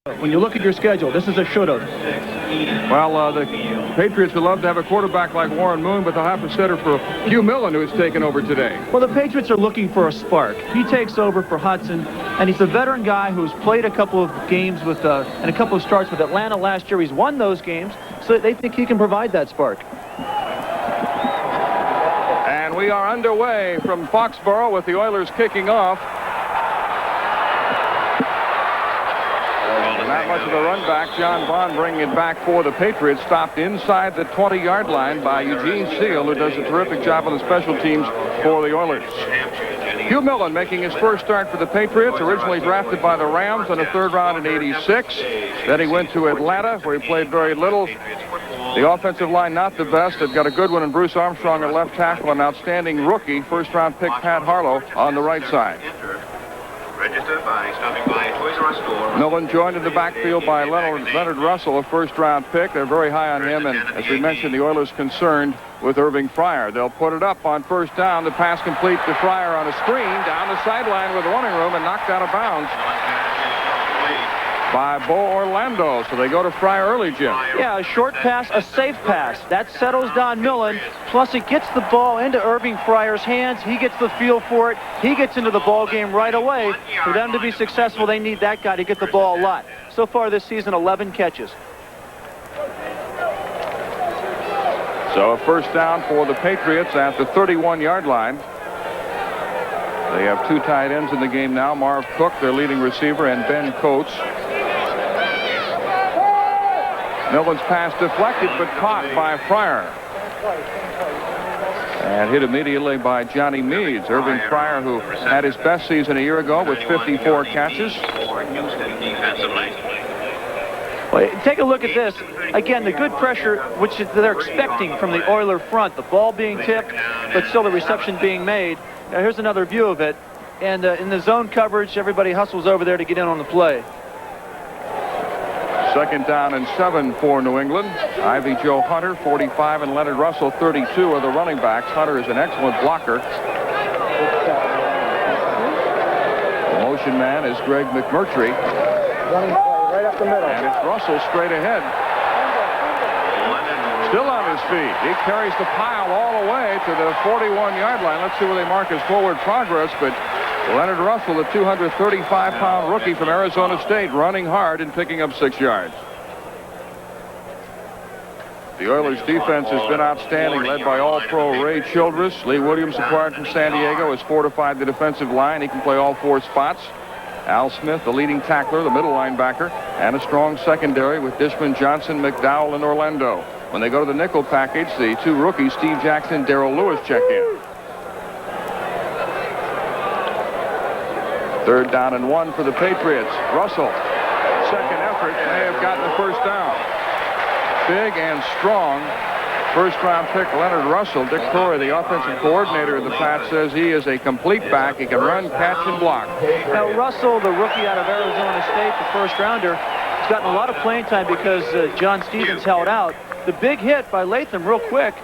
When you look at your schedule, this is a should-have. Well, the Patriots would love to have a quarterback like Warren Moon, but they'll have to settle for Hugh Millen, who has taken over today. Well, the Patriots are looking for a spark. He takes over for Hudson, and he's a veteran guy who's played a couple of games with and a couple of starts with Atlanta last year. He's won those games, so they think he can provide that spark. And we are underway from Foxboro with the Oilers kicking off. Not much of a run back. John Vaughn bringing it back for the Patriots. Stopped inside the 20-yard line by Eugene Seal, who does a terrific job on the special teams for the Oilers. Hugh Millen making his first start for the Patriots, originally drafted by the Rams in the third round in '86. Then he went to Atlanta, where he played very little. The offensive line not the best. They've got a good one in Bruce Armstrong at left tackle, an outstanding rookie, first-round pick Pat Harlow on the right side. Registered by stopping by Toys R Us store. Millen joined in the backfield by Leonard Russell, a first-round pick. They're very high on him, and as we mentioned, the Oilers concerned with Irving Fryer. They'll put it up on first down. The pass complete to Fryer on a screen down the sideline with running room and knocked out of bounds by Bo Orlando. So they go to Fryer early, Jim. Yeah, a short pass, a safe pass. That settles down Millen. Plus, it gets the ball into Irving Fryer's hands. He gets the feel for it. He gets into the ball game right away. For them to be successful, they need that guy to get the ball a lot. So far this season, 11 catches. So a first down for the Patriots at the 31-yard line. They have two tight ends in the game now. Marv Cook, their leading receiver, and Ben Coates. Millen's pass deflected, but caught by Fryer. And hit immediately by Johnny Meads. Irving Fryer, who had his best season a year ago with 54 catches. Well, take a look at this. Again, the good pressure, which they're expecting from the Oiler front. The ball being tipped, but still the reception being made. Now, here's another view of it. And in the zone coverage, everybody hustles over there to get in on the play. Second down and 7 for New England. Ivy Joe Hunter, 45, and Leonard Russell, 32, are the running backs. Hunter is an excellent blocker. The motion man is Greg McMurtry. Right up the middle. And it's Russell straight ahead. Still on his feet. He carries the pile all the way to the 41-yard line. Let's see where they mark his forward progress, but Leonard Russell, the 235-pound rookie from Arizona State, running hard and picking up 6 yards. The Oilers' defense has been outstanding, led by All-Pro Ray Childress. Lee Williams, acquired from San Diego, has fortified the defensive line. He can play all 4 spots. Al Smith, the leading tackler, the middle linebacker, and a strong secondary with Dishman, Johnson, McDowell, and Orlando. When they go to the nickel package, the 2 rookies, Steve Jackson, Darrell Lewis, check in. Third down and 1 for the Patriots. Russell, second effort, may have gotten the first down. Big and strong first-round pick Leonard Russell. Dick Torrey, the offensive coordinator of the Pats, says he is a complete back. He can run, catch, and block. Now, Russell, the rookie out of Arizona State, the first-rounder, has gotten a lot of playing time because John Stevens held out. The big hit by Latham real quick.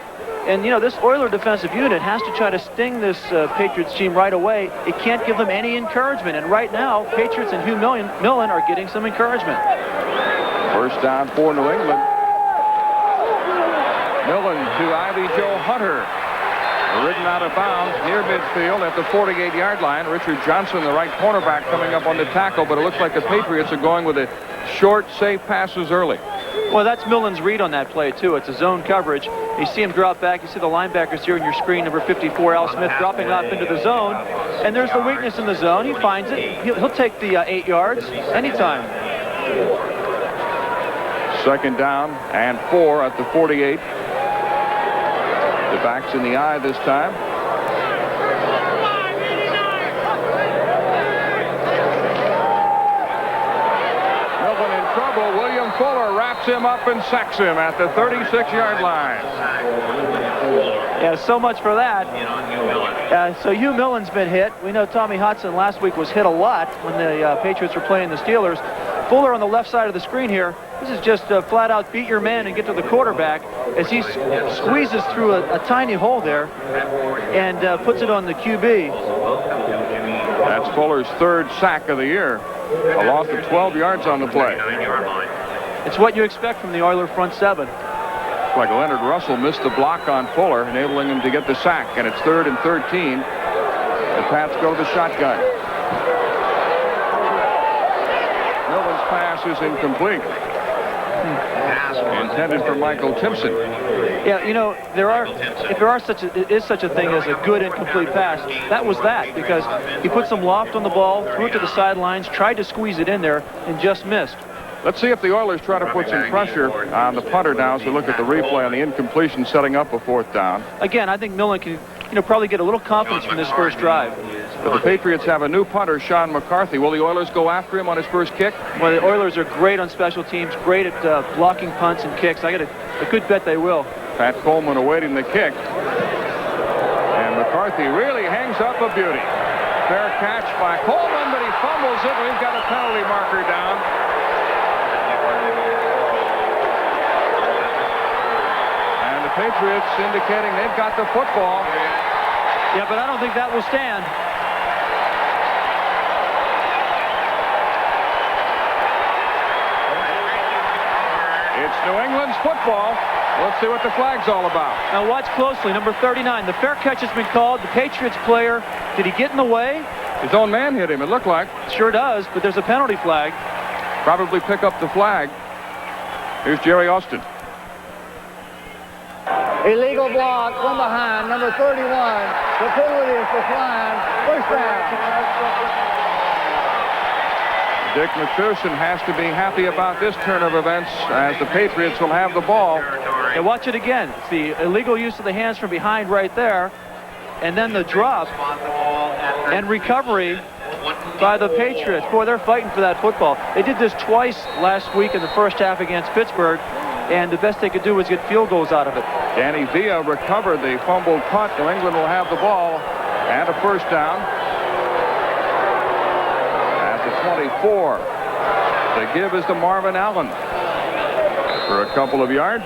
And, you know, this Oiler defensive unit has to try to sting this Patriots team right away. It can't give them any encouragement. And right now, Patriots and Hugh Millen are getting some encouragement. First down for New England. Millen to Ivy Joe Hunter. Ridden out of bounds near midfield at the 48-yard line. Richard Johnson, the right cornerback, coming up on the tackle. But it looks like the Patriots are going with the short, safe passes early. Well, that's Millen's read on that play, too. It's a zone coverage. You see him drop back. You see the linebackers here on your screen. Number 54, Al Smith, dropping up into the zone. And there's the weakness in the zone. He finds it. He'll take the 8 yards anytime. Second down and 4 at the 48. The back's in the eye this time. Millen in trouble. William Fuller wraps him up and sacks him at the 36-yard line. Yeah, so much for that. So Hugh Millen's been hit. We know Tommy Hudson last week was hit a lot when the Patriots were playing the Steelers. Fuller on the left side of the screen here. This is just flat out beat your man and get to the quarterback as he squeezes through a tiny hole there and puts it on the QB. That's Fuller's 3rd sack of the year. A loss of 12 yards on the play. It's what you expect from the Oiler front seven. Like Leonard Russell missed the block on Fuller, enabling him to get the sack, and it's 3rd and 13. The Pats go to the shotgun. Millen's pass is incomplete. Intended for Michael Timpson. Yeah, you know, if there is such a thing as a good incomplete pass, that was that, because he put some loft on the ball, threw it to the sidelines, tried to squeeze it in there, and just missed. Let's see if the Oilers try to put some pressure on the punter now as we look at the replay on the incompletion setting up a 4th down. Again, I think Millen can, probably get a little confidence from this first drive. But the Patriots have a new punter, Sean McCarthy. Will the Oilers go after him on his first kick? Well, the Oilers are great on special teams, great at blocking punts and kicks. I got a good bet they will. Pat Coleman awaiting the kick. And McCarthy really hangs up a beauty. Fair catch by Coleman, but he fumbles it. We've got a penalty marker down. And the Patriots indicating they've got the football. Yeah, but I don't think that will stand. It's New England's football. Let's see what the flag's all about. Now watch closely, number 39. The fair catch has been called. The Patriots player, did he get in the way? His own man hit him, it looked like. Sure does, but there's a penalty flag. Probably pick up the flag. Here's Jerry Austin. Illegal block from behind, number 31. The penalty is for flying. First down. Dick McPherson has to be happy about this turn of events as the Patriots will have the ball. Now watch it again. It's the illegal use of the hands from behind right there. And then the drop and recovery by the Patriots. Boy, they're fighting for that football. They did this twice last week in the first half against Pittsburgh, and the best they could do was get field goals out of it. Danny Villa recovered the fumbled punt. New England will have the ball and a first down. At the 24. The give is to Marvin Allen for a couple of yards.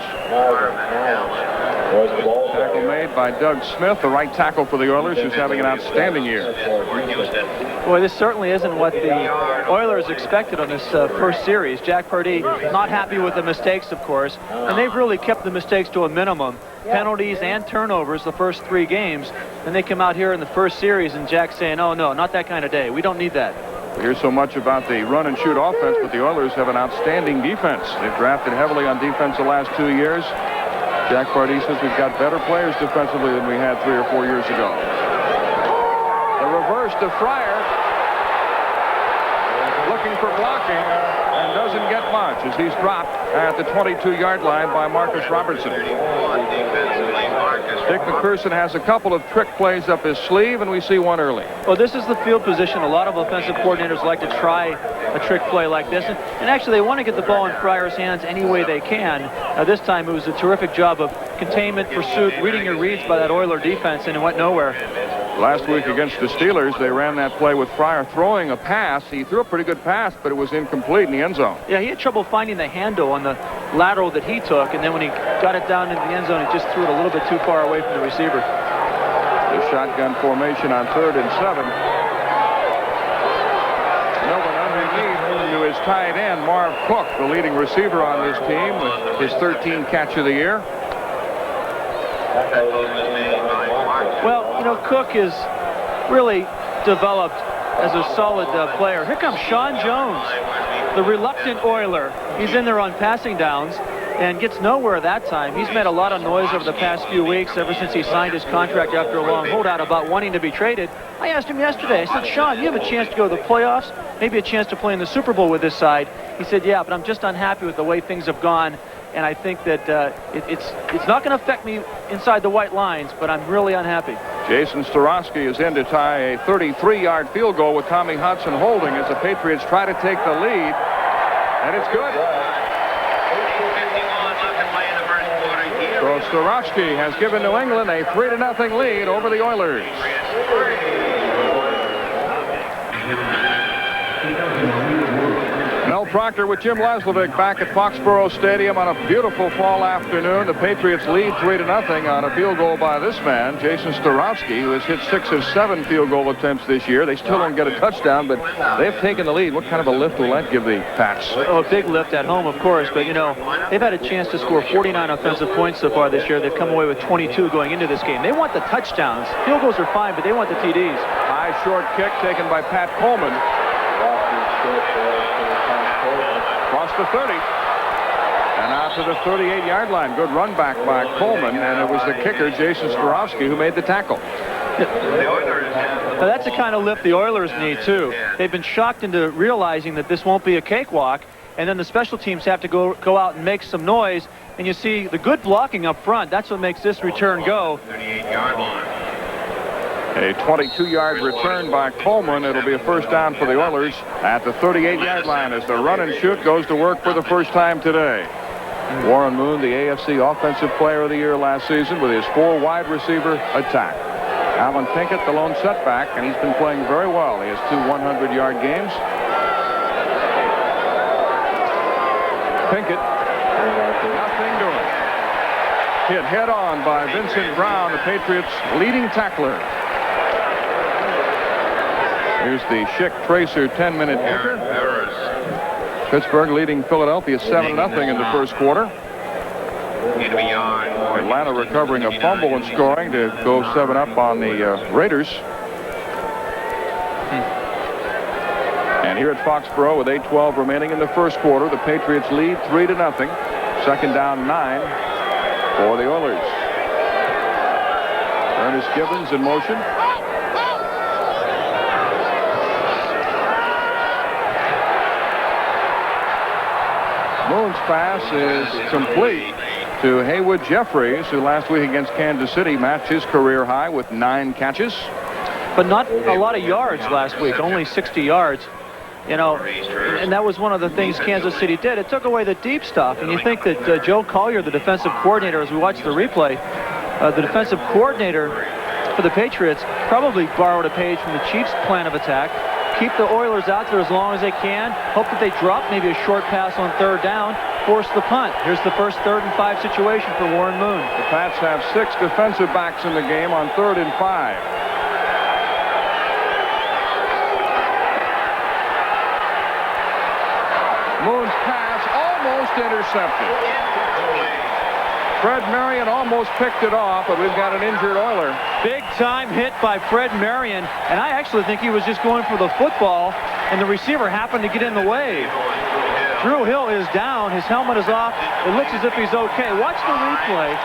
Tackle made by Doug Smith, the right tackle for the Oilers, who's having an outstanding year. Boy, this certainly isn't what the Oilers expected on this first series. Jack Purdy not happy with the mistakes, of course, and they've really kept the mistakes to a minimum. Penalties and turnovers the first 3 games. And they come out here in the first series, and Jack's saying, oh, no, not that kind of day. We don't need that. We hear so much about the run-and-shoot offense, but the Oilers have an outstanding defense. They've drafted heavily on defense the last 2 years. Jack Pardee says we've got better players defensively than we had 3 or 4 years ago. The reverse to Fryer. Looking for blocking and doesn't get much as he's dropped at the 22-yard line by Marcus Robertson. Dick McPherson has a couple of trick plays up his sleeve, and we see one early. Well, this is the field position. A lot of offensive coordinators like to try a trick play like this. And actually, they want to get the ball in Fryer's hands any way they can. This time, it was a terrific job of containment, pursuit, reading your reads by that Oiler defense, and it went nowhere. Last week against the Steelers, they ran that play with Fryer throwing a pass. He threw a pretty good pass, but it was incomplete in the end zone. Yeah, he had trouble finding the handle on the lateral that he took, and then when he got it down into the end zone, he just threw it a little bit too far away from the receiver. The shotgun formation on 3rd and 7. Millen underneath to his tight end, Marv Cook, the leading receiver on this team, with his 13th catch of the year. Well, you know, Cook is really developed as a solid player. Here comes Sean Jones, the reluctant Oiler. He's in there on passing downs and gets nowhere that time. He's made a lot of noise over the past few weeks, ever since he signed his contract after a long holdout, about wanting to be traded. I asked him yesterday, I said, Sean, you have a chance to go to the playoffs, maybe a chance to play in the Super Bowl with this side. He said, yeah, but I'm just unhappy with the way things have gone. And I think that it's not going to affect me inside the white lines, but I'm really unhappy. Jason Starosky is in to tie a 33-yard field goal with Tommy Hudson holding as the Patriots try to take the lead. And it's good. So Starosky has given New England a 3-0 lead over the Oilers. Mel Proctor with Jim Leslovic back at Foxboro Stadium on a beautiful fall afternoon. The Patriots lead 3-0 on a field goal by this man, Jason Starowski, who has hit 6 of 7 field goal attempts this year. They still don't get a touchdown, but they've taken the lead. What kind of a lift will that give the Pats? Oh, a big lift at home, of course, but you know, they've had a chance to score 49 offensive points so far this year. They've come away with 22 going into this game. They want the touchdowns. Field goals are fine, but they want the TDs. High short kick taken by Pat Coleman. Across the 30. And out to the 38-yard line. Good run back by Coleman, and it was the kicker, Jason Starowski, who made the tackle. Now, that's the kind of lift the Oilers need, too. They've been shocked into realizing that this won't be a cakewalk, and then the special teams have to go out and make some noise, and you see the good blocking up front. That's what makes this return go. 38-yard line. A 22-yard return by Coleman. It'll be a first down for the Oilers at the 38-yard line as the run and shoot goes to work for the first time today. Warren Moon, the AFC Offensive Player of the Year last season with his 4 wide receiver attack. Alan Pinkett, the lone setback, and he's been playing very well. He has 2 100-yard games. Pinkett, nothing doing. Hit head on by Vincent Brown, the Patriots' leading tackler. Here's the Schick Tracer 10-minute kicker. Pittsburgh leading Philadelphia 7-0 in the first quarter. Atlanta recovering a fumble and scoring to go 7-up on the Raiders. And here at Foxboro with 8:12 remaining in the first quarter, the Patriots lead 3-0. Second down 9 for the Oilers. Ernest Gibbons in motion. Moon's pass is complete to Haywood Jeffries, who last week against Kansas City matched his career high with 9 catches. But not a lot of yards last week, only 60 yards. You know, and that was one of the things Kansas City did. It took away the deep stuff. And you think that Joe Collier, the defensive coordinator, as we watch the replay, the defensive coordinator for the Patriots probably borrowed a page from the Chiefs' plan of attack. Keep the Oilers out there as long as they can. Hope that they drop maybe a short pass on 3rd down. Force the punt. Here's the first 3rd and 5 situation for Warren Moon. The Pats have 6 defensive backs in the game on 3rd and 5. Moon's pass almost intercepted. Fred Marion almost picked it off, but we've got an injured Oiler. Big time hit by Fred Marion, and I actually think he was just going for the football, and the receiver happened to get in the way. Drew Hill is down. His helmet is off. It looks as if he's okay. Watch the replay.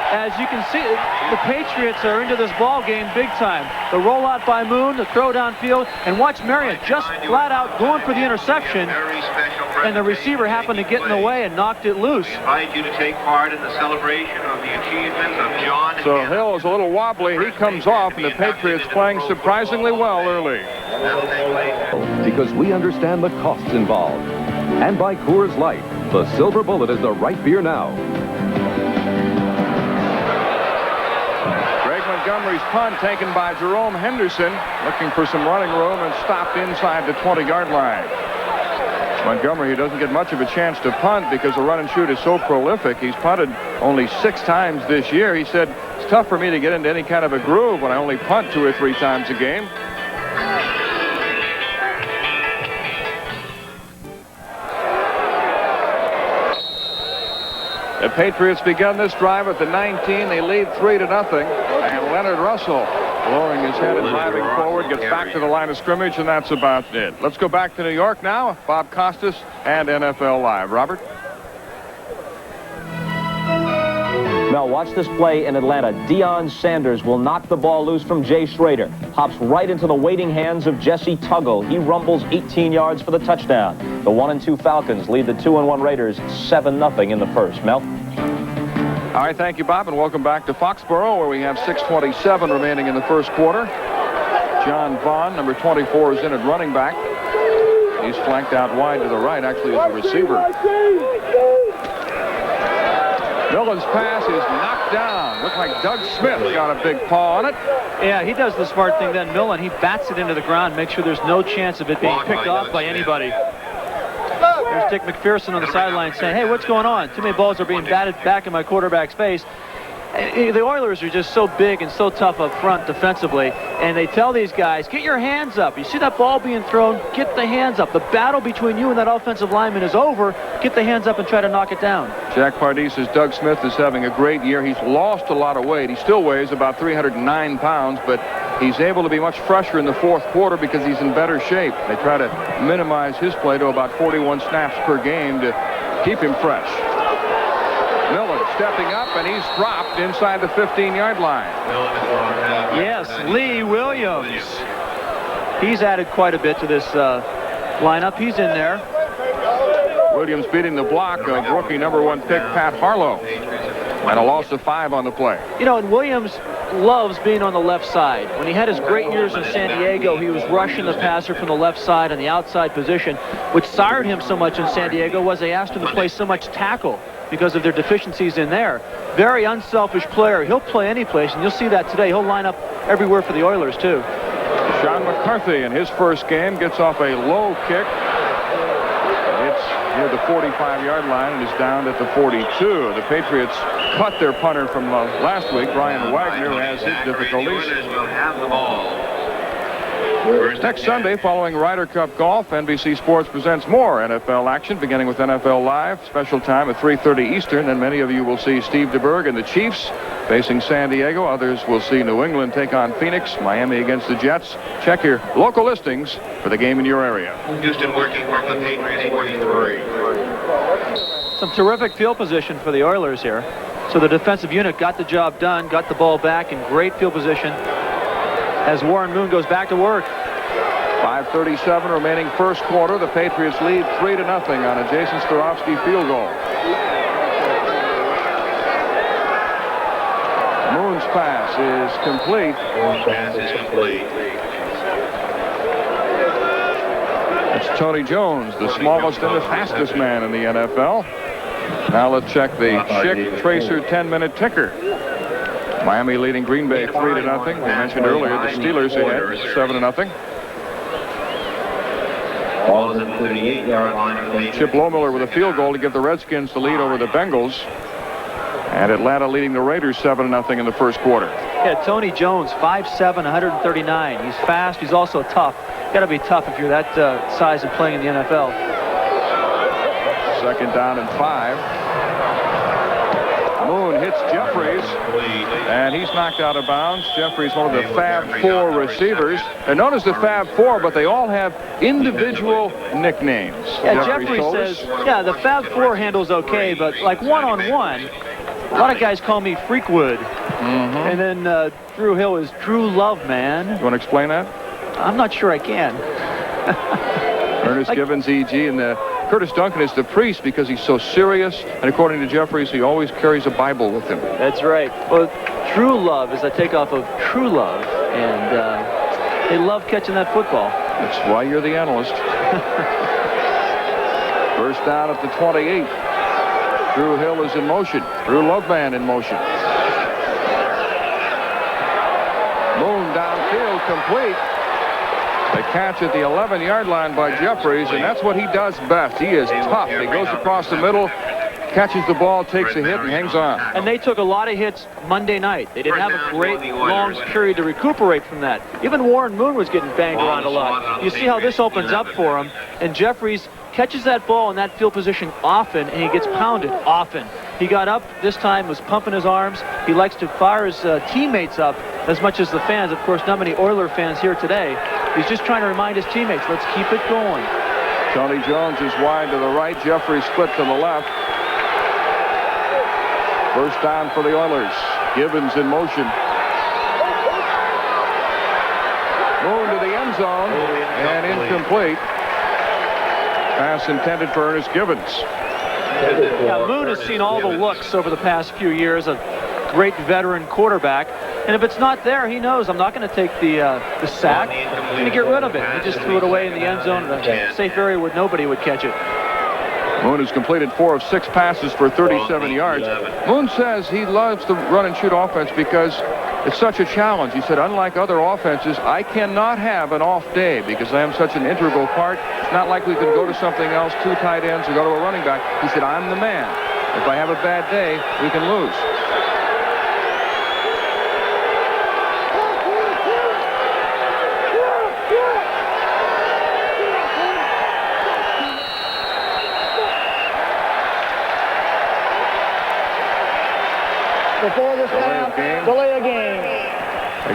As you can see, the Patriots are into this ball game big time. The rollout by Moon, the throw downfield, and watch Marion just flat out going for the interception, and the receiver happened to get in the way and knocked it loose. We invite you to take part in the celebration of the achievements of John and So Gimmick. Hill is a little wobbly. He comes off, and the Patriots playing surprisingly well early. Because we understand the costs involved. And by Coors Light, the Silver Bullet is the right beer now. Montgomery's punt taken by Jerome Henderson, looking for some running room and stopped inside the 20-yard line. Montgomery, who doesn't get much of a chance to punt because the run and shoot is so prolific. He's punted only 6 times this year. He said, it's tough for me to get into any kind of a groove when I only punt 2 or 3 times a game. The Patriots begun this drive at the 19. They lead 3-0. And Leonard Russell, lowering his head and driving forward, gets back to the line of scrimmage, and that's about it. Let's go back to New York now. Bob Costas and NFL Live. Robert? Mel, watch this play in Atlanta. Deion Sanders will knock the ball loose from Jay Schrader. Hops right into the waiting hands of Jesse Tuggle. He rumbles 18 yards for the touchdown. The 1-2 Falcons lead the 2-1 Raiders 7-0 in the first. Mel? All right, thank you, Bob, and welcome back to Foxboro, where we have 6:27 remaining in the first quarter. John Vaughn, number 24, is in at running back. He's flanked out wide to the right, actually, as a receiver. Millen's pass is knocked down. Looks like Doug Smith got a big paw on it. Yeah, he does the smart thing then. Millen, he bats it into the ground, make sure there's no chance of it being picked off by anybody. Dick McPherson on the sideline saying, hey, what's going on? Too many balls are being batted back in my quarterback's face. The Oilers are just so big and so tough up front defensively, and they tell these guys, get your hands up. You see that ball being thrown, get the hands up. The battle between you and that offensive lineman is over. Get the hands up and try to knock it down. Jack Pardee says Doug Smith is having a great year. He's lost a lot of weight. He still weighs about 309 pounds, but he's able to be much fresher in the fourth quarter because he's in better shape. They try to minimize his play to about 41 snaps per game to keep him fresh. Millen stepping up, and he's dropped inside the 15-yard line. Yes, Lee Williams. He's added quite a bit to this lineup. He's in there. Williams beating the block of rookie number 1 pick Pat Harlow. And a loss of 5 on the play. You know, and Williams loves being on the left side. When he had his great years in San Diego, he was rushing the passer from the left side on the outside position. Which sired him so much in San Diego was they asked him to play so much tackle because of their deficiencies in there. Very unselfish player. He'll play any place, and you'll see that today. He'll line up everywhere for the Oilers, too. Sean McCarthy in his first game gets off a low kick. It's near the 45-yard line and is down at the 42. The Patriots cut their punter from last week, Brian Wagner, who has his difficulties. Next Sunday, following Ryder Cup golf, NBC Sports presents more NFL action, beginning with NFL Live, special time at 3:30 Eastern. And many of you will see Steve DeBerg and the Chiefs facing San Diego. Others will see New England take on Phoenix, Miami against the Jets. Check your local listings for the game in your area. Houston working from the Patriots 43. Some terrific field position for the Oilers here. So the defensive unit got the job done, got the ball back in great field position as Warren Moon goes back to work. 5:37 remaining first quarter. The Patriots lead 3-0 on a Jason Starofsky field goal. Moon's pass is complete. It's Tony Jones, the smallest and the fastest man in the NFL. Now let's check the Schick Tracer 10-minute ticker. Miami leading Green Bay 3-0. We mentioned earlier the Steelers ahead 7-0. Ball is at the 38-yard line. Chip Lohmiller with a field goal to give the Redskins the lead over the Bengals. And Atlanta leading the Raiders 7-0 in the first quarter. Yeah, Tony Jones, 5'7", 139. He's fast. He's also tough. Got to be tough if you're that size and playing in the NFL. Second down and 5. Moon hits Jeffries, and he's knocked out of bounds. Jeffries, one of the Fab Four receivers. They're known as the Fab Four, but they all have individual nicknames. Yeah, Jeffries says, yeah, the Fab Four handles okay, but like one-on-one, a lot of guys call me Freakwood. And then Drew Hill is True Love Man. You want to explain that? I'm not sure I can. Ernest Givens, E.G., and Curtis Duncan is the priest because he's so serious, and according to Jeffries, he always carries a Bible with him. That's right. Well, True Love is a takeoff of True Love, and they love catching that football. That's why you're the analyst. First down at the 28. Drew Hill is in motion. Drew Loveman in motion. Moon downfield, complete. The catch at the 11-yard line by Jeffries, and that's what he does best. He is tough. He goes across the middle, catches the ball, takes a hit, and hangs on. And they took a lot of hits Monday night. They didn't have a great long period to recuperate from that. Even Warren Moon was getting banged around a lot. You see how this opens up for him, and Jeffries catches that ball in that field position often, and he gets pounded often. He got up this time, was pumping his arms. He likes to fire his teammates up as much as the fans. Of course, not many Oiler fans here today. He's just trying to remind his teammates, let's keep it going. Tony Jones is wide to the right. Jeffries split to the left. First down for the Oilers. Gibbons in motion. Moon to the end zone, and incomplete. Pass intended for Ernest Gibbons. Yeah, Moon has seen all the looks over the past few years. A great veteran quarterback. And if it's not there, he knows I'm not going to take the sack. I'm going to get rid of it. He just threw it away in the end zone in a safe area where nobody would catch it. Moon has completed 4 of 6 passes for 37 yards. Moon says he loves the run and shoot offense because it's such a challenge. He said, unlike other offenses, I cannot have an off day because I am such an integral part. It's not like we can go to something else, 2 tight ends, or go to a running back. He said, I'm the man. If I have a bad day, we can lose. Before the snap, delay a game.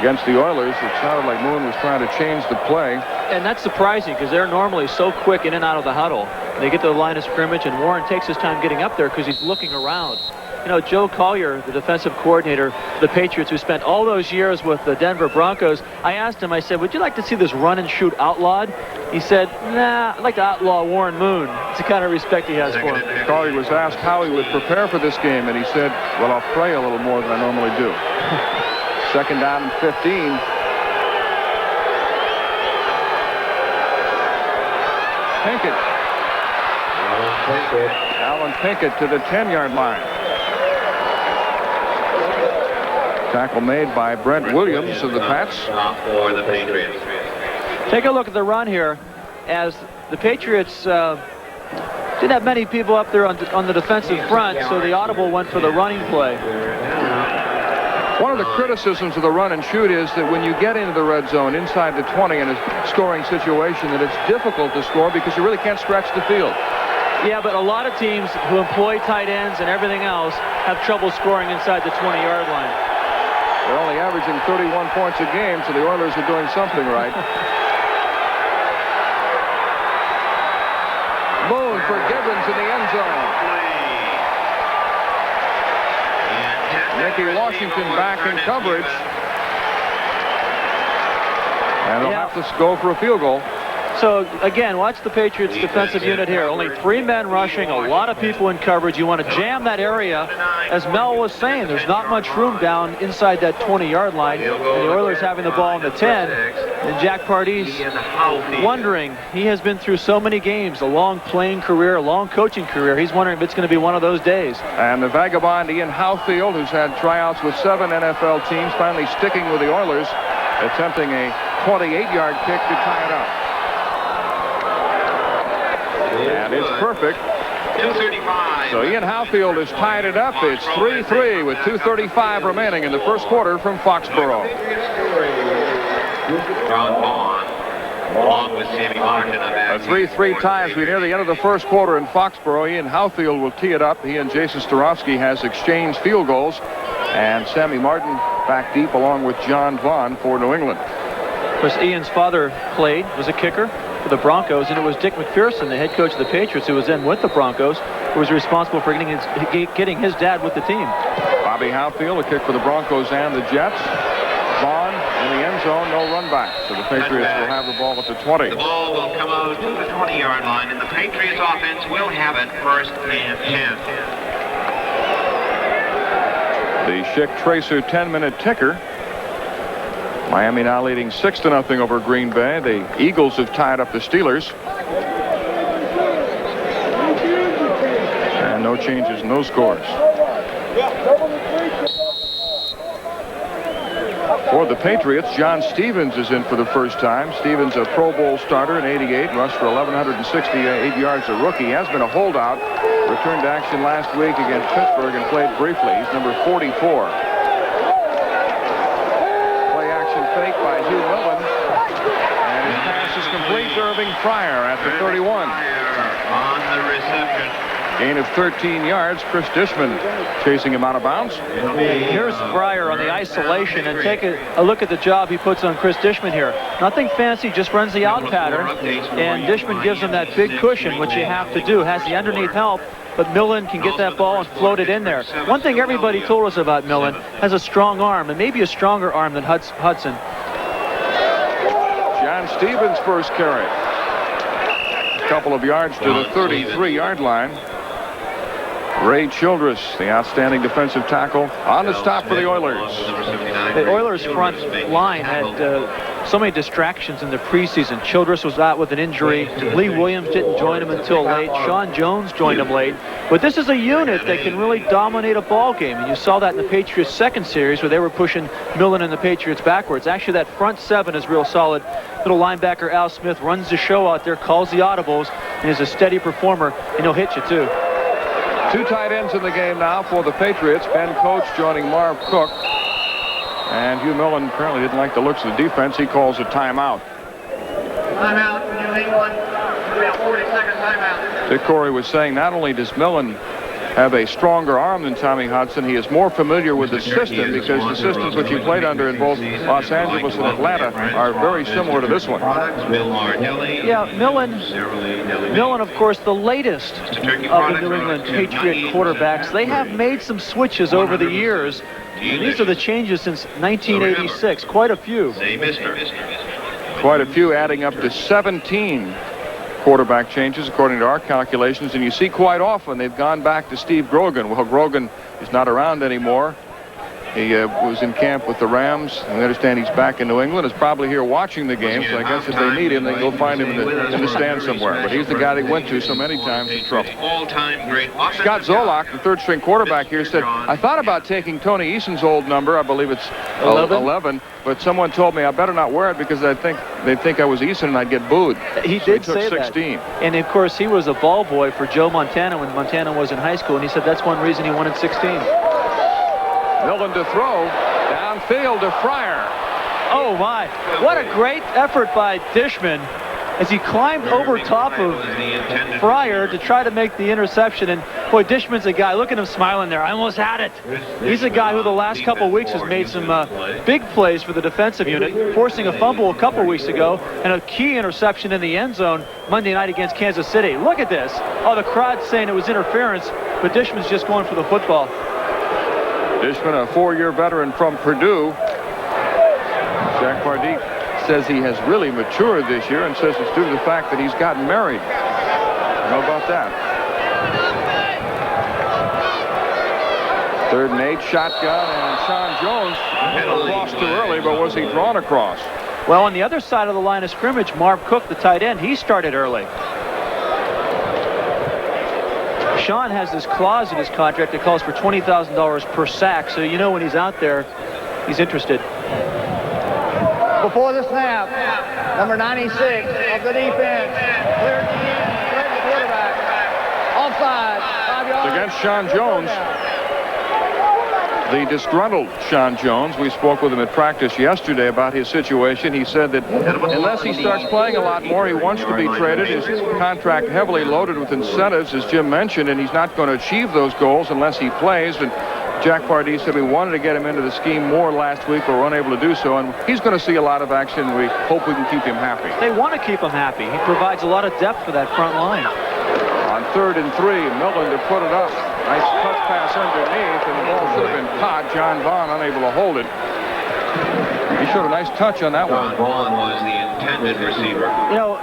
Against the Oilers, it sounded like Moon was trying to change the play. And that's surprising because they're normally so quick in and out of the huddle. They get to the line of scrimmage, and Warren takes his time getting up there because he's looking around. You know, Joe Collier, the defensive coordinator for the Patriots, who spent all those years with the Denver Broncos, I asked him, I said, would you like to see this run and shoot outlawed? He said, nah, I'd like to outlaw Warren Moon. It's the kind of respect he has for him. Collier was asked how he would prepare for this game, and he said, well, I'll pray a little more than I normally do. 2nd down and 15. Pinkett. Alan Pinkett to the 10-yard line. Tackle made by Brent Williams of the Pats. For the Patriots. Take a look at the run here as the Patriots didn't have many people up there on the defensive front, so the audible went for the running play. One of the criticisms of the run and shoot is that when you get into the red zone inside the 20 in a scoring situation, that it's difficult to score because you really can't stretch the field. Yeah, but a lot of teams who employ tight ends and everything else have trouble scoring inside the 20-yard line. They're only averaging 31 points a game, so the Oilers are doing something right. Moon for Gibbons in the end zone. Mickey Washington back in coverage. And they'll have to go for a field goal. So, again, watch the Patriots defensive unit here. Only 3 men rushing, a lot of people in coverage. You want to jam that area. As Mel was saying, there's not much room down inside that 20-yard line. And the Oilers having the ball on the 10. And Jack Pardee's wondering. He has been through so many games, a long playing career, a long coaching career. He's wondering if it's going to be one of those days. And the vagabond Ian Howfield, who's had tryouts with 7 NFL teams, finally sticking with the Oilers, attempting a 28-yard kick to tie it up. And it's perfect. 2:35. So Ian Howfield has tied it up. It's 3-3 with 2:35 remaining in the first quarter from Foxboro. Ron Vaughn, along with Sammy Martin. A 3-3 tie as we near the end of the first quarter in Foxboro. Ian Howfield will tee it up. He and Jason Starofsky has exchanged field goals. And Sammy Martin back deep along with John Vaughn for New England. Of course, Ian's father was a kicker for the Broncos, and it was Dick McPherson, the head coach of the Patriots, who was in with the Broncos, who was responsible for getting his dad with the team. Bobby Howfield, a kick for the Broncos and the Jets. Vaughn in the end zone, no run back. So the Patriots will have the ball at the 20. The ball will come out to the 20-yard line, and the Patriots offense will have it 1st and 10. The Schick Tracer 10-minute ticker. Miami now leading 6-0 over Green Bay. The Eagles have tied up the Steelers. And no changes, no scores. For the Patriots, John Stevens is in for the first time. Stevens, a Pro Bowl starter in '88, rushed for 1,168 yards, a rookie. He has been a holdout. Returned to action last week against Pittsburgh and played briefly. He's number 44. Fake by Hugh Millen, and his pass is complete to Irving Fryer at the 31. On the reception. Gain of 13 yards. Chris Dishman chasing him out of bounds. Here's Fryer on the isolation, and take a look at the job he puts on Chris Dishman here. Nothing fancy, just runs the out pattern, and Dishman gives him that big cushion, which you have to do. Has the underneath help, but Millen can get that ball and float it in there. One thing everybody told us about Millen, has a strong arm, and maybe a stronger arm than Hudson. John Stevens' first carry. A couple of yards to the 33-yard line. Ray Childress, the outstanding defensive tackle, on the stop for the Oilers. The Oilers' front line had so many distractions in the preseason. Childress was out with an injury. Lee Williams didn't join him until late. Sean Jones joined him late. But this is a unit that can really dominate a ball game. And you saw that in the Patriots' second series where they were pushing Millen and the Patriots backwards. Actually, that front seven is real solid. Little linebacker Al Smith runs the show out there, calls the audibles, and is a steady performer, and he'll hit you too. 2 tight ends in the game now for the Patriots. Ben Coates joining Marv Cook. And Hugh Millen apparently didn't like the looks of the defense. He calls a timeout. Timeout, New England. 40-second timeout. Dick Corey was saying not only does Millen have a stronger arm than Tommy Hudson, he is more familiar with the system because the systems which he played under in both Los Angeles and Atlanta are very similar to this one. Yeah, Millen, of course, the latest of the New England Patriot quarterbacks. They have made some switches over the years. These are the changes since 1986, quite a few. Quite a few, adding up to 17 quarterback changes according to our calculations, and you see quite often they've gone back to Steve Grogan. Well, Grogan is not around anymore. He was in camp with the Rams, and we understand he's back in New England. Is probably here watching the game, so I guess if they need him, they can go find him in the stand somewhere. But he's the guy they went to so many times in trouble. Scott Zolak, the third-string quarterback here, said, I thought about taking Tony Eason's old number. I believe it's 11, but someone told me I better not wear it because they'd think I was Eason and I'd get booed. He so did he took say 16. That. And, of course, he was a ball boy for Joe Montana when Montana was in high school, and he said that's one reason he wanted 16. Millen to throw, downfield to Fryer. Oh, my. What a great effort by Dishman as he climbed over top of Fryer to try to make the interception. And, boy, Dishman's a guy. Look at him smiling there. I almost had it. He's a guy who the last couple of weeks has made some big plays for the defensive unit, forcing a fumble a couple weeks ago and a key interception in the end zone Monday night against Kansas City. Look at this. Oh, the crowd's saying it was interference, but Dishman's just going for the football. Dishman, a 4-year veteran from Purdue. Jack Pardee says he has really matured this year and says it's due to the fact that he's gotten married. How about that? 3rd and 8, shotgun, and Sean Jones across too early, but was he drawn across? Well, on the other side of the line of scrimmage, Marv Cook, the tight end, he started early. Sean has this clause in his contract that calls for $20,000 per sack, so you know when he's out there, he's interested. Before the snap, number 96 of the defense, cleared the quarterback, offside, 5 yards. Against Sean Jones, the disgruntled Sean Jones. We spoke with him at practice yesterday about his situation. He said that unless he starts playing a lot more, he wants to be traded. His contract heavily loaded with incentives, as Jim mentioned, and he's not going to achieve those goals unless he plays. And Jack Pardee said we wanted to get him into the scheme more last week, but were unable to do so. And he's going to see a lot of action, and we hope we can keep him happy. They want to keep him happy. He provides a lot of depth for that front line. On 3rd and 3, Millen to put it up. Nice touch pass underneath, and the ball should have been caught. John Vaughn unable to hold it. He showed a nice touch on that one. John Vaughn was the intended receiver. You know,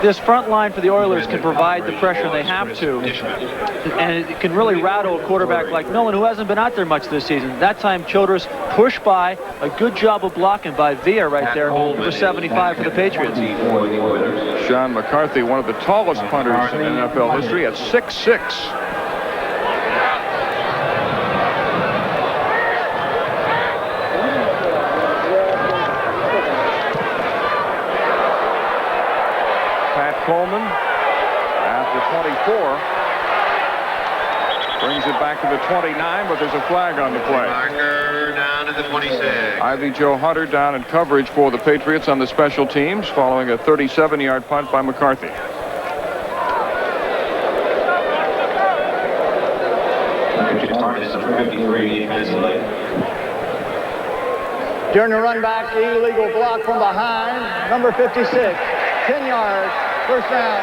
this front line for the Oilers can provide the pressure they have to, and it can really rattle a quarterback like Millen, who hasn't been out there much this season. That time, Childress pushed by. A good job of blocking by Villa right there for 75 for the Patriots. Sean McCarthy, one of the tallest punters in NFL history, at 6'6". Coleman at the 24 brings it back to the 29, but there's a flag on the play. Marker down to the 26. Ivy Joe Hunter down in coverage for the Patriots on the special teams following a 37-yard punt by McCarthy. During the run back, illegal block from behind, number 56, 10 yards. First down.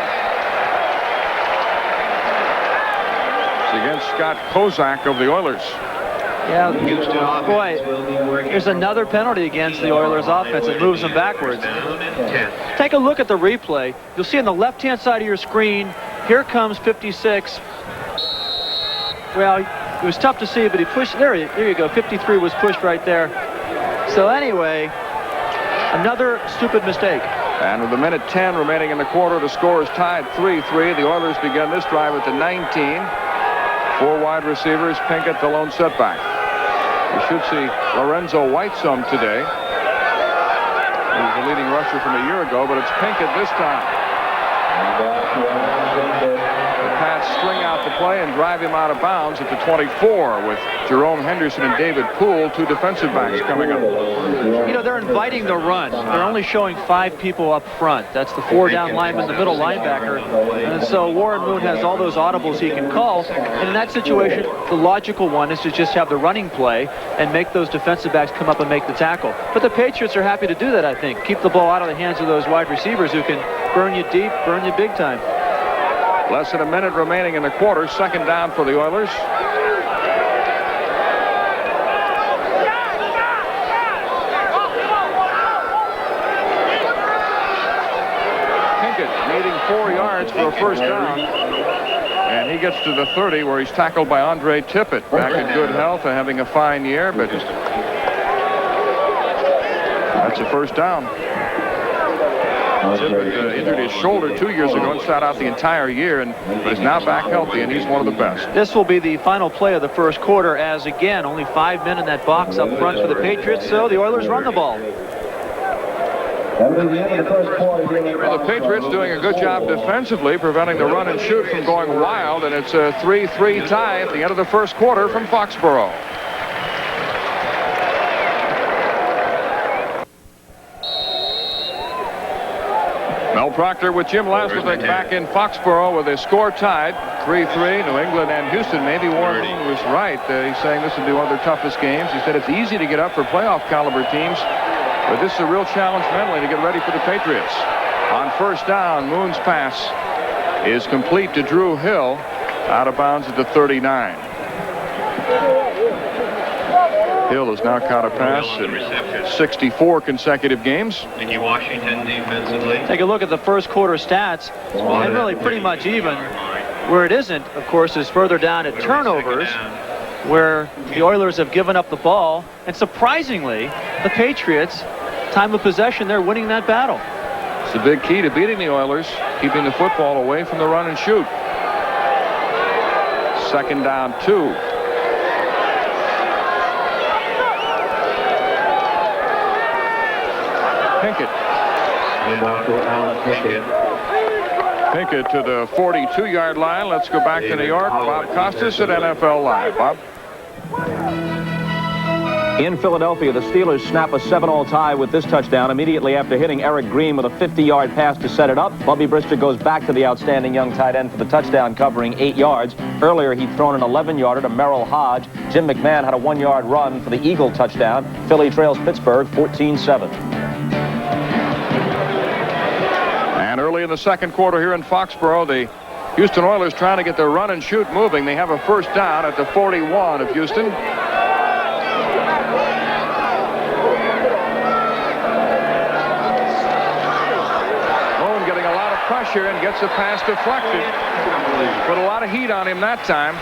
It's against Scott Kozak of the Oilers. Yeah, boy, there's another penalty against the Oilers offense that moves them backwards. Take a look at the replay. You'll see on the left-hand side of your screen, here comes 56. Well, it was tough to see, but he pushed. There you go. 53 was pushed right there. So anyway, Another stupid mistake. And with a minute 10 remaining in the quarter, the score is tied 3-3. The Oilers begin this drive at the 19. 4 wide receivers, Pinkett the lone setback. We should see Lorenzo White some today. He was the leading rusher from a year ago, but it's Pinkett this time. The Pats string out the play and drive him out of bounds at the 24 with Jerome Henderson and David Poole, 2 defensive backs coming up. You know, they're inviting the run. They're only showing 5 people up front. That's the 4 down lineman, the middle linebacker. And so Warren Moon has all those audibles he can call. And in that situation, the logical one is to just have the running play and make those defensive backs come up and make the tackle. But the Patriots are happy to do that, I think. Keep the ball out of the hands of those wide receivers who can burn you deep, burn you big time. Less than a minute remaining in the quarter. 2nd down for the Oilers. Pinkett needing 4 yards for a first down. And he gets to the 30 where he's tackled by Andre Tippett. Back in good health and having a fine year, but that's a first down. Tippett injured his shoulder 2 years ago and sat out the entire year, but is now back healthy, and he's one of the best. This will be the final play of the first quarter, as again, only 5 men in that box up front for the Patriots, so the Oilers run the ball. Well, the Patriots doing a good job defensively, preventing the run and shoot from going wild, and it's a 3-3 tie at the end of the first quarter from Foxboro. Mel Proctor with Jim Laslevik back in Foxboro with a score tied 3-3. New England and Houston. Maybe Warren Moon was right. He's saying this will be one of their toughest games. He said it's easy to get up for playoff caliber teams, but this is a real challenge mentally to get ready for the Patriots. On first down, Moon's pass is complete to Drew Hill, out of bounds at the 39. Hill has now caught a pass in 64 consecutive games. Mickey Washington defensively. Take a look at the first quarter stats, and really pretty much even. Where it isn't, of course, is further down at turnovers, where the Oilers have given up the ball. And surprisingly, the Patriots, time of possession, they're winning that battle. It's a big key to beating the Oilers, keeping the football away from the run and shoot. 2nd down 2. Pinkett. Pinkett to the 42-yard line. Let's go back to New York. Bob Costas at NFL Live. Bob? In Philadelphia, the Steelers snap a 7-all tie with this touchdown immediately after hitting Eric Green with a 50-yard pass to set it up. Bubby Brister goes back to the outstanding young tight end for the touchdown, covering 8 yards. Earlier, he'd thrown an 11-yarder to Merrill Hodge. Jim McMahon had a 1-yard run for the Eagle touchdown. Philly trails Pittsburgh 14-7. And early in the second quarter here in Foxboro, the Houston Oilers trying to get their run and shoot moving. They have a first down at the 41 of Houston. Moon getting a lot of pressure and gets the pass deflected. Put a lot of heat on him that time.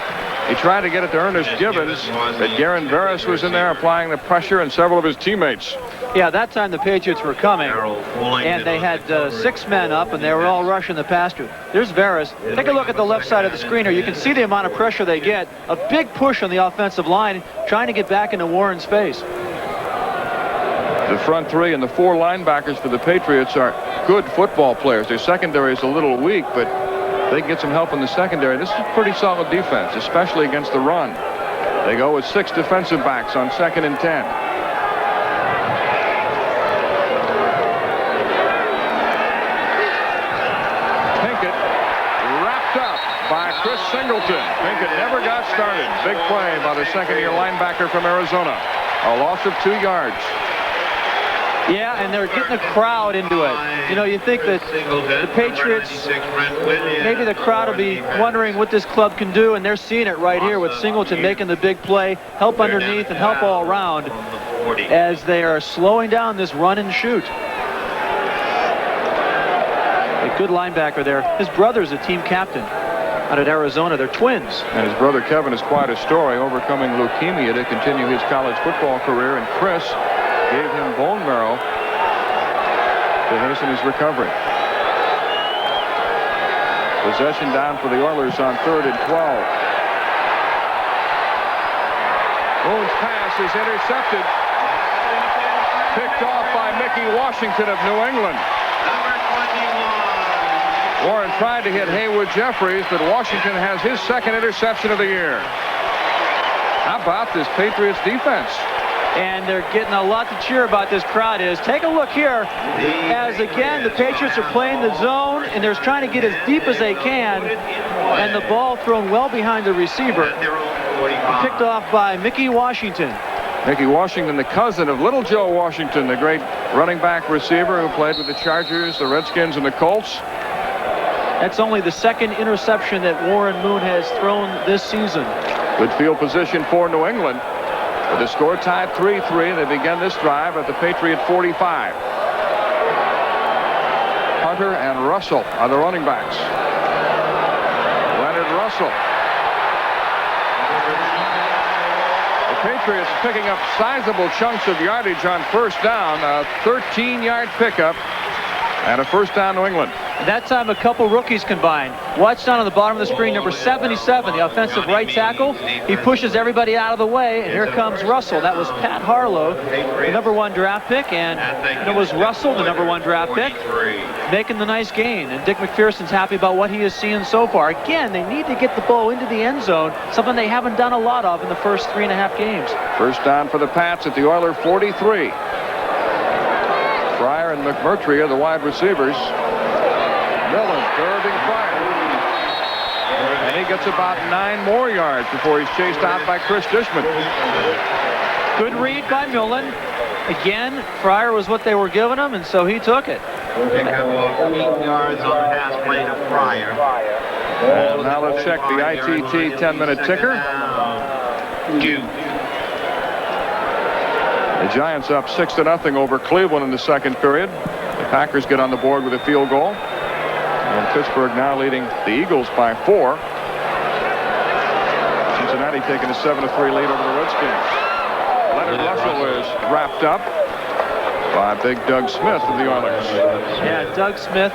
He tried to get it to Ernest Gibbons, but Garen Barris was in there applying the pressure, and several of his teammates. Yeah, that time the Patriots were coming, and they had 6 men up, and they were all rushing the passer. There's Varus. Take a look at the left side of the screener. You can see the amount of pressure they get. A big push on the offensive line, trying to get back into Warren's face. The front 3 and the 4 linebackers for the Patriots are good football players. Their secondary is a little weak, but they can get some help in the secondary. This is a pretty solid defense, especially against the run. They go with 6 defensive backs on 2nd and 10. Pinkett wrapped up by Chris Singleton. Pinkett never got started. Big play by the second-year linebacker from Arizona. A loss of 2 yards. Yeah, and they're getting the crowd into it. You know, you think that the Patriots, maybe the crowd will be wondering what this club can do, and they're seeing it right here with Singleton making the big play, help underneath and help all around as they are slowing down this run and shoot. A good linebacker there. His brother's a team captain out at Arizona. They're twins. And his brother Kevin is quite a story, overcoming leukemia to continue his college football career, and Chris gave him bone marrow to hasten his recovery. Possession down for the Oilers on 3rd and 12. Moon's pass is intercepted. Picked off by Mickey Washington of New England. Number 21. Warren tried to hit Haywood Jeffries, but Washington has his second interception of the year. How about this Patriots defense? And they're getting a lot to cheer about, this crowd is. Take a look here as, again, the Patriots are playing the zone, and they're trying to get as deep as they can, and the ball thrown well behind the receiver. Picked off by Mickey Washington. Mickey Washington, the cousin of Little Joe Washington, the great running back receiver who played with the Chargers, the Redskins, and the Colts. That's only the second interception that Warren Moon has thrown this season. Good field position for New England. With the score tied 3-3, they begin this drive at the Patriot 45. Hunter and Russell are the running backs. Leonard Russell. The Patriots picking up sizable chunks of yardage on first down. A 13-yard pickup and a first down, New England. And that time a couple rookies combined. Watch down on the bottom of the screen, number 77, the offensive right tackle. He pushes everybody out of the way, and here comes Russell. That was Pat Harlow, the number 1 draft pick, and it was Russell, the number 1 draft pick, making the nice gain. And Dick McPherson's happy about what he is seeing so far. Again, they need to get the ball into the end zone, something they haven't done a lot of in the first 3.5 games. First down for the Pats at the Oiler 43. Fryer and McMurtry are the wide receivers. Millen curving Fryer. And he gets about 9 more yards before he's chased out by Chris Dishman. Good read by Millen. Again, Fryer was what they were giving him, and so he took it. Pick up 8 yards on the pass play to Fryer. And now let's check the ITT 10-minute ticker. The Giants up 6-0 over Cleveland in the second period. The Packers get on the board with a field goal. And Pittsburgh now leading the Eagles by 4. Cincinnati taking a 7-3 lead over the Redskins. Leonard Russell is wrapped up by Big Doug Smith of the Oilers. Yeah, Doug Smith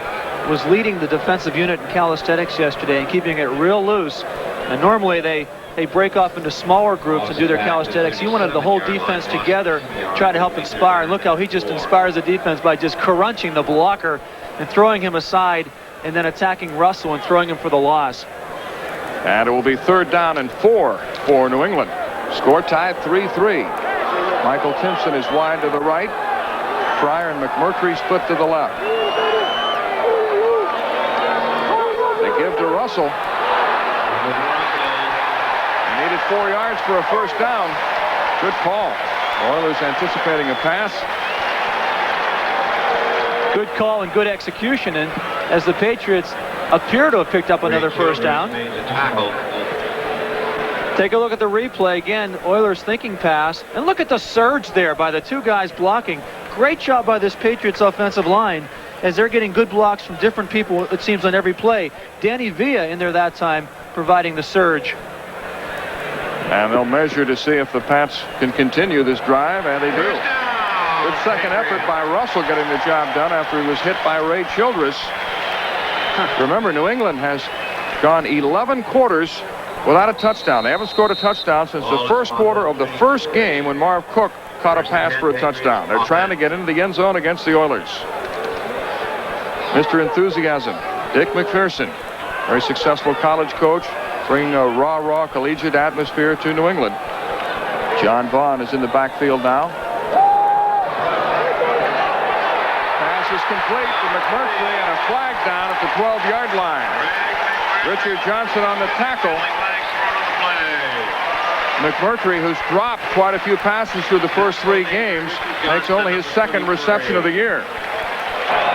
was leading the defensive unit in calisthenics yesterday and keeping it real loose. And normally they break off into smaller groups and do their calisthenics. He wanted the whole defense together, try to help inspire. And look how he just inspires the defense by just crunching the blocker and throwing him aside, and then attacking Russell and throwing him for the loss. And it will be 3rd down and 4 for New England. Score tied 3-3. Michael Timpson is wide to the right. Fryer and McMurtry split to the left. They give to Russell. He needed 4 yards for a first down. Good call. Oilers anticipating a pass. Good call and good execution, and as the Patriots appear to have picked up another first down. Take a look at the replay again. Oilers thinking pass, and look at the surge there by the 2 guys blocking. Great job by this Patriots offensive line as they're getting good blocks from different people, it seems, on every play. Danny Villa in there that time providing the surge. And they'll measure to see if the Pats can continue this drive, and they do. Good second effort by Russell getting the job done after he was hit by Ray Childress. Remember, New England has gone 11 quarters without a touchdown. They haven't scored a touchdown since the first quarter of the first game when Marv Cook caught a pass for a touchdown. They're trying to get into the end zone against the Oilers. Mr. Enthusiasm, Dick McPherson, very successful college coach, bringing a raw collegiate atmosphere to New England. John Vaughn is in the backfield now. Pass is complete to McMurtry, and a flag down at the 12-yard line. Richard Johnson on the tackle. McMurtry, who's dropped quite a few passes through the first 3 games, makes only his second reception of the year.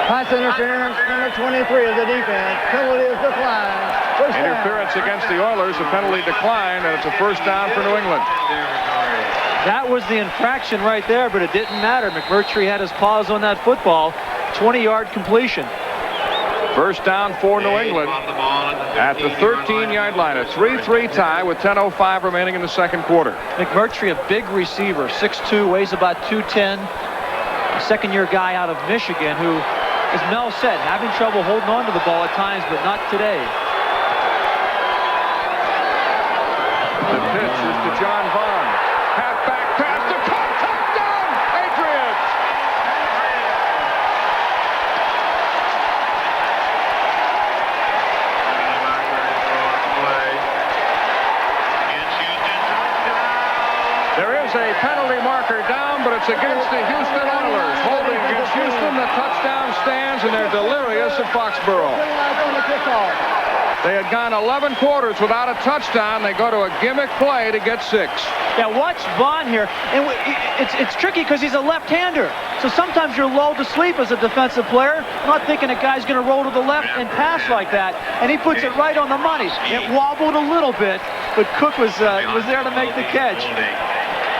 Pass interference, number 23 of the defense. Penalty is declined. Interference against the Oilers, a penalty decline, and it's a first down for New England. That was the infraction right there, but it didn't matter. McMurtry had his paws on that football. 20-yard completion. First down for New England at the 13-yard line. A 3-3 tie with 10:05 remaining in the second quarter. McMurtry, a big receiver, 6'2", weighs about 210. A second-year guy out of Michigan who as Mel said, having trouble holding on to the ball at times, but not today. The pitch is to John Vaughn. Halfback pass to Cook. Touchdown, Patriots! There is a penalty marker down, but it's against the Houston Oilers. Holding against Houston, the touchdown stands, and they're delirious at Foxboro. They had gone 11 quarters without a touchdown. They go to a gimmick play to get 6. Yeah, watch Vaughn here. And it's tricky because he's a left-hander. So sometimes you're lulled to sleep as a defensive player, not thinking a guy's going to roll to the left and pass like that. And he puts it right on the money. It wobbled a little bit, but Cook was there to make the catch.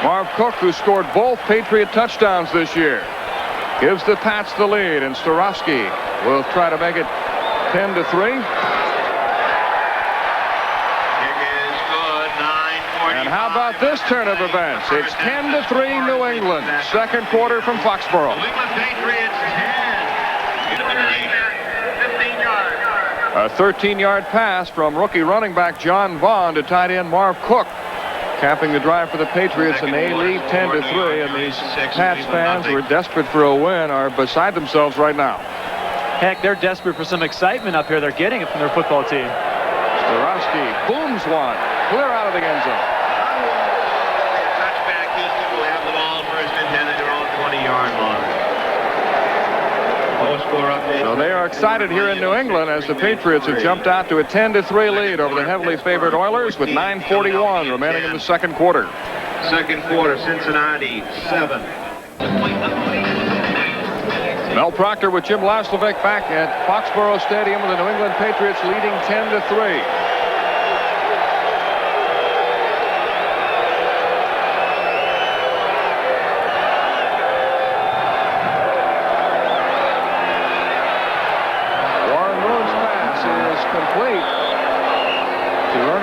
Marv Cook, who scored both Patriot touchdowns this year, gives the Pats the lead, and Starofsky will try to make it 10-3. And how about this turn of events? It's 10-3 New England. Second quarter from Foxboro. New England Patriots 10. 15 yards. A 13-yard pass from rookie running back John Vaughn to tight end Marv Cook, capping the drive for the Patriots, and they lead 10-3. And these Pats fans who are desperate for a win are beside themselves right now. Heck, they're desperate for some excitement up here. They're getting it from their football team. Starofsky booms one, clear out of the end zone. Touchback, Houston will have the ball first and 10 at their own 20-yard line. So they are excited here in New England as the Patriots have jumped out to a 10-3 lead over the heavily favored Oilers with 9:41 remaining in the second quarter. Second quarter, Cincinnati 7. Mel Proctor with Jim Laslovic back at Foxboro Stadium with the New England Patriots leading 10-3.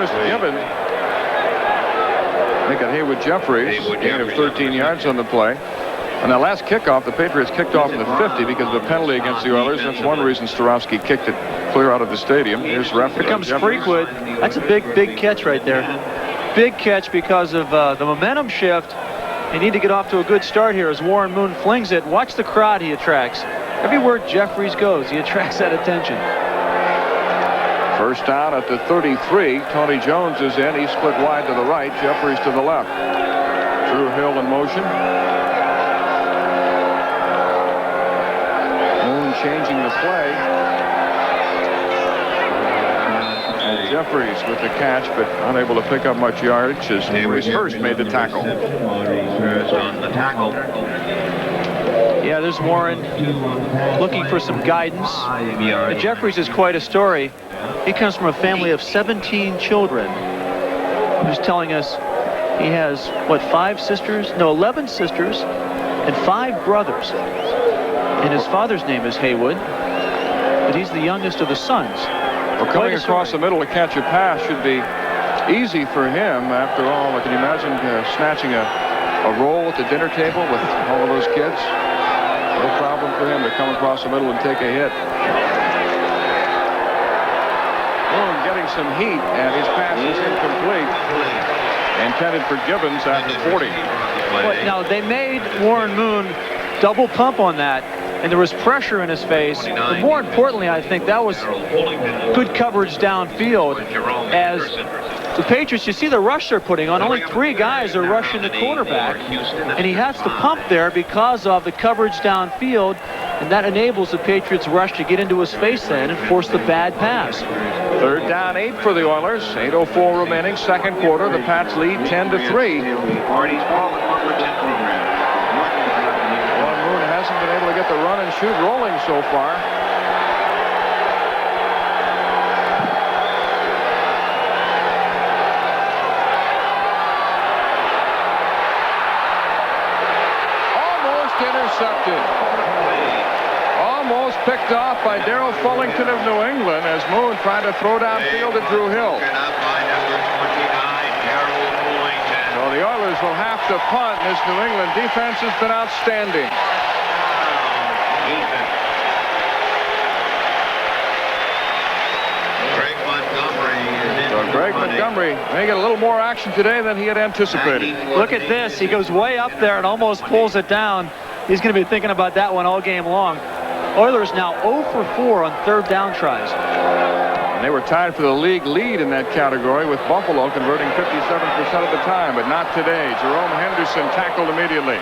Gibbons. Make it Haywood Jeffries. Gain of 13 yards on the play. On that last kickoff, the Patriots kicked off in the 50 because of a penalty against the Oilers. That's one reason Starofsky kicked it clear out of the stadium. Here's ref. Here comes Freakwood. That's a big catch right there. Big catch because of the momentum shift. They need to get off to a good start here as Warren Moon flings it. Watch the crowd he attracts. Everywhere Jeffries goes, he attracts that attention. First down at the 33. Tony Jones is in. He's split wide to the right. Jeffries to the left. Drew Hill in motion. Moon changing the play. And Jeffries with the catch, but unable to pick up much yardage as Haywood first made the tackle. First on the tackle. Yeah, there's Warren looking for some guidance. Jeffries is quite a story. He comes from a family of 17 children. He was telling us he has, what, 5 sisters? No, 11 sisters and 5 brothers. And his father's name is Haywood, but he's the youngest of the sons. Well, coming across the middle to catch a pass should be easy for him. After all, can you imagine snatching a roll at the dinner table with all of those kids? No problem for him to come across the middle and take a hit. Getting some heat, and his pass is incomplete. Intended for Gibbons after 40. But now they made Warren Moon double pump on that, and there was pressure in his face. But more importantly, I think that was good coverage downfield. As the Patriots, you see the rush they're putting on. Only 3 guys are rushing the quarterback, and he has to pump there because of the coverage downfield, and that enables the Patriots rush to get into his face then and force the bad pass. Third down 8 for the Oilers. 8:04 remaining, second quarter. The Pats lead 10-3. Party's calling one for 10 program. Warren Moon hasn't been able to get the run and shoot rolling so far. Almost intercepted. Almost picked off by Darrell Fullington of New England as Moon tried to throw downfield to Drew Hill. So the Oilers will have to punt. This New England defense has been outstanding. Greg Montgomery may get a little more action today than he had anticipated. Look at this. He goes way up there and almost pulls it down. He's going to be thinking about that one all game long. Oilers now 0 for 4 on third down tries. And they were tied for the league lead in that category, with Buffalo converting 57% of the time, but not today. Jerome Henderson tackled immediately.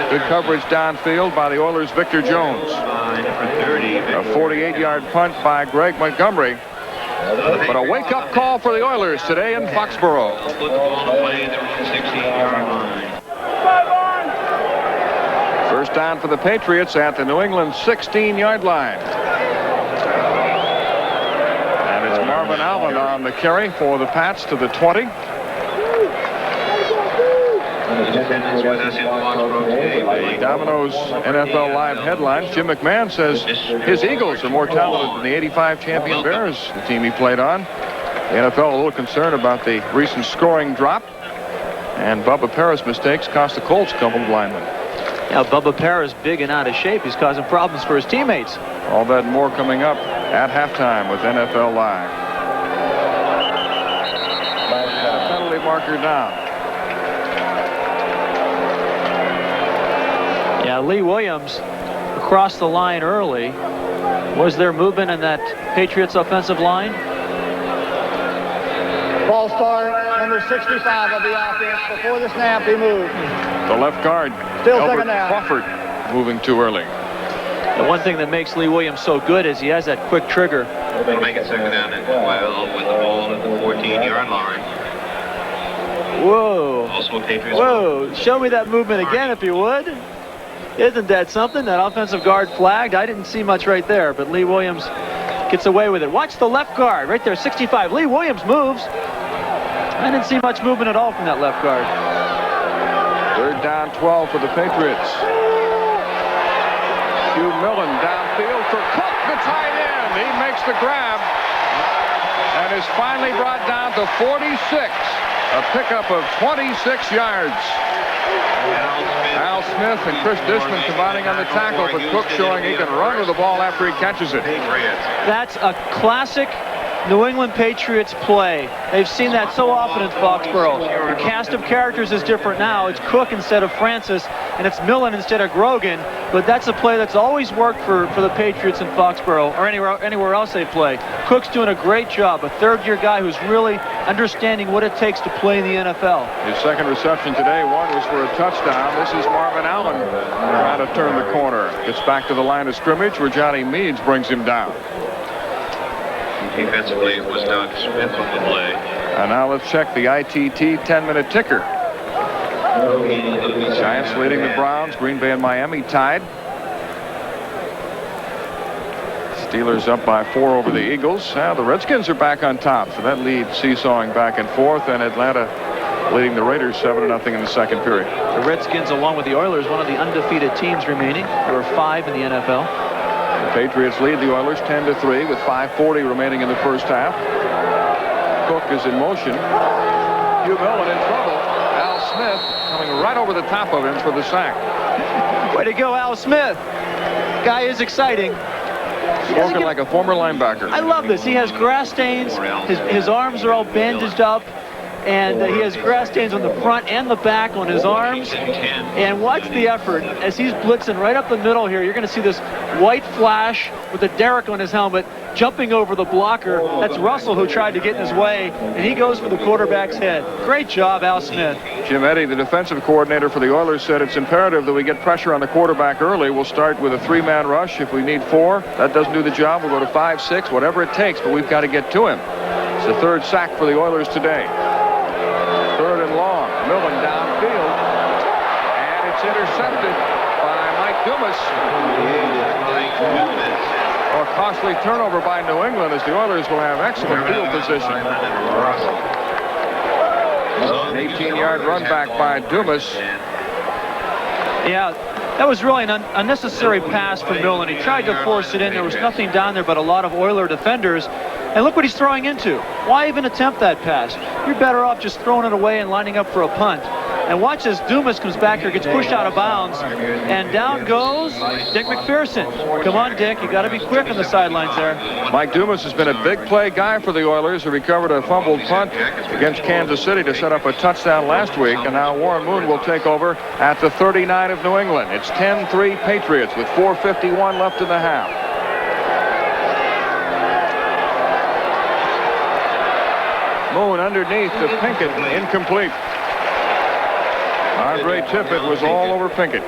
Good coverage downfield by the Oilers' Victor Jones. A 48-yard punt by Greg Montgomery. But a wake-up call for the Oilers today in Foxboro. First down for the Patriots at the New England 16-yard line. And it's Marvin Allen on the carry for the Pats to the 20. The Domino's NFL Live headlines. Jim McMahon says his Eagles are more talented than the '85 champion Bears, the team he played on. The NFL a little concerned about the recent scoring drop. And Bubba Parris mistakes cost the Colts a couple of linemen. Yeah, Bubba Parris big and out of shape. He's causing problems for his teammates. All that and more coming up at halftime with NFL Live. And a penalty marker now. Yeah, Lee Williams across the line early. Was there movement in that Patriots offensive line? Ball start, number 65 of the offense. Before the snap, he moved. The left guard, Still Albert second down. Crawford, moving too early. The one thing that makes Lee Williams so good is he has that quick trigger. We'll make it second down and 12 with the ball at the 14-yard line. Whoa. Also a Patriots. Whoa. Show me that movement again if you would. Isn't that something? That offensive guard flagged. I didn't see much right there, but Lee Williams gets away with it. Watch the left guard right there, 65. Lee Williams moves. I didn't see much movement at all from that left guard. Third down, 12 for the Patriots. Hugh Millen downfield for Cook, the tight end. He makes the grab and is finally brought down to 46. A pickup of 26 yards. Al Smith and Chris Dishman combining on the tackle, but Cook showing he can run with the ball after he catches it. That's a classic New England Patriots play. They've seen that so often in Foxboro. The cast of characters is different now. It's Cook instead of Francis, and it's Millen instead of Grogan. But that's a play that's always worked for the Patriots in Foxboro or anywhere else they play. Cook's doing a great job. A third-year guy who's really understanding what it takes to play in the NFL. His second reception today, one was for a touchdown. This is Marvin Allen trying to turn the corner. Gets back to the line of scrimmage where Johnny Meads brings him down. Defensively, it was Doug Smith on the play. And now let's check the ITT 10-minute ticker. Giants leading the Browns. Green Bay and Miami tied. Steelers up by 4 over the Eagles. Now the Redskins are back on top, so that lead seesawing back and forth, and Atlanta leading the Raiders 7-0 in the second period. The Redskins, along with the Oilers, one of the undefeated teams remaining. There were 5 in the NFL. The Patriots lead the Oilers 10-3 with 5:40 remaining in the first half. Cook is in motion. Hugh Millen in trouble. Al Smith coming right over the top of him for the sack. Way to go, Al Smith. Guy is exciting. Spoken like a former linebacker. I love this. He has grass stains. His arms are all bandaged up. And he has grass stains on the front and the back on his arms. And watch the effort as he's blitzing right up the middle here. You're going to see this white flash with the derrick on his helmet jumping over the blocker. That's Russell who tried to get in his way, and he goes for the quarterback's head. Great job, Al Smith. Jim Eddy, the defensive coordinator for the Oilers, said it's imperative that we get pressure on the quarterback early. We'll start with a 3-man rush. If we need 4, that doesn't do the job. We'll go to 5, 6, whatever it takes, but we've got to get to him. It's the 3rd sack for the Oilers today. 3rd and long. Millen downfield. And it's intercepted by Mike Dumas. A costly turnover by New England as the Oilers will have excellent field position. An 18-yard run back by Dumas. Yeah, that was really an unnecessary pass for Millen. He tried to force it in. There was nothing down there but a lot of Oiler defenders. And look what he's throwing into. Why even attempt that pass? You're better off just throwing it away and lining up for a punt. And watch as Dumas comes back here, gets pushed out of bounds, and down goes Dick McPherson. Come on, Dick, you got to be quick on the sidelines there. Mike Dumas has been a big play guy for the Oilers, who recovered a fumbled punt against Kansas City to set up a touchdown last week, and now Warren Moon will take over at the 39 of New England. It's 10-3 Patriots with 4:51 left in the half. Moon underneath to Pinkett, incomplete. Andre Tippett was all over Pinkett.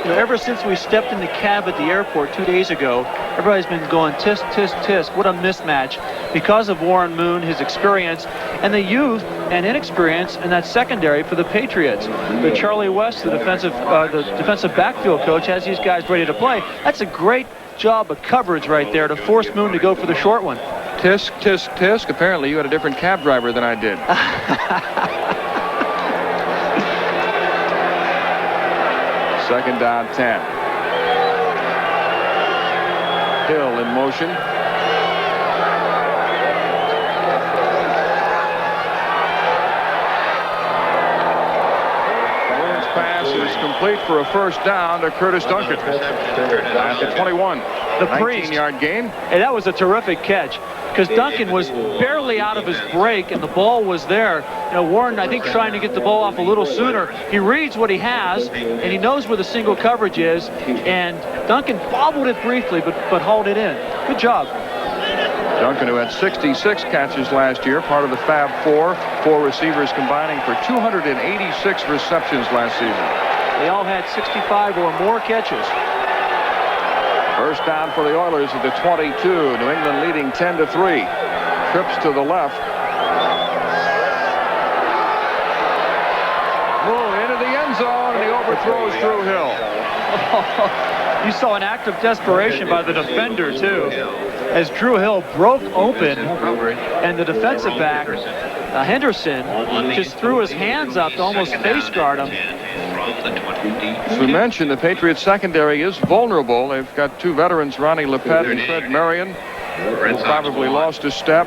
You know, ever since we stepped in the cab at the airport 2 days ago, everybody's been going tisk, tisk, tisk. What a mismatch because of Warren Moon, his experience, and the youth and inexperience in that secondary for the Patriots. But Charlie West, the defensive backfield coach, has these guys ready to play. That's a great job of coverage right there to force Moon to go for the short one. Tisk, tisk, tisk. Apparently you had a different cab driver than I did. Second down, 10. Hill in motion. Moon's pass is complete for a first down to Curtis Duncan at the 21. The priest. 19-yard gain. And that was a terrific catch because Duncan was barely out of his break and the ball was there. You know, Warren, I think, trying to get the ball off a little sooner. He reads what he has and he knows where the single coverage is, and Duncan bobbled it briefly but hauled it in. Good job. Duncan, who had 66 catches last year, part of the Fab Four receivers combining for 286 receptions last season. They all had 65 or more catches. First down for the Oilers at the 22. New England leading 10-3. Trips to the left. Moon into the end zone, and he overthrows Drew Hill. You saw an act of desperation by the defender, too, as Drew Hill broke open, and the defensive back, Henderson, just threw his hands up to almost face guard him. As we mentioned, the Patriots secondary is vulnerable. They've got two veterans, Ronnie Lepet and Fred Marion, who probably lost a step.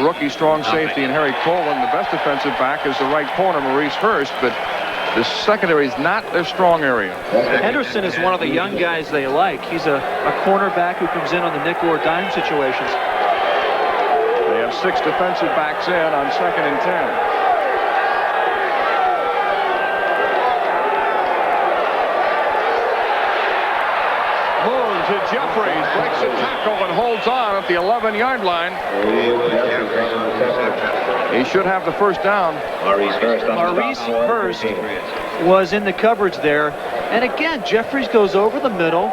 Rookie strong safety and Harry Colvin. The best defensive back is the right corner, Maurice Hurst, but the secondary is not their strong area. Henderson is one of the young guys they like. He's a cornerback who comes in on the nickel or dime situations. They have 6 defensive backs in on 2nd and 10. To Jeffries, breaks a tackle and holds on at the 11-yard line. He should have the first down. Maurice Hurst was in the coverage there. And again, Jeffries goes over the middle.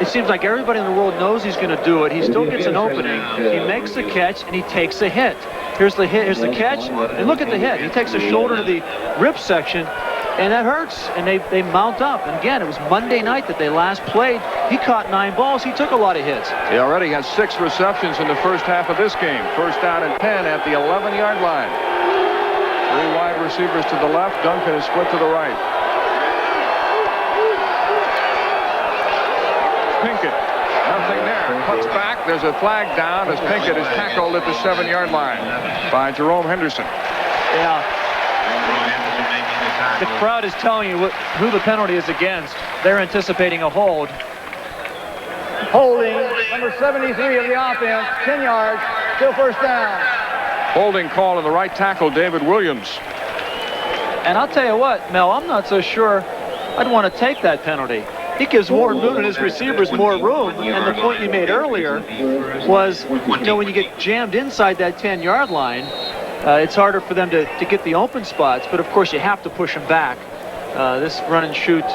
It seems like everybody in the world knows he's going to do it. He still gets an opening. He makes the catch, and he takes a hit. Here's the hit. Here's the catch. And look at the hit. He takes a shoulder to the rib section. And that hurts, and they mount up. And again, it was Monday night that they last played. He caught 9 balls. He took a lot of hits. He already has 6 receptions in the first half of this game. First down and 10 at the 11-yard line. 3 wide receivers to the left. Duncan is split to the right. Pinkett, nothing there. Cuts back. There's a flag down as Pinkett is tackled at the 7-yard line by Jerome Henderson. Yeah. The crowd is telling you who the penalty is against. They're anticipating a hold. Holding, number 73 of the offense, 10 yards, still first down. Holding call on the right tackle, David Williams. And I'll tell you what, Mel, I'm not so sure I'd want to take that penalty. He gives Warren Moon and his receivers more room. And the point you made earlier was, you know, when you get jammed inside that 10-yard line, it's harder for them to get the open spots, but of course you have to push them back. This run and shoot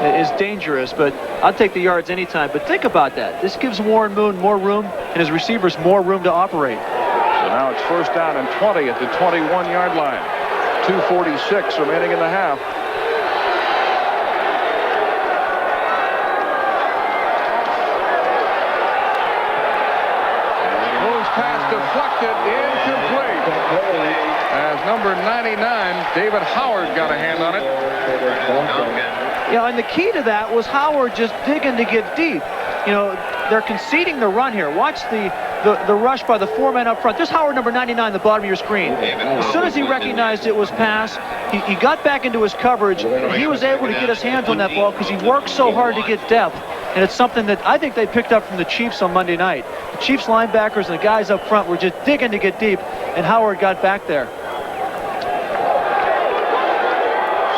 is dangerous, but I'll take the yards anytime. But think about that. This gives Warren Moon more room and his receivers more room to operate. So now it's first down and 20 at the 21-yard line. 2:46 remaining in the half. Moon's pass deflected, incomplete. As number 99, David Howard, got a hand on it. Yeah, and the key to that was Howard just digging to get deep. You know, they're conceding the run here. Watch the the rush by the 4 men up front. There's Howard, number 99, the bottom of your screen. As soon as he recognized it was pass, he got back into his coverage, and he was able to get his hands on that ball because he worked so hard to get depth. And it's something that I think they picked up from the Chiefs on Monday night. The Chiefs linebackers and the guys up front were just digging to get deep, and Howard got back there.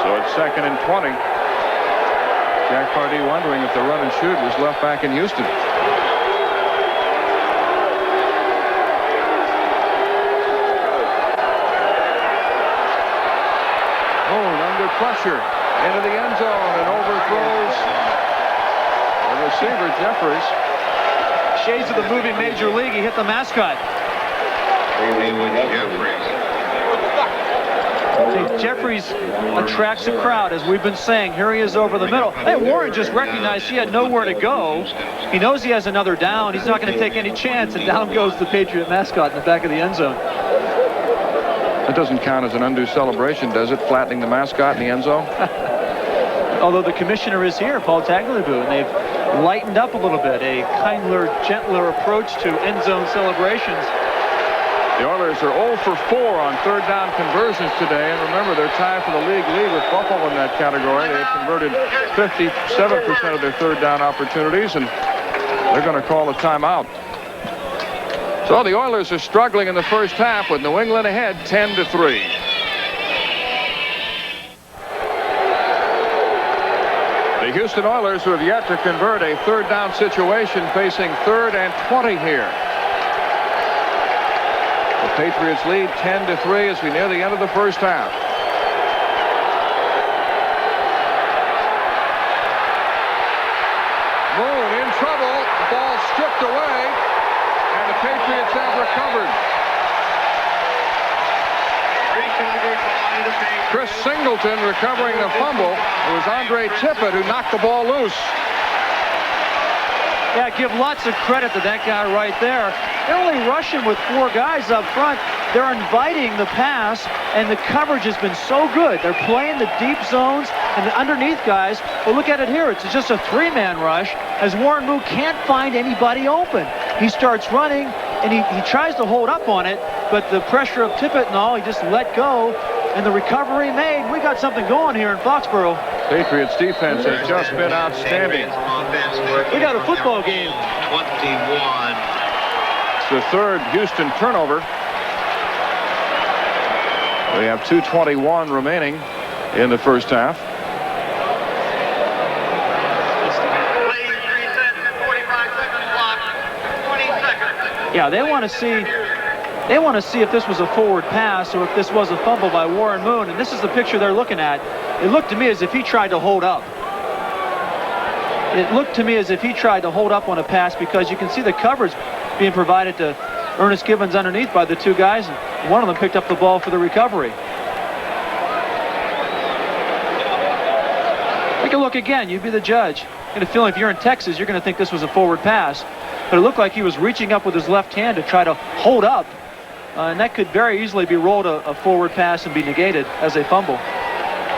So it's 2nd and 20. Jack Pardee wondering if the run and shoot was left back in Houston. Under pressure into the end zone and overthrows the receiver Jeffries. Shades of the movie Major League. He hit the mascot. Jeffries attracts a crowd, as we've been saying. Here he is over the middle. Hey, Warren just recognized he had nowhere to go. He knows he has another down. He's not going to take any chance, and down goes the Patriot mascot in the back of the end zone. That doesn't count as an undue celebration, does it? Flattening the mascot in the end zone? Although the commissioner is here, Paul Tagliabue, and they've lightened up a little bit. A kinder, gentler approach to end zone celebrations. The Oilers are 0 for 4 on 3rd down conversions today. And remember, they're tied for the league lead with Buffalo in that category. They've converted 57% of their 3rd down opportunities, and they're going to call a timeout. So the Oilers are struggling in the first half with New England ahead 10-3. The Houston Oilers, who have yet to convert a 3rd down situation, facing 3rd and 20 here. The Patriots lead 10-3 as we near the end of the first half. Moon in trouble. The ball stripped away. And the Patriots have recovered. Chris Singleton recovering the fumble. It was Andre Tippett who knocked the ball loose. Yeah, give lots of credit to that guy right there. They're only rushing with 4 guys up front. They're inviting the pass, and the coverage has been so good. They're playing the deep zones and the underneath guys. Well, look at it here. It's just a 3-man rush as Warren Moon can't find anybody open. He starts running, and he tries to hold up on it, but the pressure of Tippett and all, he just let go, and the recovery made. We got something going here in Foxboro. Patriots defense has just been outstanding. We got a football game. 21. It's the 3rd Houston turnover. We have 2:21 remaining in the first half. Yeah, they want to see if this was a forward pass or if this was a fumble by Warren Moon, and this is the picture they're looking at. It looked to me as if he tried to hold up. It looked to me as if he tried to hold up on a pass because you can see the coverage being provided to Ernest Gibbons underneath by the 2 guys, and one of them picked up the ball for the recovery. Take a look again. You be the judge. I get a feeling if you're in Texas, you're going to think this was a forward pass. But it looked like he was reaching up with his left hand to try to hold up. And that could very easily be rolled a forward pass and be negated as a fumble.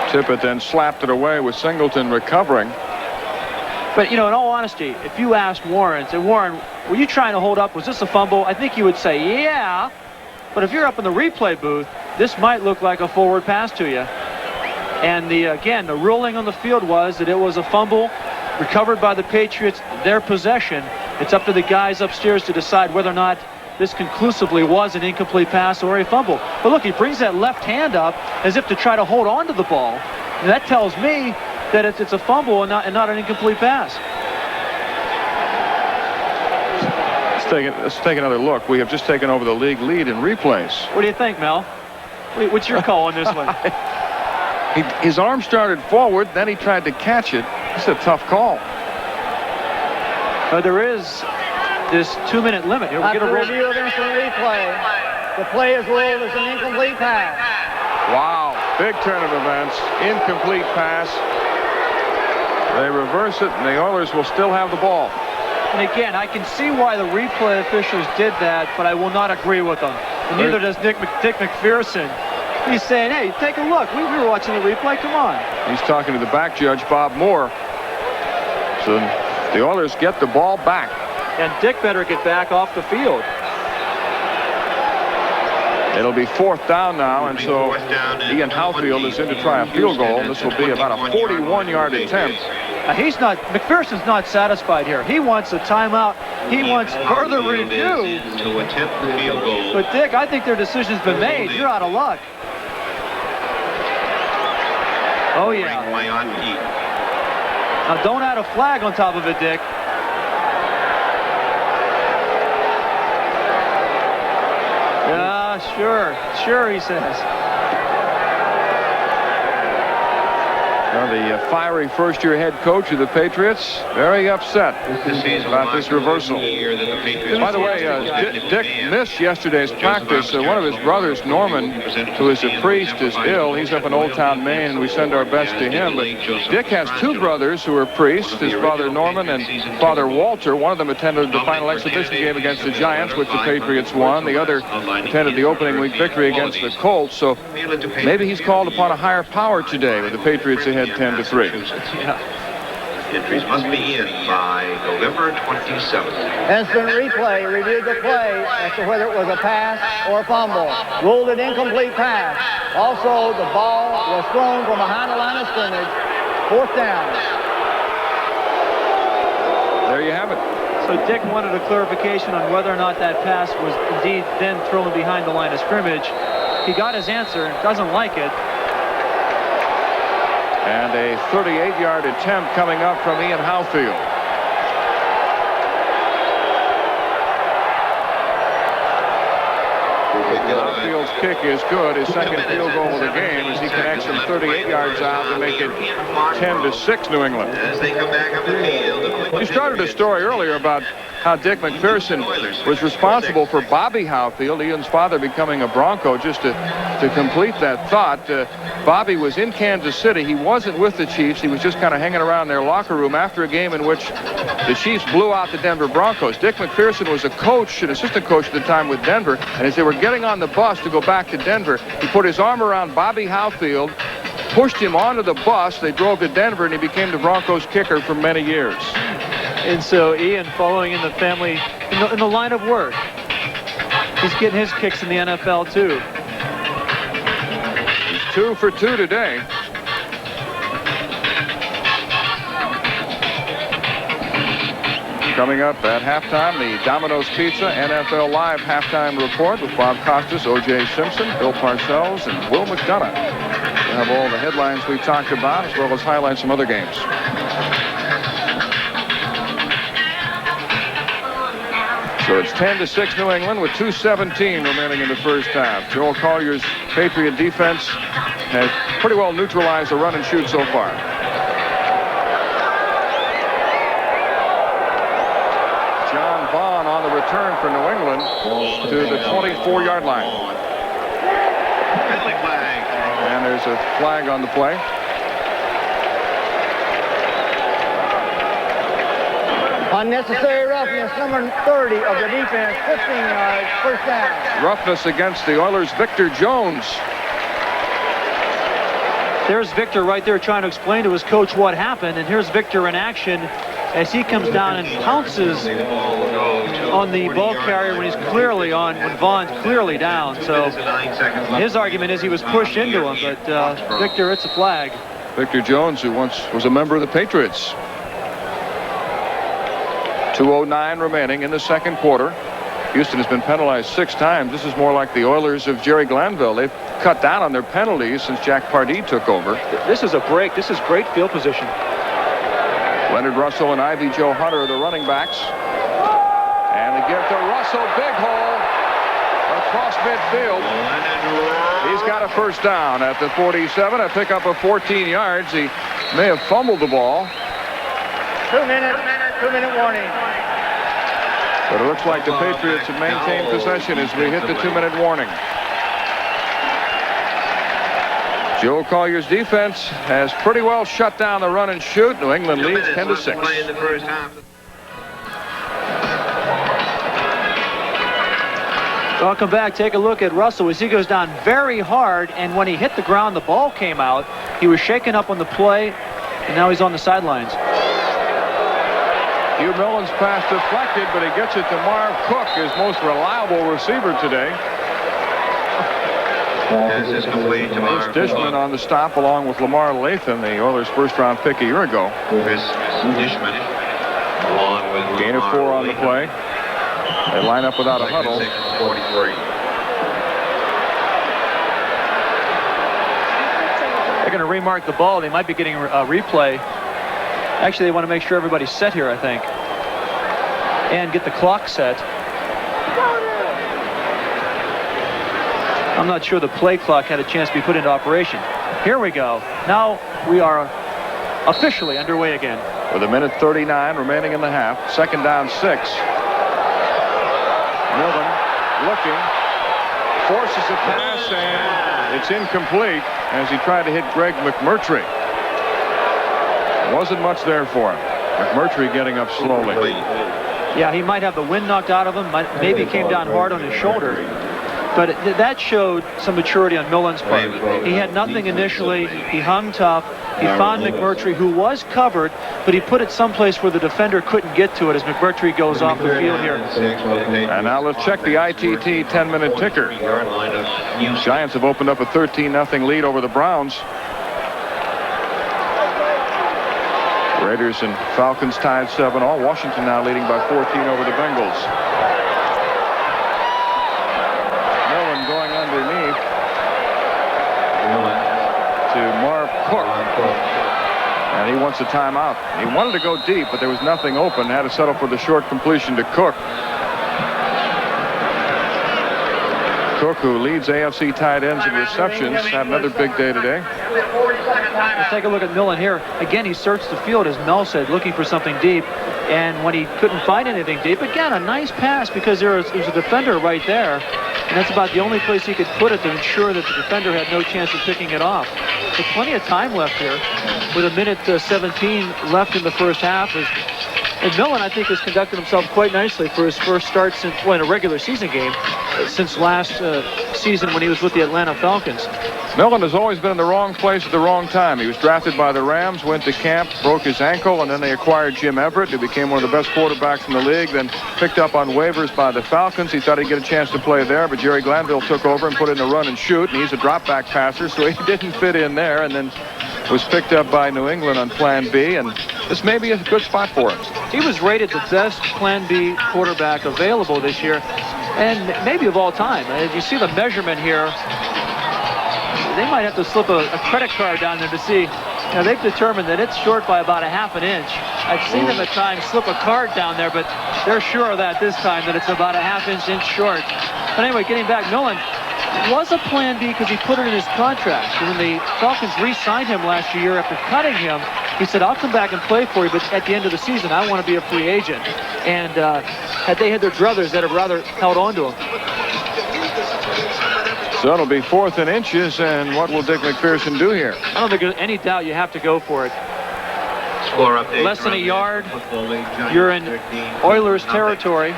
Tippett then slapped it away with Singleton recovering. But, you know, in all honesty, if you asked Warren, say, Warren, were you trying to hold up? Was this a fumble? I think he would say, yeah. But if you're up in the replay booth, this might look like a forward pass to you. And again, the ruling on the field was that it was a fumble recovered by the Patriots, their possession. It's up to the guys upstairs to decide whether or not this conclusively was an incomplete pass or a fumble. But look, he brings that left hand up as if to try to hold on to the ball. And that tells me that it's a fumble and not an incomplete pass. Let's take another look. We have just taken over the league lead in replays. What do you think, Mel? What's your call on this one? His arm started forward, then he tried to catch it. It's a tough call. There is this 2-minute limit. Here, we'll get a review of instant replay. The play is ruled as an incomplete pass. Wow, big turn of events. Incomplete pass. They reverse it, and the Oilers will still have the ball. And again, I can see why the replay officials did that, but I will not agree with them. And neither does Dick McPherson. He's saying, hey, take a look. We were watching the replay. Come on. He's talking to the back judge, Bob Moore. So the Oilers get the ball back. And Dick better get back off the field. It'll be 4th down now, and so Ian Halfield is in to try a field goal. This will be about a 41-yard attempt. Now McPherson's not satisfied here. He wants a timeout. He wants further review. To attempt the field goal. But Dick, I think their decision's been made. You're out of luck. Oh, yeah. Now, don't add a flag on top of it, Dick. Yeah, sure, he says. Well, the fiery first-year head coach of the Patriots, very upset about this reversal. By the way, Dick missed yesterday's practice. One of his brothers, Norman, who is a priest, is ill. He's up in Old Town, Maine, and we send our best to him. But Dick has 2 brothers who are priests, his brother Norman and Father Walter. One of them attended the final exhibition game against the Giants, which the Patriots won. The other attended the opening week victory against the Colts. So maybe he's called upon a higher power today with the Patriots ahead 10-3. Entries must be in by November 27th. Instant replay reviewed the play as to whether it was a pass or a fumble. Ruled an incomplete pass. Also, the ball was thrown from behind the line of scrimmage. 4th down. There you have it. So Dick wanted a clarification on whether or not that pass was indeed then thrown behind the line of scrimmage. He got his answer, doesn't like it. And a 38-yard attempt coming up from Ian Halfield. Halfield's kick is good. His second field goal of the game as he connects from 38 yards out to make it 10-6 New England. As they come back up the field. You started a story earlier about how Dick McPherson was responsible for Bobby Halfield, Ian's father, becoming a Bronco. Just to complete that thought, Bobby was in Kansas City. He wasn't with the Chiefs. He was just kind of hanging around their locker room after a game in which the Chiefs blew out the Denver Broncos. Dick McPherson was a coach, an assistant coach at the time with Denver, and as they were getting on the bus to go back to Denver, he put his arm around Bobby Halfield, pushed him onto the bus. They drove to Denver, and he became the Broncos kicker for many years. And so Ian, following in the family, in the line of work, he's getting his kicks in the NFL too. He's 2 for 2 today. Coming up at halftime, the Domino's Pizza NFL Live halftime report with Bob Costas, O.J. Simpson, Bill Parcells, and Will McDonough. We'll have all the headlines we talked about, as well as highlights from other games. So it's 10-6 New England with 2:17 remaining in the first half. Joel Collier's Patriot defense has pretty well neutralized the run and shoot so far. John Vaughn on the return for New England to the 24-yard line. And there's a flag on the play. Unnecessary roughness, number 30 of the defense, 15 yards, 1st down. Roughness against the Oilers' Victor Jones. There's Victor right there trying to explain to his coach what happened, and here's Victor in action as he comes down and pounces on the ball carrier when he's clearly on, when Vaughn's clearly down. So his argument is he was pushed into him, but Victor, it's a flag. Victor Jones, who once was a member of the Patriots. 2:09 remaining in the second quarter. Houston has been penalized 6 times. This is more like the Oilers of Jerry Glanville. They've cut down on their penalties since Jack Pardee took over. This is a break. This is great field position. Leonard Russell and Ivy Joe Hunter are the running backs. And they give to Russell, big hole across midfield. He's got a first down at the 47, a pickup of 14 yards. He may have fumbled the ball. 2-minute warning. But it looks like the Patriots have maintained possession as we hit the 2-minute warning. Joe Collier's defense has pretty well shut down the run and shoot. New England leads 10-6. Welcome back. Take a look at Russell as he goes down very hard, and when he hit the ground, the ball came out. He was shaken up on the play, and now he's on the sidelines. Hugh Millen's pass deflected, but he gets it to Marv Cook, his most reliable receiver today. This is complete to Chris Dishman on the stop, along with Lamar Latham, the Oilers' first-round pick a year ago. Chris Dishman, along with Gain of 4 on the play. They line up without a huddle. 43. They're going to remark the ball. They might be getting a replay. Actually, they want to make sure everybody's set here, I think, and get the clock set. I'm not sure the play clock had a chance to be put into operation. Here we go. Now we are officially underway again. With 1:39 remaining in the half. Second down 6. Millen looking. Forces a pass, and it's incomplete as he tried to hit Greg McMurtry. Wasn't much there for him. McMurtry getting up slowly. Yeah, he might have the wind knocked out of him. Maybe came down hard on his shoulder. But that showed some maturity on Millen's part. He had nothing initially. He hung tough. He found McMurtry, who was covered, but he put it someplace where the defender couldn't get to it as McMurtry goes off the field here. And now let's check the ITT 10-minute ticker. Giants have opened up a 13-0 lead over the Browns. Raiders and Falcons tied 7-all. Washington now leading by 14 over the Bengals. Millen going underneath to Marv Cook. And he wants a timeout. He wanted to go deep, but there was nothing open. Had to settle for the short completion to Cook. Cook, who leads AFC tight ends in receptions, had another big day today. Let's take a look at Millen here. Again, he searched the field, as Mel said, looking for something deep. And when he couldn't find anything deep, again, a nice pass because there was a defender right there. And that's about the only place he could put it to ensure that the defender had no chance of picking it off. With plenty of time left here, with 1:17 left in the first half. And Millen, I think, has conducted himself quite nicely for his first start since, well, in a regular season game, since last season when he was with the Atlanta Falcons. Millen has always been in the wrong place at the wrong time. He was drafted by the Rams, went to camp, broke his ankle, and then they acquired Jim Everett, who became one of the best quarterbacks in the league, then picked up on waivers by the Falcons. He thought he'd get a chance to play there, but Jerry Glanville took over and put in a run and shoot, and he's a drop-back passer, so he didn't fit in there, and then was picked up by New England on Plan B, and this may be a good spot for him. He was rated the best Plan B quarterback available this year, and maybe of all time. As you see the measurement here, they might have to slip a credit card down there to see. Now, they've determined that it's short by about a half an inch. I've seen them at times slip a card down there, but they're sure of that this time, that it's about a half-inch short. But anyway, getting back, Millen was a Plan B because he put it in his contract. When the Falcons re-signed him last year after cutting him, he said, I'll come back and play for you, but at the end of the season, I want to be a free agent. And had they had their druthers, they'd have rather held on to him. So it'll be 4th and inches, and what will Dick McPherson do here? I don't think there's any doubt you have to go for it. Score update. Less than a yard, you're in Oilers territory.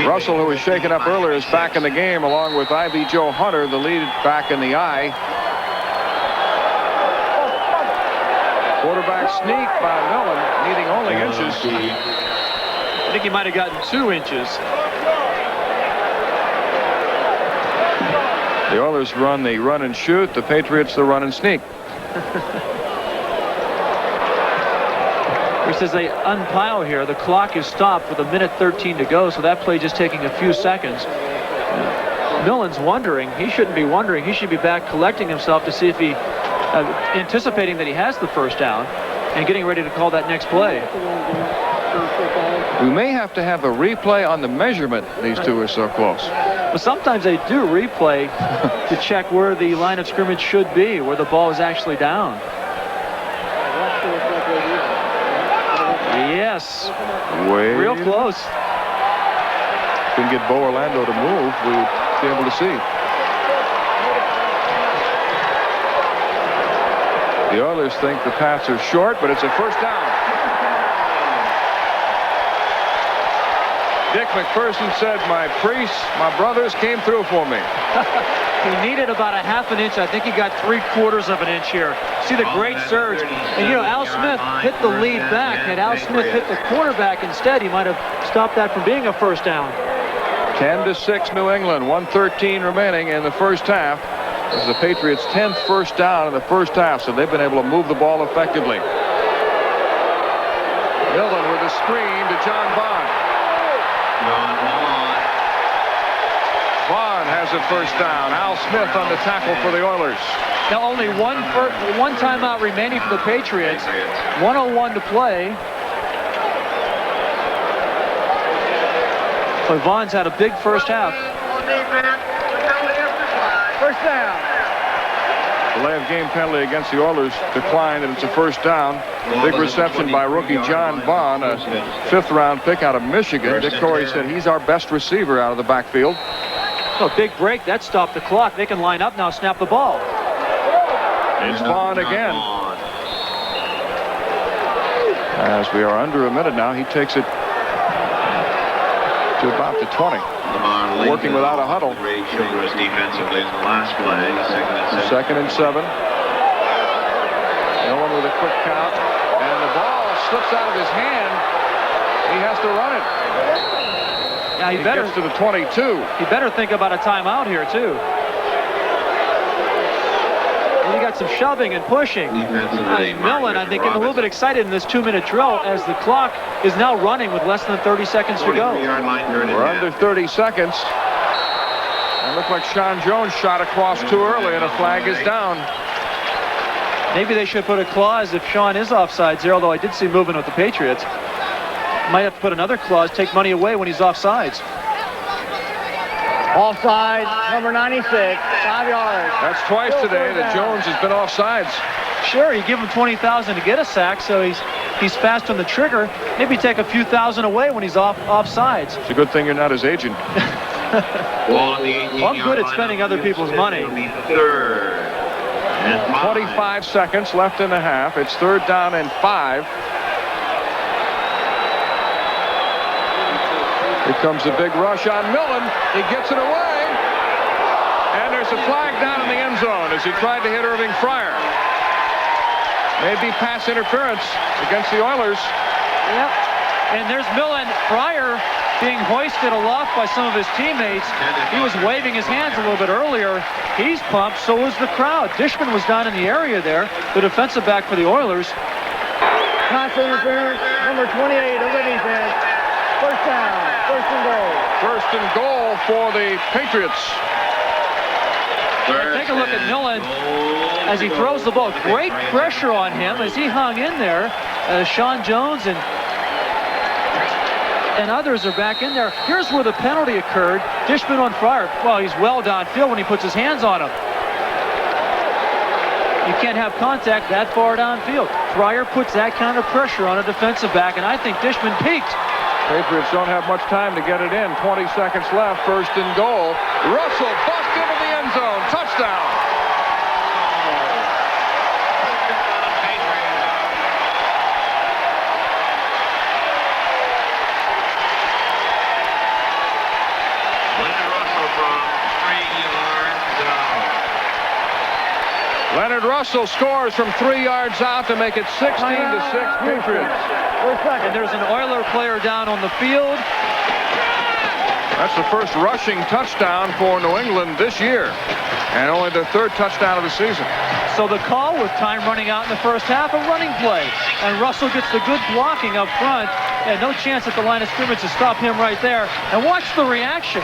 Russell, who was shaken up earlier, is back in the game, along with Ivy Joe Hunter, the lead back in the eye. Quarterback sneak by Millen, needing only inches. I think he might have gotten 2 inches. The Oilers run the run and shoot. The Patriots the run and sneak. Just as they unpile here, the clock is stopped with 1:13 to go, so that play just taking a few seconds. Millen's wondering. He shouldn't be wondering. He should be back collecting himself to see if he, anticipating that he has the first down and getting ready to call that next play. We may have to have a replay on the measurement. These two are so close. But sometimes they do replay to check where the line of scrimmage should be, where the ball is actually down. Yes. Way real close. If we can get Bo Orlando to move, we would be able to see. The Oilers think the pass is short, but it's a first down. Dick McPherson said, my priests, my brothers came through for me. He needed about a half an inch. I think he got 3/4 of an inch here. See the great surge. And, you know, Al Smith hit the lead back. Had Al Smith hit the quarterback instead, he might have stopped that from being a first down. 10-6 New England, 1:13 remaining in the first half. This is the Patriots' 10th first down in the first half, so they've been able to move the ball effectively. Millen with a screen to John Bond. Vaughn has a first down. Al Smith on the tackle for the Oilers. Now only one timeout remaining for the Patriots. 1:01 to play. So Vaughn's had a big first half. First down. Delay of game penalty against the Oilers declined, and it's a first down. Big reception by rookie John Vaughn, a 5th-round pick out of Michigan. Dick Torrey said he's our best receiver out of the backfield. A big break. That stopped the clock. They can line up now, snap the ball. It's Vaughn again. As we are under a minute now, he takes it to about the 20. Working without a huddle. Great Childress defensively in the last play. Second and 7. Millen with a quick count. And the ball slips out of his hand. He has to run it. Yeah, He gets to the 22. He better think about a timeout here, too. And you got some shoving and pushing. Millen, I think, getting a little bit excited in this 2-minute drill as the clock is now running with less than 30 seconds to go. We're under 30 seconds. It looked like Sean Jones shot across too early, and a flag is down. Maybe they should put a clause if Sean is offsides there, although I did see movement with the Patriots. Might have to put another clause, take money away when he's offsides. Offside, number 96, 5 yards. That's twice today that Jones has been offsides. Sure, you give him $20,000 to get a sack, so he's fast on the trigger. Maybe take a few thousand away when he's offsides. It's a good thing you're not his agent. Well, I'm good at spending other people's money. 25 seconds left in the half. It's 3rd down and 5. Here comes a big rush on Millen. He gets it away. And there's a flag down in the end zone as he tried to hit Irving Fryer. Maybe pass interference against the Oilers. Yep. And there's Millen. Fryer being hoisted aloft by some of his teammates. He was waving his hands a little bit earlier. He's pumped. So was the crowd. Dishman was down in the area there, the defensive back for the Oilers. Pass interference, number 28 of the defense. First down, 1st and goal. 1st and goal for the Patriots. Take a look at Millen as he throws the ball. Great pressure on him as he hung in there. Sean Jones and others are back in there. Here's where the penalty occurred. Dishman on Fryer. Well, he's well downfield when he puts his hands on him. You can't have contact that far downfield. Fryer puts that kind of pressure on a defensive back, and I think Dishman peaked. Patriots don't have much time to get it in. 20 seconds left. 1st and goal. Russell busts into the end zone. Touchdown. Leonard Russell scores from 3 yards out to make it 16-6 Patriots. And there's an Oiler player down on the field. That's the first rushing touchdown for New England this year, and only the 3rd touchdown of the season. So the call with time running out in the first half, a running play. And Russell gets the good blocking up front, and no chance at the line of scrimmage to stop him right there. And watch the reaction.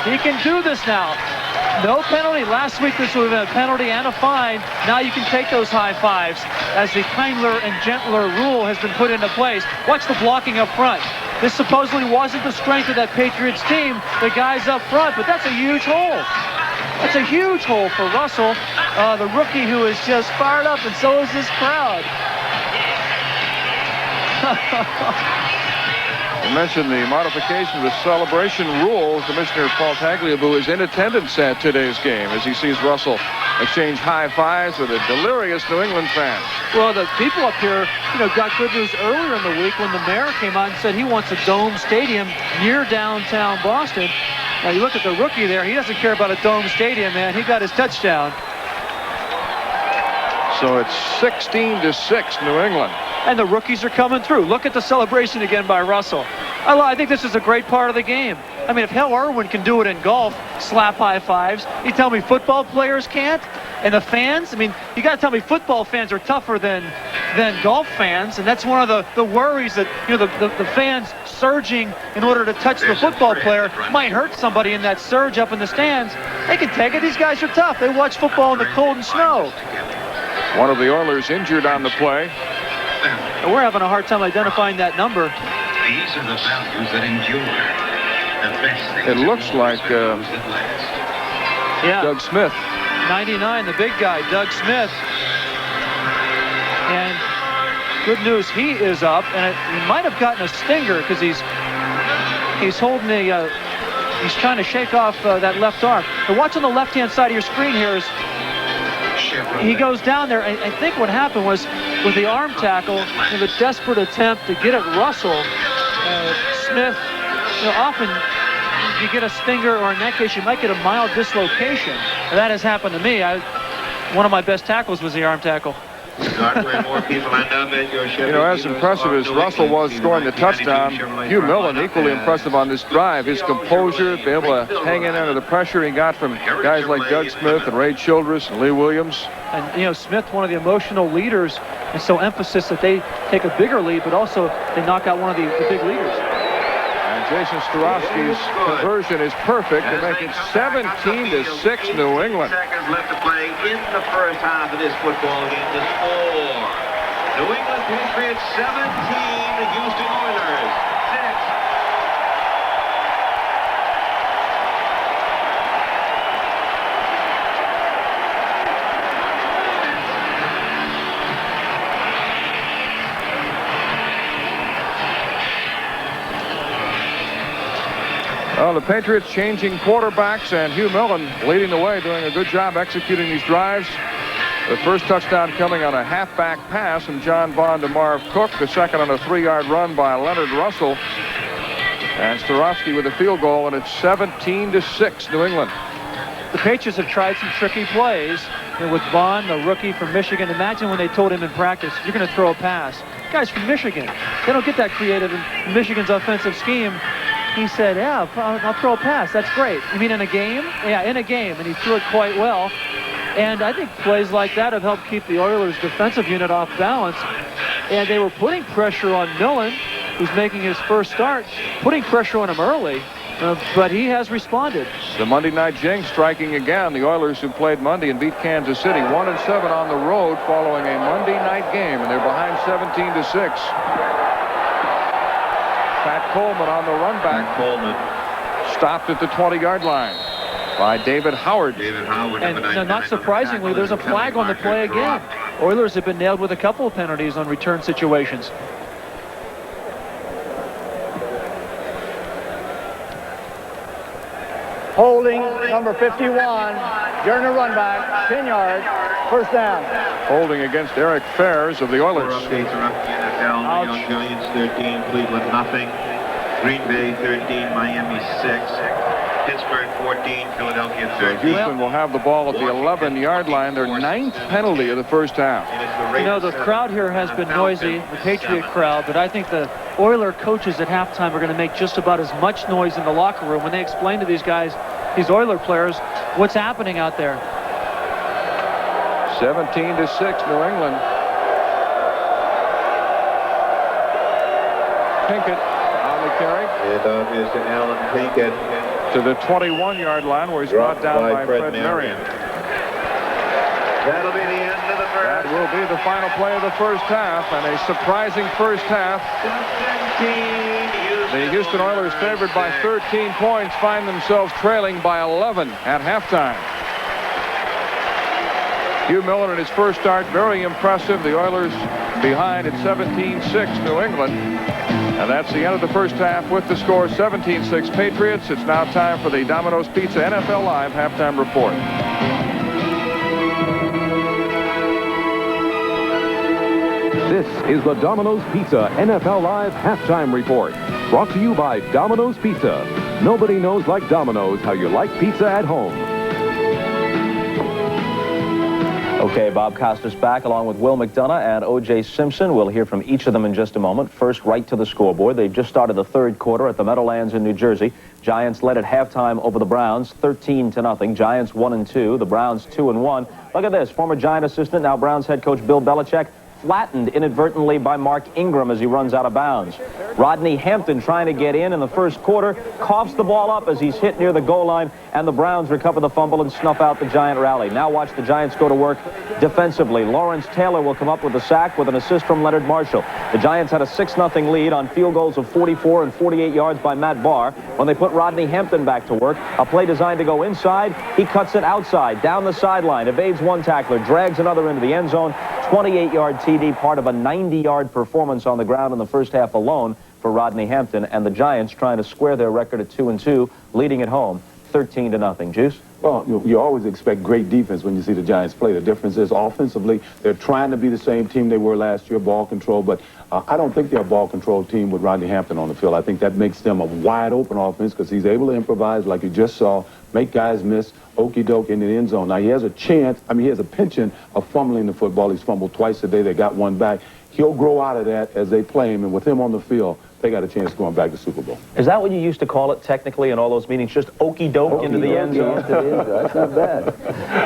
He can do this now. No penalty. Last week this would have been a penalty and a fine. Now you can take those high fives as the kindler and gentler rule has been put into place. Watch the blocking up front. This supposedly wasn't the strength of that Patriots team, the guys up front, but that's a huge hole. That's a huge hole for Russell, the rookie who is just fired up, and so is this crowd. You mentioned the modification of the celebration rule. Commissioner Paul Tagliabue is in attendance at today's game as he sees Russell exchange high fives with a delirious New England fan. Well, the people up here, got good news earlier in the week when the mayor came out and said he wants a dome stadium near downtown Boston. Now, you look at the rookie there. He doesn't care about a dome stadium, man. He got his touchdown. So it's 16-6 New England. And the rookies are coming through. Look at the celebration again by Russell. I think this is a great part of the game. I mean, if Hal Irwin can do it in golf, slap high fives, you tell me football players can't? And the fans? I mean, you got to tell me football fans are tougher than golf fans, and that's one of the worries that, the fans surging in order to touch the football player might hurt somebody in that surge up in the stands. They can take it. These guys are tough. They watch football in the cold and snow. One of the Oilers injured on the play. And we're having a hard time identifying that number. These are the values that endure. The best things It looks like Doug Smith. 99, the big guy, Doug Smith. And good news, he is up, and he might have gotten a stinger because he's holding he's trying to shake off that left arm. And watch on the left-hand side of your screen here is he goes down there. I think what happened was with the arm tackle, in a desperate attempt to get at Russell, Smith, often you get a stinger, or in that case, you might get a mild dislocation. That has happened to me. One of my best tackles was the arm tackle. As impressive as Russell was scoring the touchdown, Hugh Millen equally impressive on this drive. His composure, be able to hang in under the pressure he got from guys like Doug Smith and Ray Childress and Lee Williams. And, Smith, one of the emotional leaders, and so emphasis that they take a bigger lead, but also they knock out one of the big leaders. And Jason Starofsky's conversion is perfect to make it 17-6 New England. Seconds left to play in the first half of this football game. The score: New England Patriots 17, the Houston Oilers 6. Well, the Patriots changing quarterbacks, and Hugh Millen leading the way, doing a good job executing these drives. The first touchdown coming on a halfback pass from John Vaughn to Marv Cook. The second on a 3-yard run by Leonard Russell. And Starofsky with a field goal, and it's 17-6 New England. The Patriots have tried some tricky plays. With Vaughn, the rookie from Michigan. Imagine when they told him in practice, you're going to throw a pass. Guys from Michigan, they don't get that creative in Michigan's offensive scheme. He said, yeah, I'll throw a pass. That's great. You mean in a game? Yeah, in a game. And he threw it quite well. And I think plays like that have helped keep the Oilers' defensive unit off balance. And they were putting pressure on Millen, who's making his first start, putting pressure on him early. But he has responded. The Monday night jinx striking again. The Oilers, who played Monday and beat Kansas City 1-7 on the road following a Monday night game, and they're behind 17-6. Pat Coleman on the run back. Coleman stopped at the 20-yard line by David Howard. And not surprisingly, there's a flag on the play again. Oilers have been nailed with a couple of penalties on return situations. Holding number 51 during the run back, 10 yards, first down. Holding against Eric Fairs of the Oilers. Updates are up in the NFL. New York Giants 13, Cleveland nothing. Green Bay 13, Miami 6. Pittsburgh 14, Philadelphia 13. Houston will have the ball at the 11-yard line. Their 9th penalty of the first half. The crowd here has been noisy, the Patriot crowd, but I think the Oiler coaches at halftime are going to make just about as much noise in the locker room when they explain to these guys, these Oiler players, what's happening out there. 17-6 New England. Pinkett on the carry. Handoff is to Alan Pinkett. To the 21-yard line where he's brought down by Fred Marion. That'll be the end of the first. That will be the final play of the first half, and a surprising first half. The Houston Oilers, favored by 13 points, find themselves trailing by 11 at halftime. Hugh Millen in his first start, very impressive. The Oilers behind at 17-6 New England. And that's the end of the first half with the score 17-6 Patriots. It's now time for the Domino's Pizza NFL Live halftime report. This is the Domino's Pizza NFL Live Halftime Report. Brought to you by Domino's Pizza. Nobody knows like Domino's how you like pizza at home. Okay, Bob Costas back along with Will McDonough and O.J. Simpson. We'll hear from each of them in just a moment. First, right to the scoreboard. They've just started the third quarter at the Meadowlands in New Jersey. Giants led at halftime over the Browns, 13-0. Giants 1-2. The Browns 2-1. Look at this. Former Giant assistant, now Browns head coach Bill Belichick, flattened inadvertently by Mark Ingram as he runs out of bounds. Rodney Hampton trying to get in the first quarter, coughs the ball up as he's hit near the goal line, and the Browns recover the fumble and snuff out the Giant rally. Now watch the Giants go to work defensively. Lawrence Taylor will come up with a sack with an assist from Leonard Marshall. The Giants had a 6-0 lead on field goals of 44 and 48 yards by Matt Barr. When they put Rodney Hampton back to work, a play designed to go inside, he cuts it outside, down the sideline, evades one tackler, drags another into the end zone. 28-yard TD, part of a 90-yard performance on the ground in the first half alone for Rodney Hampton, and the Giants trying to square their record at 2-2, leading at home 13-0. Juice? Well, you always expect great defense when you see the Giants play. The difference is offensively, they're trying to be the same team they were last year, ball control, but I don't think they're a ball control team with Rodney Hampton on the field. I think that makes them a wide open offense because he's able to improvise like you just saw, make guys miss, okey doke in the end zone. Now he has a chance, he has a penchant of fumbling the football. He's fumbled twice today. They got one back. He'll grow out of that as they play him, and with him on the field, they got a chance going back to Super Bowl. Is that what you used to call it technically in all those meetings? Just okey-doke into the end zone? That's not bad.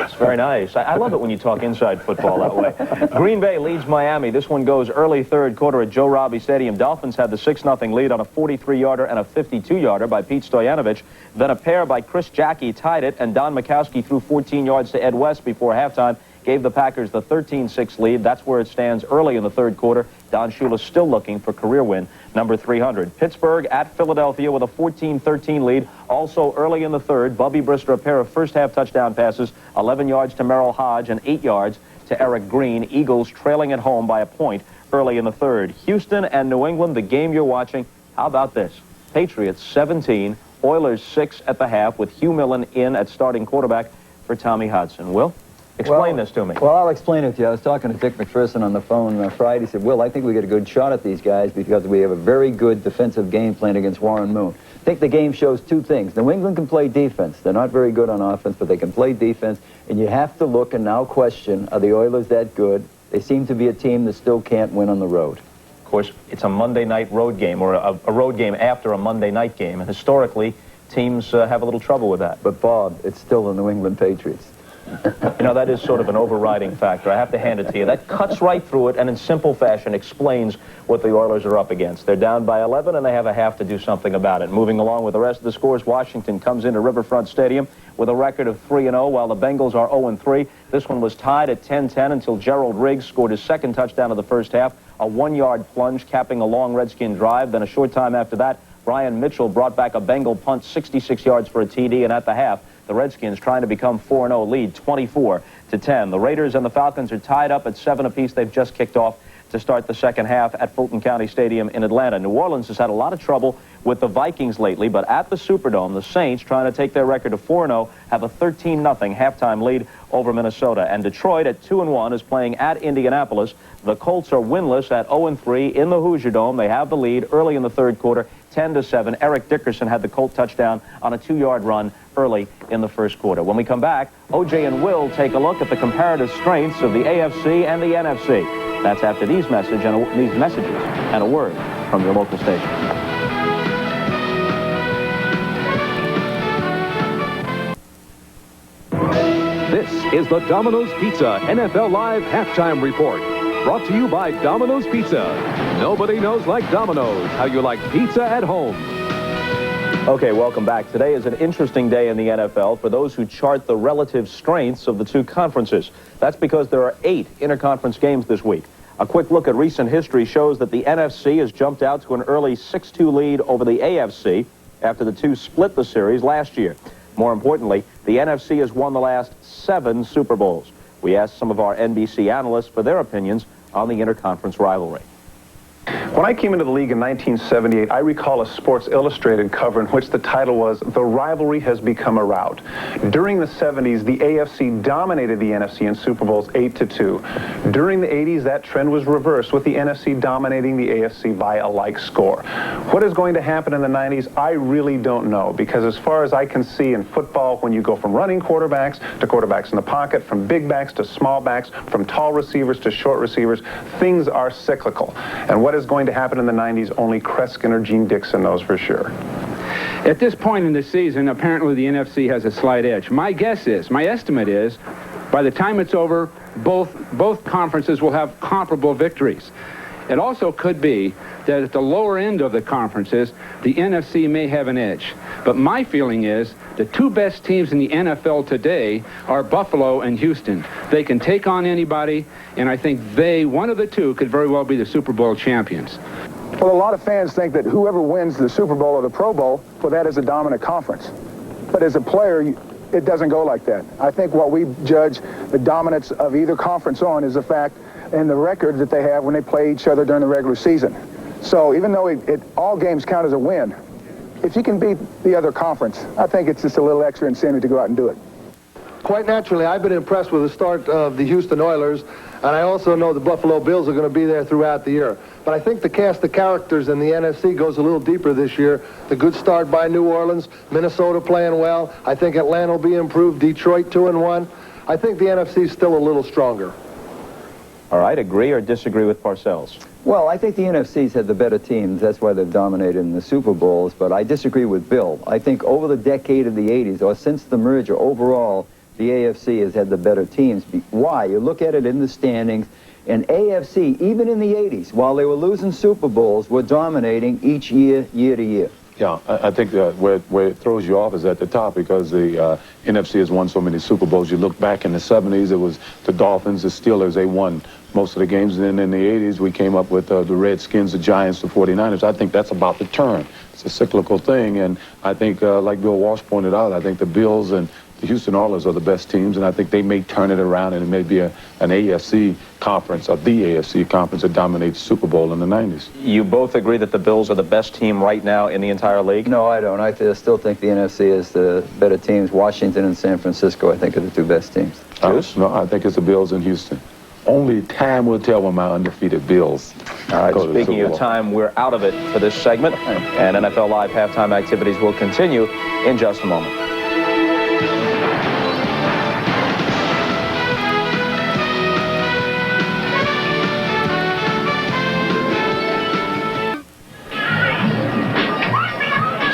It's very nice. I love it when you talk inside football that way. Green Bay leads Miami. This one goes early third quarter at Joe Robbie Stadium. Dolphins had the 6-0 lead on a 43-yarder and a 52-yarder by Pete Stoyanovich. Then a pair by Chris Jackie tied it, and Don Majkowski threw 14 yards to Ed West before halftime. Gave the Packers the 13-6 lead. That's where it stands early in the third quarter. Don Shula still looking for career win number 300. Pittsburgh at Philadelphia with a 14-13 lead. Also early in the third, Bubby Brister a pair of first-half touchdown passes, 11 yards to Merrill Hodge and 8 yards to Eric Green. Eagles trailing at home by a point early in the third. Houston and New England, the game you're watching. How about this? Patriots 17, Oilers 6 at the half with Hugh Millen in at starting quarterback for Tommy Hudson. Will? Explain this to me. Well, I'll explain it to you. I was talking to Dick McPherson on the phone Friday. He said, Will, I think we get a good shot at these guys because we have a very good defensive game plan against Warren Moon. I think the game shows two things. New England can play defense. They're not very good on offense, but they can play defense. And you have to look and now question, are the Oilers that good? They seem to be a team that still can't win on the road. Of course, it's a Monday night road game, or a road game after a Monday night game. And historically, teams have a little trouble with that. But, Bob, it's still the New England Patriots. You know, that is sort of an overriding factor. I have to hand it to you. That cuts right through it and in simple fashion explains what the Oilers are up against. They're down by 11 and they have a half to do something about it. Moving along with the rest of the scores, Washington comes into Riverfront Stadium with a record of 3-0 while the Bengals are 0-3. This one was tied at 10-10 until Gerald Riggs scored his second touchdown of the first half, a 1-yard plunge capping a long Redskin drive. Then a short time after that, Brian Mitchell brought back a Bengal punt 66 yards for a TD, and at the half, the Redskins trying to become 4-0 lead 24-10. The Raiders and the Falcons are tied up at 7 apiece. They've just kicked off to start the second half at Fulton County Stadium in Atlanta. New Orleans has had a lot of trouble with the Vikings lately, but at the Superdome, the Saints, trying to take their record to 4-0, have a 13-0 halftime lead over Minnesota. And Detroit at 2-1 is playing at Indianapolis. The Colts are winless at 0-3 in the Hoosier Dome. They have the lead early in the third quarter, 10-7. Eric Dickerson had the Colt touchdown on a 2-yard run early in the first quarter. When we come back, O.J. and Will take a look at the comparative strengths of the AFC and the NFC. That's after these messages and a word from your local station. This is the Domino's Pizza NFL Live Halftime Report. Brought to you by Domino's Pizza. Nobody knows like Domino's how you like pizza at home. Okay, welcome back. Today is an interesting day in the NFL for those who chart the relative strengths of the two conferences. That's because there are 8 interconference games this week. A quick look at recent history shows that the NFC has jumped out to an early 6-2 lead over the AFC after the two split the series last year. More importantly, the NFC has won the last 7 Super Bowls. We asked some of our NBC analysts for their opinions on the interconference rivalry. When I came into the league in 1978, I recall a Sports Illustrated cover in which the title was, "The Rivalry Has Become a Rout." During the 70s, the AFC dominated the NFC in Super Bowls 8-2. During the 80s, that trend was reversed, with the NFC dominating the AFC by a like score. What is going to happen in the 90s, I really don't know, because as far as I can see in football, when you go from running quarterbacks to quarterbacks in the pocket, from big backs to small backs, from tall receivers to short receivers, things are cyclical. And what is going to happen in the 90s, only Kreskin or Gene Dixon knows for sure. At this point in the season, apparently the NFC has a slight edge. My estimate is, by the time it's over, both conferences will have comparable victories. It also could be that at the lower end of the conferences, the NFC may have an edge. But my feeling is the two best teams in the NFL today are Buffalo and Houston. They can take on anybody, and I think one of the two, could very well be the Super Bowl champions. Well, a lot of fans think that whoever wins the Super Bowl or the Pro Bowl, well, that is a dominant conference. But as a player, it doesn't go like that. I think what we judge the dominance of either conference on is the fact and the record that they have when they play each other during the regular season. So even though all games count as a win, if you can beat the other conference, I think it's just a little extra incentive to go out and do it. Quite naturally, I've been impressed with the start of the Houston Oilers, and I also know the Buffalo Bills are going to be there throughout the year. But I think the cast of characters in the NFC goes a little deeper this year. The good start by New Orleans, Minnesota playing well. I think Atlanta will be improved, Detroit 2-1. I think the NFC is still a little stronger. All right, agree or disagree with Parcells? Well, I think the NFC's had the better teams. That's why they've dominated in the Super Bowls. But I disagree with Bill. I think over the decade of the 80s, or since the merger, overall, the AFC has had the better teams. Why? You look at it in the standings, and AFC, even in the 80s, while they were losing Super Bowls, were dominating each year, year to year. Yeah, I think where it throws you off is at the top, because the NFC has won so many Super Bowls. You look back in the 70s, it was the Dolphins, the Steelers, they won most of the games. And then in the 80s, we came up with the Redskins, the Giants, the 49ers. I think that's about to turn. It's a cyclical thing, and I think, like Bill Walsh pointed out, I think the Bills and the Houston Oilers are the best teams, and I think they may turn it around, and it may be an AFC conference, or the AFC conference, that dominates Super Bowl in the 90s. You both agree that the Bills are the best team right now in the entire league? No, I don't. I still think the NFC is the better teams. Washington and San Francisco, I think, are the two best teams. No, I think it's the Bills in Houston. Only time will tell when my undefeated Bills. All right, speaking of time, we're out of it for this segment, and NFL Live halftime activities will continue in just a moment.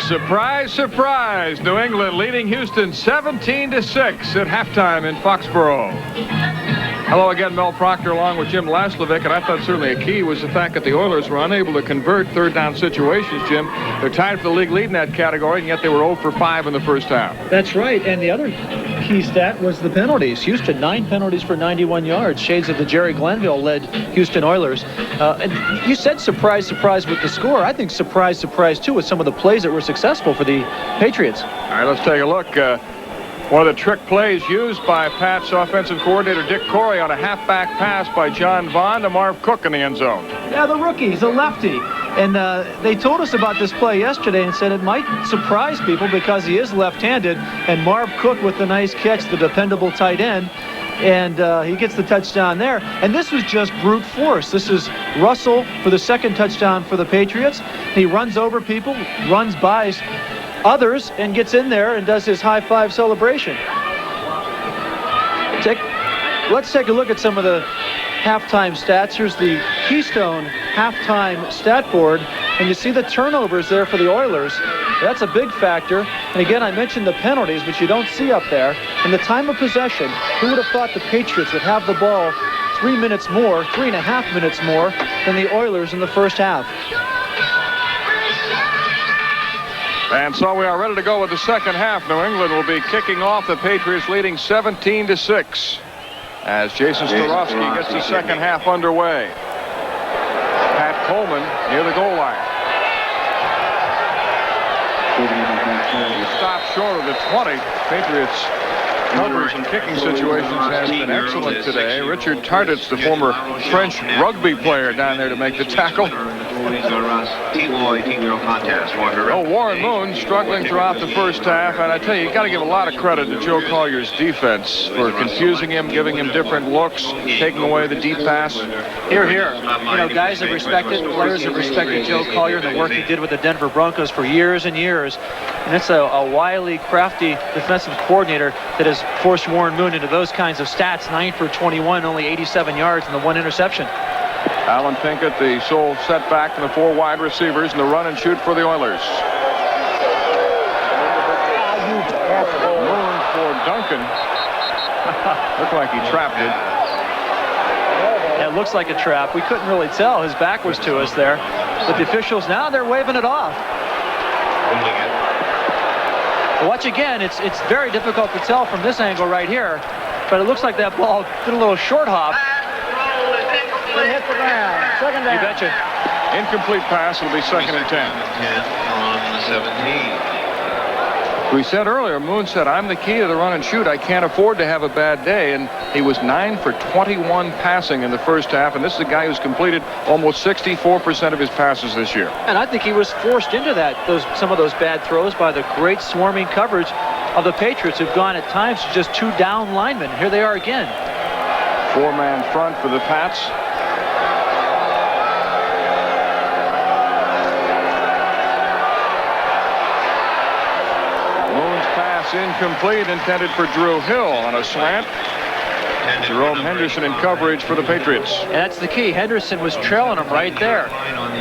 Surprise, surprise! New England leading Houston 17-6 at halftime in Foxboro. Hello again, Mel Proctor along with Jim Laslovic, and I thought certainly a key was the fact that the Oilers were unable to convert third down situations, Jim. They're tied for the league lead in that category, and yet they were 0 for 5 in the first half. That's right, and the other key stat was the penalties. Houston, 9 penalties for 91 yards. Shades of the Jerry Glanville-led Houston Oilers. And you said surprise, surprise with the score. I think surprise, surprise, too, with some of the plays that were successful for the Patriots. All right, let's take a look. One of the trick plays used by Pat's offensive coordinator, Dick Corey, on a halfback pass by John Vaughn to Marv Cook in the end zone. Yeah, the rookie. He's a lefty. And they told us about this play yesterday and said it might surprise people because he is left-handed. And Marv Cook with the nice catch, the dependable tight end. And he gets the touchdown there. And this was just brute force. This is Russell for the second touchdown for the Patriots. He runs over people, runs by others, and gets in there and does his high-five celebration. Let's take a look at some of the halftime stats. Here's the Keystone halftime stat board, and you see the turnovers there for the Oilers. That's a big factor. And again, I mentioned the penalties, which you don't see up there. And the time of possession, who would have thought the Patriots would have the ball 3.5 minutes more than the Oilers in the first half? And so we are ready to go with the second half. New England will be kicking off, the Patriots leading 17-6 as Jason Starofsky gets the second half underway. Pat Coleman near the goal line. He stopped short of the 20. Patriots numbers and kicking situations has been excellent today. Richard Tarditz, the former French rugby player, down there to make the tackle. Toys R Us, T-Wheel contest. Warren Moon struggling throughout the first half, and I tell you, you got to give a lot of credit to Joe Collier's defense for confusing him, giving him different looks, taking away the deep pass. Here. You know, guys have respected, players have respected Joe Collier and the work he did with the Denver Broncos for years and years. And it's a wily, crafty defensive coordinator that has forced Warren Moon into those kinds of stats. 9 for 21, only 87 yards, and the 1 interception. Alan Pinkett, the sole setback from the 4 wide receivers, and the run and shoot for the Oilers. Moon for Duncan. Looked like he trapped it. Yeah, it looks like a trap. We couldn't really tell. His back was to us there. But the officials, now they're waving it off. Watch again. It's very difficult to tell from this angle right here. But it looks like that ball did a little short hop. It hit the ground. Second down. You betcha. Incomplete pass. It'll be 2nd and 10. On the 17. We said earlier, Moon said, I'm the key to the run and shoot. I can't afford to have a bad day. And he was 9 for 21 passing in the first half. And this is a guy who's completed almost 64% of his passes this year. And I think he was forced into that, some of those bad throws by the great swarming coverage of the Patriots, who've gone at times to just 2 down linemen. Here they are again. 4-man front for the Pats. Incomplete, intended for Drew Hill on a slant. Jerome Henderson in coverage for the Patriots. And that's the key. Henderson was trailing him right there.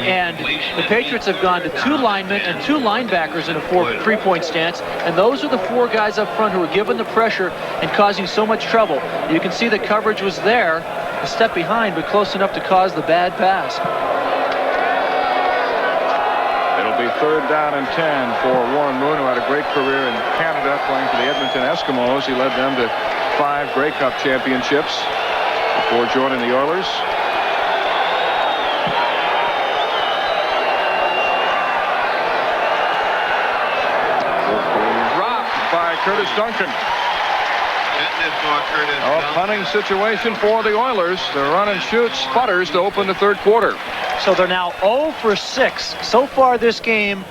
And the Patriots have gone to 2 linemen and 2 linebackers in a 3-point stance. And those are the 4 guys up front who are given the pressure and causing so much trouble. You can see the coverage was there, a step behind, but close enough to cause the bad pass. It'll be 3rd down and 10 for Warren Moon, who had a great career in Canada playing for the Edmonton Eskimos. He led them to 5 Grey Cup championships before joining the Oilers. Dropped by Curtis Duncan. A punting situation for the Oilers. The run and shoot sputters to open the 3rd quarter. So they're now 0 for 6 so far this game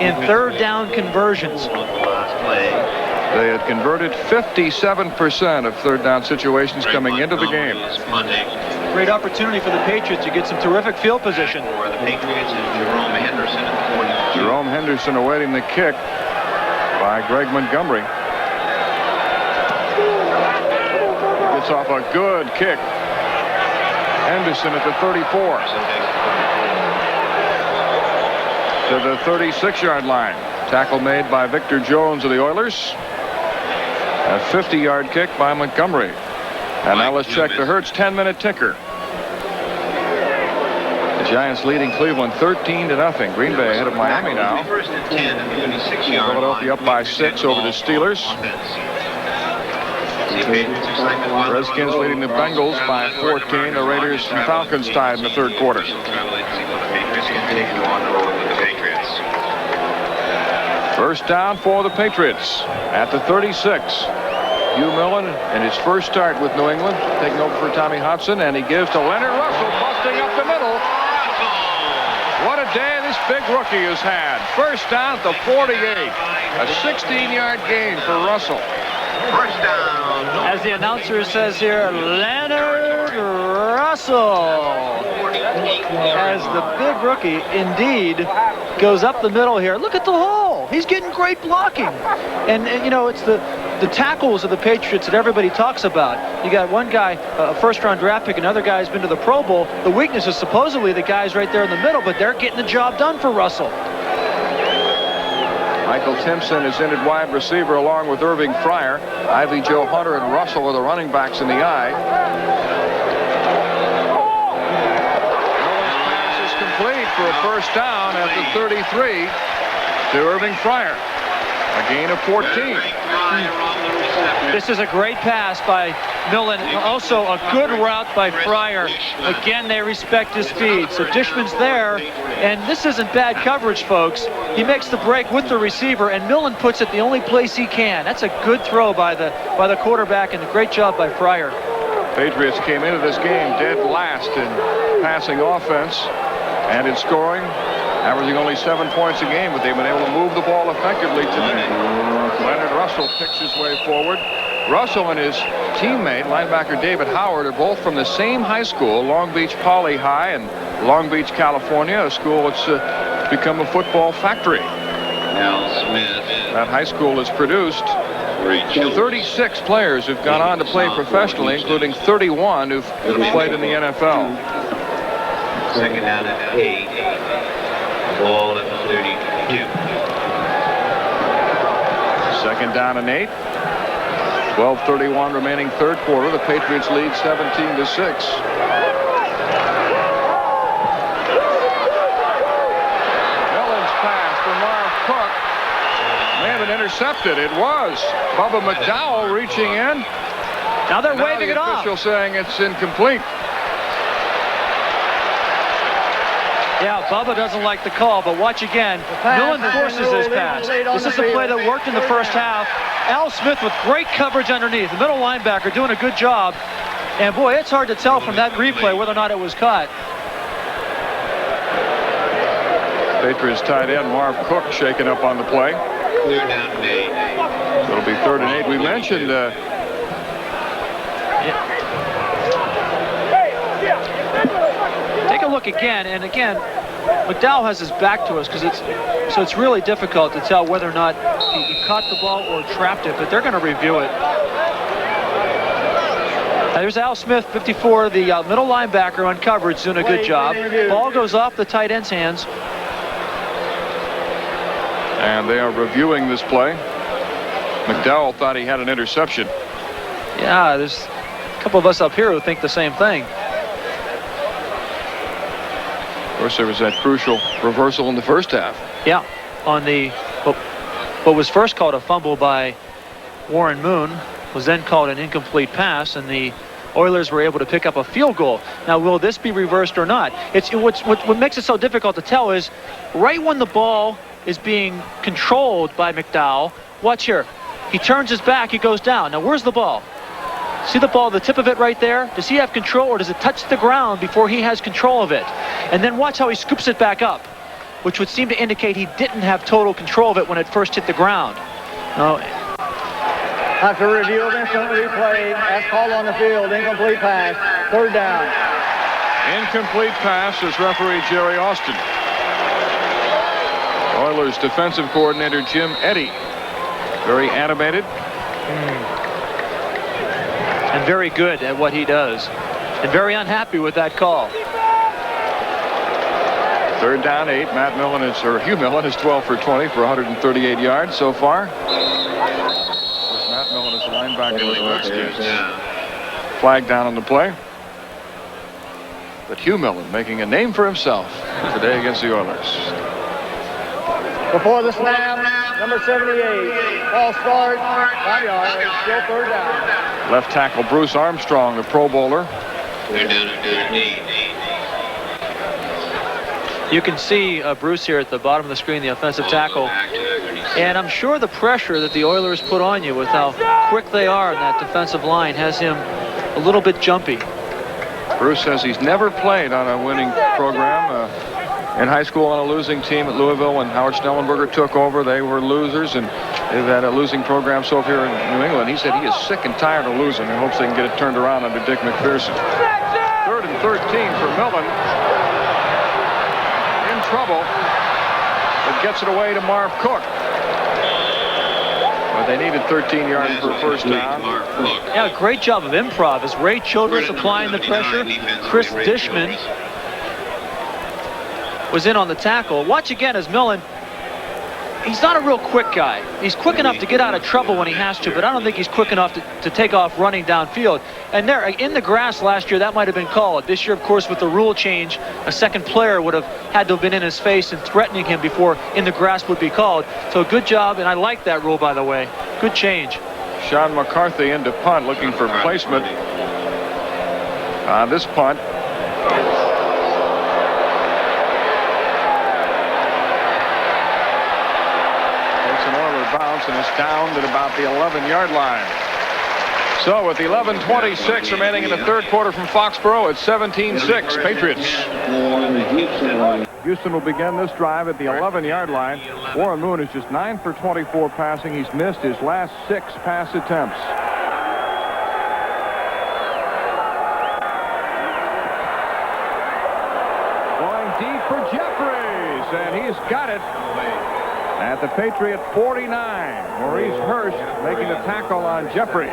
in 3rd down conversions. They had converted 57% of 3rd down situations coming into the game. Great opportunity for the Patriots to get some terrific field position. Jerome Henderson awaiting the kick by Greg Montgomery. Gets off a good kick. Henderson at the 34. To the 36-yard line. Tackle made by Victor Jones of the Oilers. A 50-yard kick by Montgomery. And now let's check the Hertz 10-minute ticker. The Giants leading Cleveland 13-0. Green Bay ahead of Miami now. Philadelphia up by 6 over the Steelers. Redskins leading the Bengals by 14. The Raiders and Falcons tied in the 3rd quarter. First down for the Patriots at the 36. Hugh Millen in his first start with New England, taking over for Tommy Hudson, and he gives to Leonard Russell, busting up the middle. What a day this big rookie has had. First down at the 48. A 16-yard gain for Russell. First down. As the announcer says here, Leonard Russell. As the big rookie indeed goes up the middle here. Look at the hole. He's getting great blocking. And you know, it's the tackles of the Patriots that everybody talks about. You got one guy, a first-round draft pick, another guy's been to the Pro Bowl. The weakness is supposedly the guys right there in the middle, but they're getting the job done for Russell. Michael Timpson is in at wide receiver along with Irving Fryer. Ivy Joe Hunter and Russell are the running backs in the eye. Millen's pass is complete for a first down at the 33 to Irving Fryer. A gain of 14. This is a great pass by Millen. Also a good route by Fryer. Again, they respect his speed. So Dishman's there, and this isn't bad coverage, folks. He makes the break with the receiver, and Millen puts it the only place he can. That's a good throw by the quarterback, and a great job by Fryer. Patriots came into this game dead last in passing offense. And in scoring, averaging only 7 points a game, but they've been able to move the ball effectively today. Leonard Russell picks his way forward. Russell and his teammate, linebacker David Howard, are both from the same high school, Long Beach Poly High in Long Beach, California, a school that's become a football factory. That high school has produced 36 players who've gone on to play professionally, including 31 who've played in the NFL. Second down at 8. Ball at the 32. Second down and 8. 12:31 remaining third quarter. The Patriots lead 17-6. Millen's pass for Marv Cook may have been intercepted. It was. Bubba McDowell reaching in. Now they're waving it off. The official saying it's incomplete. Yeah, Bubba doesn't like the call, but watch again. Millen forces his pass. This is a play that worked in the first half. Al Smith with great coverage underneath. The middle linebacker doing a good job. And boy, it's hard to tell from that replay whether or not it was caught. Patriots tight end Marv Cook shaken up on the play. Clear down to 8. So it'll be 3rd and 8. We mentioned take a look again, and again, McDowell has his back to us because it's really difficult to tell whether or not he caught the ball or trapped it, but they're going to review it. Now, there's Al Smith, 54, the middle linebacker on coverage, doing a good job. Ball goes off the tight end's hands. and they are reviewing this play. McDowell thought he had an interception. Yeah, there's a couple of us up here who think the same thing. Of course, there was that crucial reversal in the first half. Yeah, on the what was first called a fumble by Warren Moon was then called an incomplete pass, and the Oilers were able to pick up a field goal. Now, will this be reversed or not? What makes it so difficult to tell is right when the ball is being controlled by McDowell, watch here. He turns his back, he goes down. Now, where's the ball? See the ball, the tip of it right there? Does he have control, or does it touch the ground before he has control of it? And then watch how he scoops it back up, which would seem to indicate he didn't have total control of it when it first hit the ground. No. After review of instant replay, as called on the field, incomplete pass, third down. Incomplete pass as referee Jerry Austin. Oilers defensive coordinator Jim Eddy, very animated. And very good at what he does. And very unhappy with that call. Third down, 8. Hugh Millen is 12 for 20 for 138 yards so far. Matt Millen is the linebacker with the Redskins. Flag down on the play. But Hugh Millen making a name for himself today against the Oilers. Before the snap, number 78, false start, 5 yards, still third down. Left tackle Bruce Armstrong, the Pro Bowler. They're down to 13. You can see Bruce here at the bottom of the screen, the offensive tackle. And I'm sure the pressure that the Oilers put on you with how quick they are in that defensive line has him a little bit jumpy. Bruce says he's never played on a winning program. In high school on a losing team at Louisville when Howard Schnellenberger took over, they were losers, and they've had a losing program so here in New England. He said he is sick and tired of losing and hopes they can get it turned around under Dick McPherson. 3rd and 13 for Millen. In trouble, but gets it away to Marv Cook. But they needed 13 yards for first down. Yeah, great job of improv as Ray Childress applying the pressure. Chris Dishman was in on the tackle. Watch again as Millen, he's not a real quick guy. He's quick enough to get out of trouble when he has to, but I don't think he's quick enough to take off running downfield. And there, in the grass last year, that might have been called. This year, of course, with the rule change, a second player would have had to have been in his face and threatening him before in the grass would be called. So good job, and I like that rule, by the way. Good change. Sean McCarthy into punt, looking for placement. This punt. Takes an Oiler bounce and is down at about the 11-yard line. So with 11:26 remaining in the third quarter from Foxboro, it's 17-6 Patriots. Houston will begin this drive at the 11-yard line. Warren Moon is just 9 for 24 passing. He's missed his last 6 pass attempts. Going deep for Jeffries, and he's got it at the Patriot 49. Maurice Hurst making the tackle on Jeffries.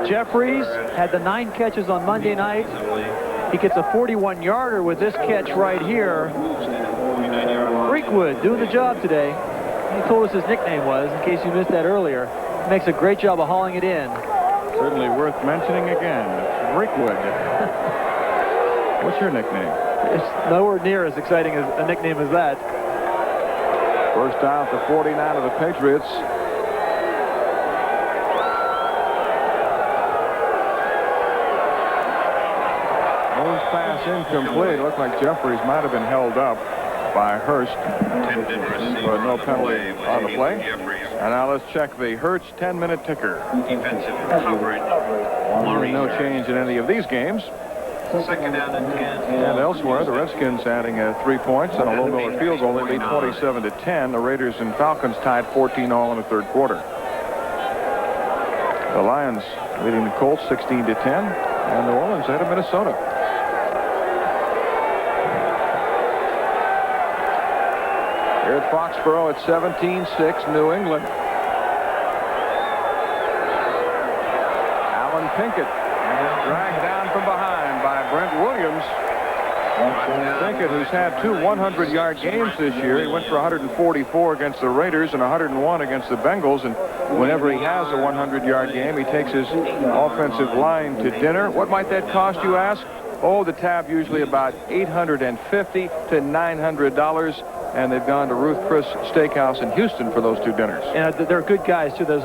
Jeffries had the 9 catches on Monday night. He gets a 41-yarder with this catch right here. Freakwood doing the job today. He told us his nickname was, in case you missed that earlier. He makes a great job of hauling it in. Certainly worth mentioning again. Freakwood. What's your nickname? It's nowhere near as exciting as a nickname as that. First down at the 49 of the Patriots. Pass incomplete. Looked like Jeffries might have been held up by Hurst, but no penalty on the play. And now let's check the Hurst 10-minute ticker. Defensive coverage. No change in any of these games. Second down and 10. And elsewhere, the Redskins adding 3 points and a low Miller field goal. They lead 27-10. The Raiders and Falcons tied 14-all in the third quarter. The Lions leading the Colts 16-10, and New Orleans ahead of Minnesota. Here at Foxboro at 17-6, New England. Alan Pinkett dragged down from behind by Brent Williams. Pinkett, who's had 2 100-yard games this year. He went for 144 against the Raiders and 101 against the Bengals. And whenever he has a 100-yard game, he takes his offensive line to dinner. What might that cost, you ask? Oh, the tab usually about $850 to $900. And they've gone to Ruth Chris Steakhouse in Houston for those 2 dinners. And they're good guys, too, those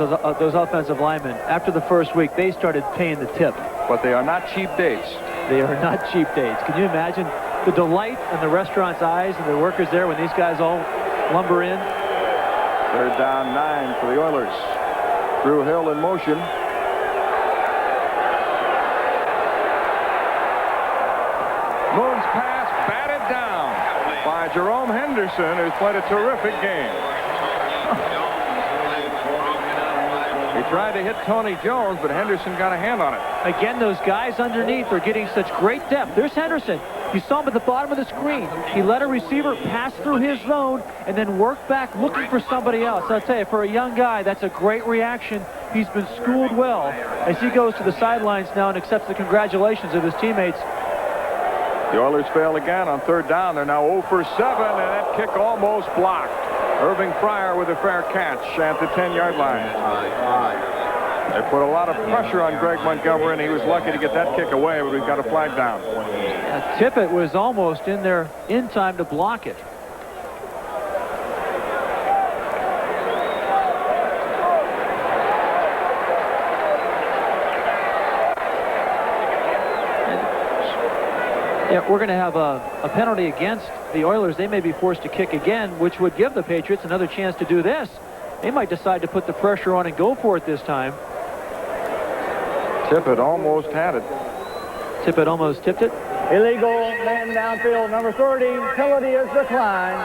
offensive linemen. After the first week, they started paying the tip. But they are not cheap dates. They are not cheap dates. Can you imagine the delight in the restaurant's eyes and the workers there when these guys all lumber in? Third down 9 for the Oilers. Drew Hill in motion. Moon's pass batted down by Jerome Henderson, who's played a terrific game. He tried to hit Tony Jones, but Henderson got a hand on it. Again, those guys underneath are getting such great depth. There's Henderson. You saw him at the bottom of the screen. He let a receiver pass through his zone and then work back looking for somebody else. I'll tell you, for a young guy, that's a great reaction. He's been schooled well as he goes to the sidelines now and accepts the congratulations of his teammates. The Oilers fail again on third down. They're now 0 for 7, and that kick almost blocked. Irving Fryer with a fair catch at the 10-yard line. They put a lot of pressure on Greg Montgomery, and he was lucky to get that kick away, but we've got a flag down. Tippett was almost in there in time to block it. Yeah, we're going to have a penalty against the Oilers. They may be forced to kick again, which would give the Patriots another chance to do this. They might decide to put the pressure on and go for it this time. Tippett almost had it. Tippett almost tipped it. Illegal man downfield, number 30. Penalty is declined.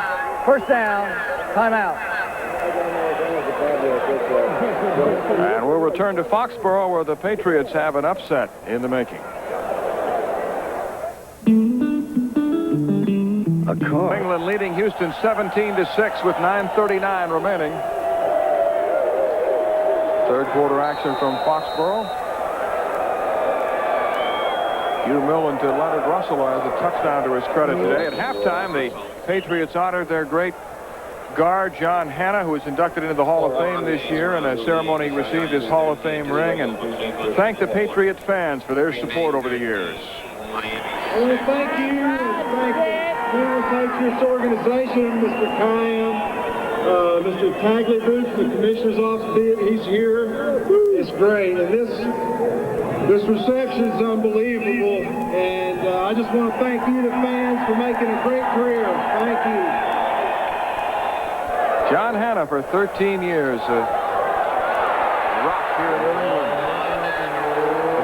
First down. Timeout. And we'll return to Foxboro, where the Patriots have an upset in the making. England leading Houston 17-6 with 9:39 remaining. Third quarter action from Foxboro. Hugh Millen to Leonard Russell as a touchdown to his credit today. At halftime, the Patriots honored their great guard, John Hanna, who was inducted into the Hall of Fame this year. In a ceremony, he received his Hall of Fame ring and thanked the Patriot fans for their support over the years. I want to thank you. I want to thank this organization, Mr. Kayam, Mr. Tagliabue, the commissioner's office. He's here. It's great, and this reception is unbelievable. And I just want to thank you, the fans, for making a great career. Thank you. John Hanna for 13 years, rock here in New England.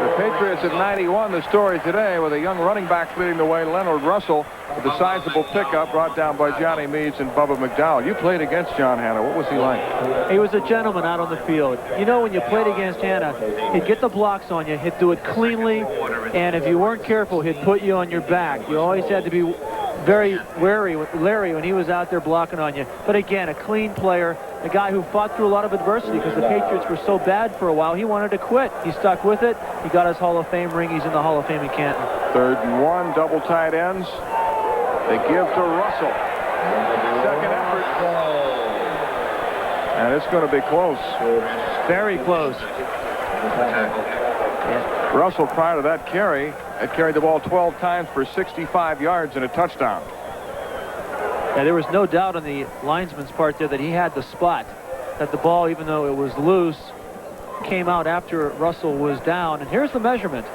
The Patriots at 91, the story today, with a young running back leading the way, Leonard Russell, with a sizable pickup brought down by Johnny Meades and Bubba McDowell. You played against John Hanna. What was he like? He was a gentleman out on the field. You know, when you played against Hanna, he'd get the blocks on you, he'd do it cleanly, and if you weren't careful, he'd put you on your back. You always had to be very wary with Larry when he was out there blocking on you. But again, a clean player, a guy who fought through a lot of adversity because the Patriots were so bad for a while. He wanted to quit. He stuck with it. He got his Hall of Fame ring. He's in the Hall of Fame in Canton. 3rd and 1, double tight ends. They give to Russell. Second effort. And it's going to be close. Very close. Russell, prior to that carry, had carried the ball 12 times for 65 yards and a touchdown. Yeah, there was no doubt on the linesman's part there that he had the spot, that the ball, even though it was loose, came out after Russell was down. And here's the measurement.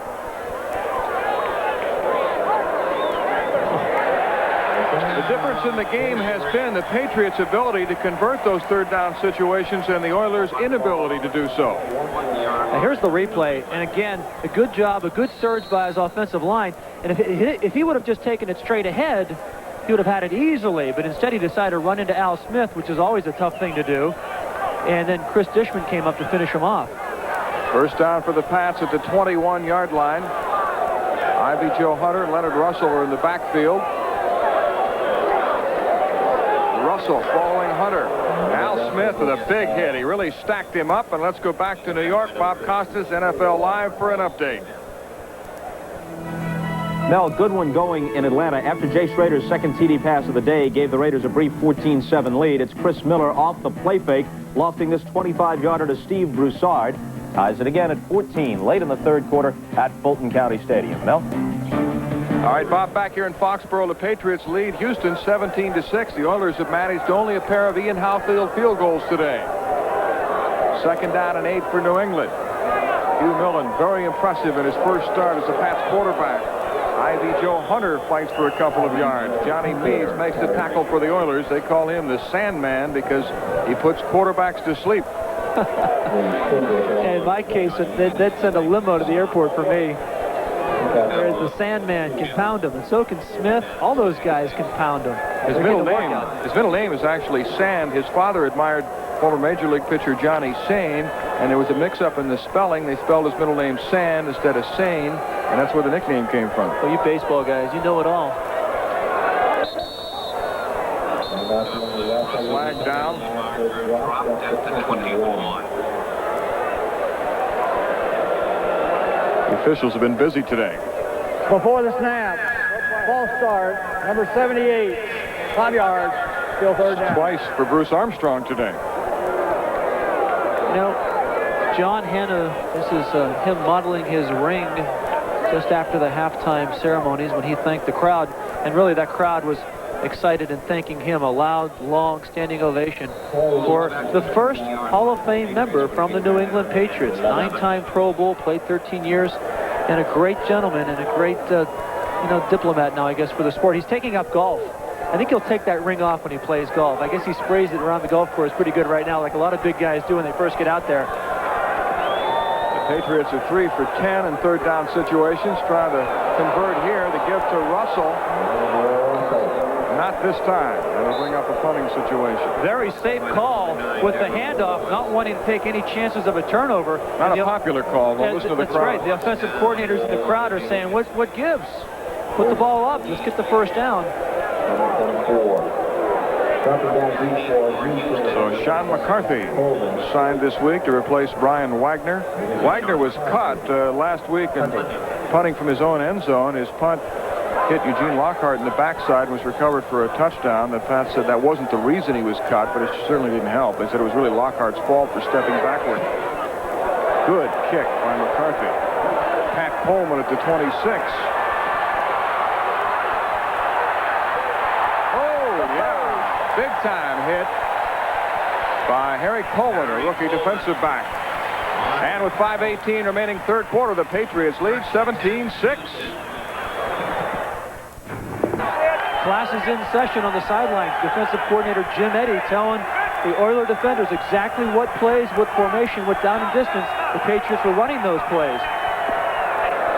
The difference in the game has been the Patriots' ability to convert those 3rd down situations and the Oilers' inability to do so. Now here's the replay, and again, a good job, a good surge by his offensive line. And if he would have just taken it straight ahead, he would have had it easily, but instead he decided to run into Al Smith, which is always a tough thing to do. And then Chris Dishman came up to finish him off. First down for the Pats at the 21-yard line. Ivy Joe Hunter and Leonard Russell are in the backfield. Russell following Hunter. Al Smith with a big hit. He really stacked him up. And let's go back to New York. Bob Costas, NFL Live, for an update. Mel, good one going in Atlanta. After Jay Schrader's second TD pass of the day gave the Raiders a brief 14-7 lead, it's Chris Miller off the play fake, lofting this 25-yarder to Steve Broussard. Ties it again at 14 late in the 3rd quarter at Fulton County Stadium. Mel? All right, Bob, back here in Foxboro, the Patriots lead Houston 17-6. The Oilers have managed only a pair of Ian Howfield field goals today. 2nd down and 8 for New England. Hugh Millen, very impressive in his first start as a Pats quarterback. Ivy Joe Hunter fights for a couple of yards. Johnny Meades makes the tackle for the Oilers. They call him the Sandman because he puts quarterbacks to sleep. In my case, they'd send a limo to the airport for me. Whereas the Sandman can pound him, and so can Smith. All those guys can pound him. His middle name is actually Sand. His father admired former Major League pitcher Johnny Sane, and there was a mix-up in the spelling. They spelled his middle name Sand instead of Sane, and that's where the nickname came from. Well, you baseball guys, you know it all. Flag down. Dropped at the 21. The officials have been busy today. Before the snap, false start, number 78, 5 yards, still 3rd down. Twice for Bruce Armstrong today. You know, John Hanna, this is him modeling his ring just after the halftime ceremonies when he thanked the crowd. And really that crowd was excited and thanking him. A loud, long, standing ovation for the first Hall of Fame member from the New England Patriots. 9-time Pro Bowl, played 13 years, and a great gentleman and a great, diplomat now, I guess, for the sport. He's taking up golf. I think he'll take that ring off when he plays golf. I guess he sprays it around the golf course pretty good right now, like a lot of big guys do when they first get out there. The Patriots are 3 for 10 in 3rd down situations, trying to convert here. The give to Russell. Not this time. That'll bring up a punting situation. Very safe call with the handoff, not wanting to take any chances of a turnover. Not a popular call, but listen to the crowd. That's right. The offensive coordinators in the crowd are saying, what gives? Put the ball up. Let's get the first down. So Sean McCarthy signed this week to replace Brian Wagner. Wagner was cut last week and punting from his own end zone. His punt hit Eugene Lockhart in the backside, was recovered for a touchdown. The Pats said that wasn't the reason he was cut, but it certainly didn't help. They said it was really Lockhart's fault for stepping backward. Good kick by McCarthy. Pat Coleman at the 26. Big time hit by Harry Coleman, a rookie defensive back. And with 5:18 remaining 3rd quarter, the Patriots lead 17-6. Class is in session on the sidelines. Defensive coordinator Jim Eddy telling the Oiler defenders exactly what plays, what formation, what down and distance the Patriots were running those plays.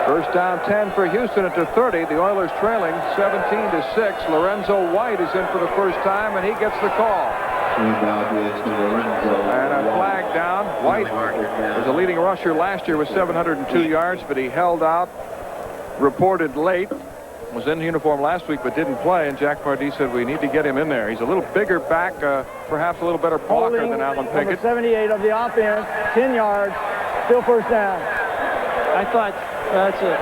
First down 10 for Houston at the 30. The Oilers trailing 17-6. Lorenzo White is in for the first time, and he gets the call. And a flag down. White was a leading rusher last year with 702 yards, but he held out, reported late. Was in uniform last week but didn't play, and Jack Pardee said we need to get him in there. He's a little bigger back, perhaps a little better blocker than Alan Pickett. 78 of the offense, 10 yards, still first down. I thought that's a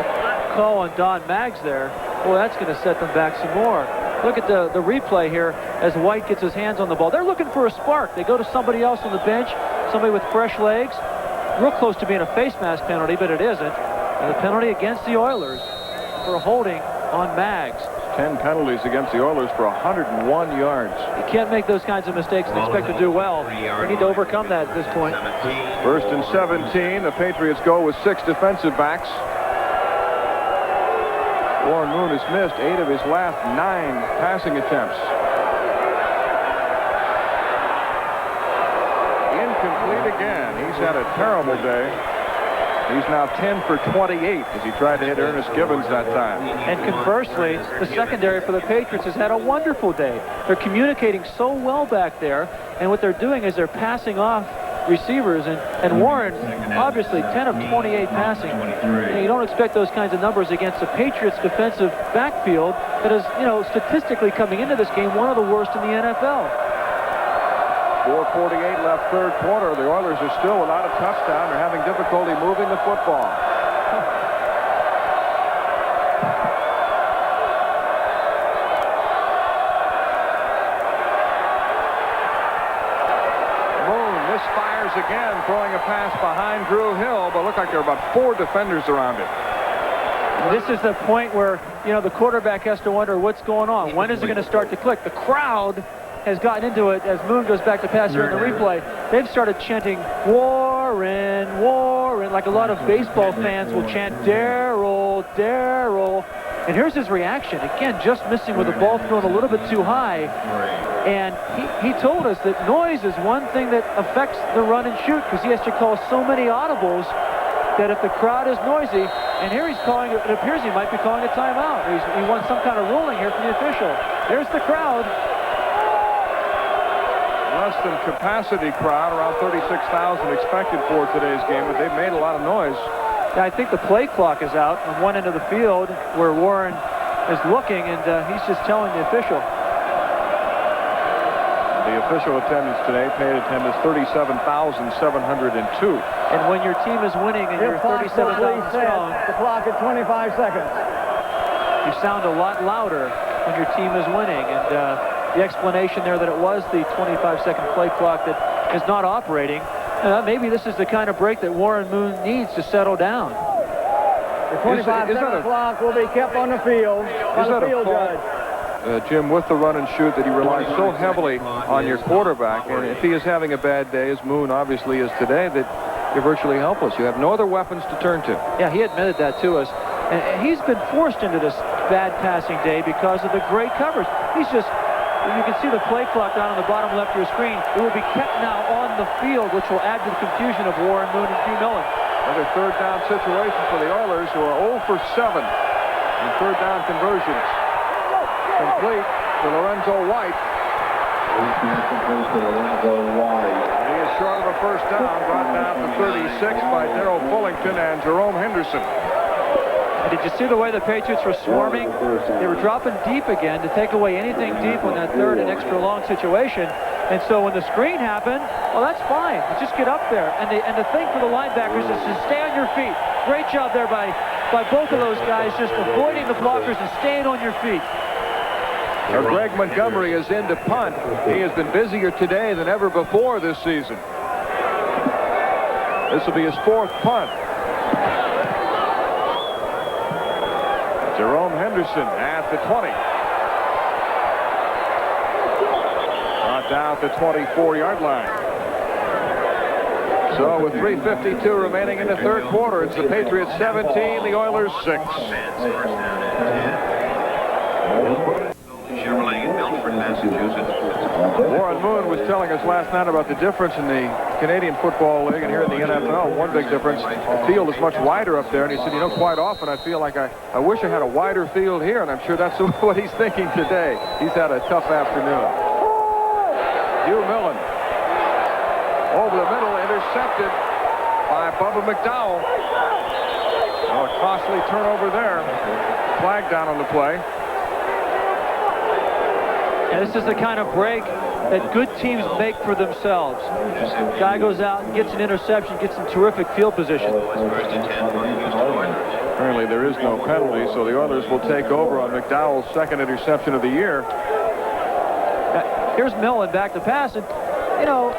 call on Don Maggs there. Boy, that's going to set them back some more. Look at the replay here as White gets his hands on the ball. They're looking for a spark. They go to somebody else on the bench, somebody with fresh legs. Real close to being a face mask penalty, but it isn't. And the penalty against the Oilers for holding on Maggs. 10 penalties against the Oilers for 101 yards. You can't make those kinds of mistakes and expect to do well. We need to overcome that at this point. First and 17. The Patriots go with 6 defensive backs. Warren Moon has missed 8 of his last 9 passing attempts. Incomplete again. He's had a terrible day. He's now 10 for 28 as he tried to hit Ernest Gibbons that time. And conversely, the secondary for the Patriots has had a wonderful day. They're communicating so well back there, and what they're doing is they're passing off receivers, and Warren, obviously 10 of 28 passing. And you don't expect those kinds of numbers against the Patriots defensive backfield that is, you know, statistically coming into this game, one of the worst in the NFL. 4:48 left third quarter. The Oilers are still without a touchdown. They're having difficulty moving the football. Moon misfires again, throwing a pass behind Drew Hill, but looked like there were about 4 defenders around it. This is the point where, you know, the quarterback has to wonder what's going on. When is it going to start to click? The crowd has gotten into it as Moon goes back to pass here in the replay. They've started chanting, Warren, Warren, like a lot of baseball fans will chant, Darryl, Darryl. And here's his reaction. Again, just missing with the ball thrown a little bit too high. And he told us that noise is one thing that affects the run and shoot, because he has to call so many audibles that if the crowd is noisy, and here he's calling, it appears he might be calling a timeout. He wants some kind of ruling here from the official. There's the crowd. Less than capacity crowd, around 36,000 expected for today's game, but they've made a lot of noise. Yeah, I think the play clock is out on one end of the field where Warren is looking, and he's just telling the official. The official attendance today, paid attendance 37,702. And when your team is winning and you're 37,000 strong, the clock at 25 seconds. You sound a lot louder when your team is winning, and the explanation there that it was the 25-second play clock that is not operating. Maybe this is the kind of break that Warren Moon needs to settle down. The 25-second clock will be kept on the field by the field judge. Jim, with the run and shoot, that he relies so heavily on your quarterback, and if he is having a bad day, as Moon obviously is today, that you're virtually helpless. You have no other weapons to turn to. Yeah, he admitted that to us. And he's been forced into this bad passing day because of the great coverage. He's just... You can see the play clock down on the bottom left of your screen. It will be kept now on the field, which will add to the confusion of Warren Moon and Hugh Millen. Another third down situation for the Oilers, who are 0 for 7 in third down conversions. Complete to Lorenzo White. He is short of a first down, brought down to 36 by Darryl Fullington and Jerome Henderson. And did you see the way the Patriots were swarming? They were dropping deep again to take away anything deep on that third and extra long situation. And so when the screen happened, well, that's fine. You just get up there. And the thing for the linebackers is to stay on your feet. Great job there by both of those guys, just avoiding the blockers and staying on your feet. Greg Montgomery is in to punt. He has been busier today than ever before this season. This will be his 4th punt. Jerome Henderson at the 20. Brought down to the 24-yard line. So with 3:52 remaining in the third quarter, it's the Patriots 17, the Oilers 6. Chevrolet in Milford, Massachusetts. Warren Moon was telling us last night about the difference in the Canadian Football League and here in the NFL. One big difference, the field is much wider up there. And he said, you know, quite often I feel like I wish I had a wider field here. And I'm sure that's what he's thinking today. He's had a tough afternoon. Hugh Millen over the middle, intercepted by Bubba McDowell. Oh, a costly turnover there. Flag down on the play. And this is the kind of break that good teams make for themselves. Guy goes out and gets an interception, gets in terrific field position. Apparently there is no penalty, so the Oilers will take over on McDowell's second interception of the year. Here's Millen back to pass, and you know,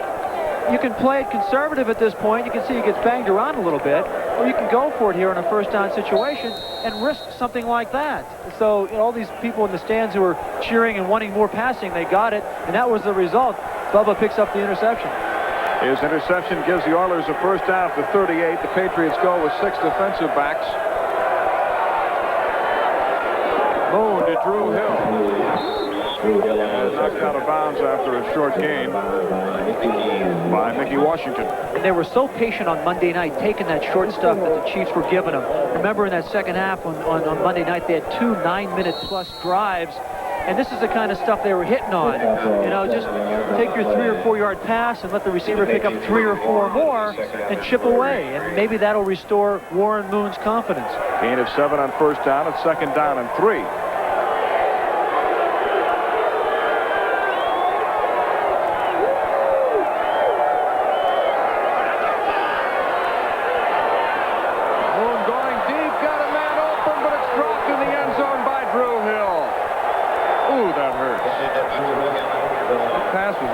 you can play it conservative at this point. You can see he gets banged around a little bit, or you can go for it here in a first down situation and risk something like that. So, you know, all these people in the stands who are cheering and wanting more passing, they got it, and that was the result. Bubba picks up the interception. His interception gives the Oilers a first down at the 38. The Patriots go with 6 defensive backs. Moon to Drew Hill. Knocked out of bounds after a short gain by Mickey Washington. And they were so patient on Monday night, taking that short stuff that the Chiefs were giving them. Remember in that second half on Monday night, they had 2 9-minute-plus drives. And this is the kind of stuff they were hitting on. You know, just take your 3 or 4 yard pass and let the receiver pick up 3 or 4 more and chip away. And maybe that'll restore Warren Moon's confidence. Gain of 7 on first down and second down and 3.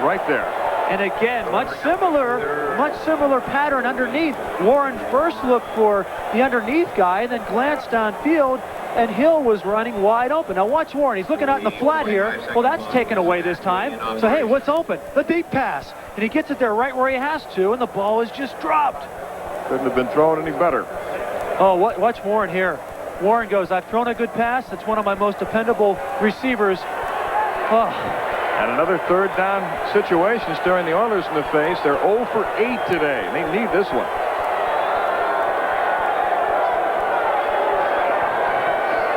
Right there. And again, much similar pattern underneath. Warren first looked for the underneath guy and then glanced downfield, and Hill was running wide open. Now watch Warren. He's looking out in the flat here. Well, that's taken away this time. So, hey, what's open? The deep pass. And he gets it there right where he has to, and the ball is just dropped. Couldn't have been thrown any better. Oh, watch Warren here. Warren goes, I've thrown a good pass. It's one of my most dependable receivers. Oh. And another third down situation staring the Oilers in the face. They're 0 for 8 today. They need this one.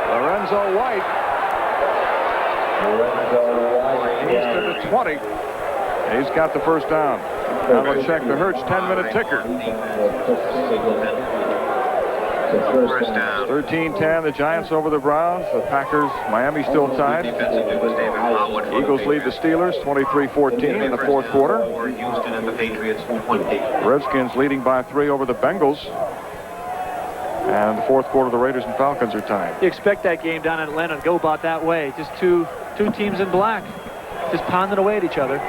Lorenzo White. He's to the 20. He's got the first down. Now we'll check the Hertz 10-minute ticker. First down. 13-10, the Giants over the Browns. The Packers, Miami still tied. Eagles lead the Steelers 23-14 in the fourth quarter. Houston and the Patriots 20. Redskins leading by 3 over the Bengals. And the fourth quarter, the Raiders and Falcons are tied. You expect that game down in Atlanta to go about that way. Just two teams in black, just pounding away at each other.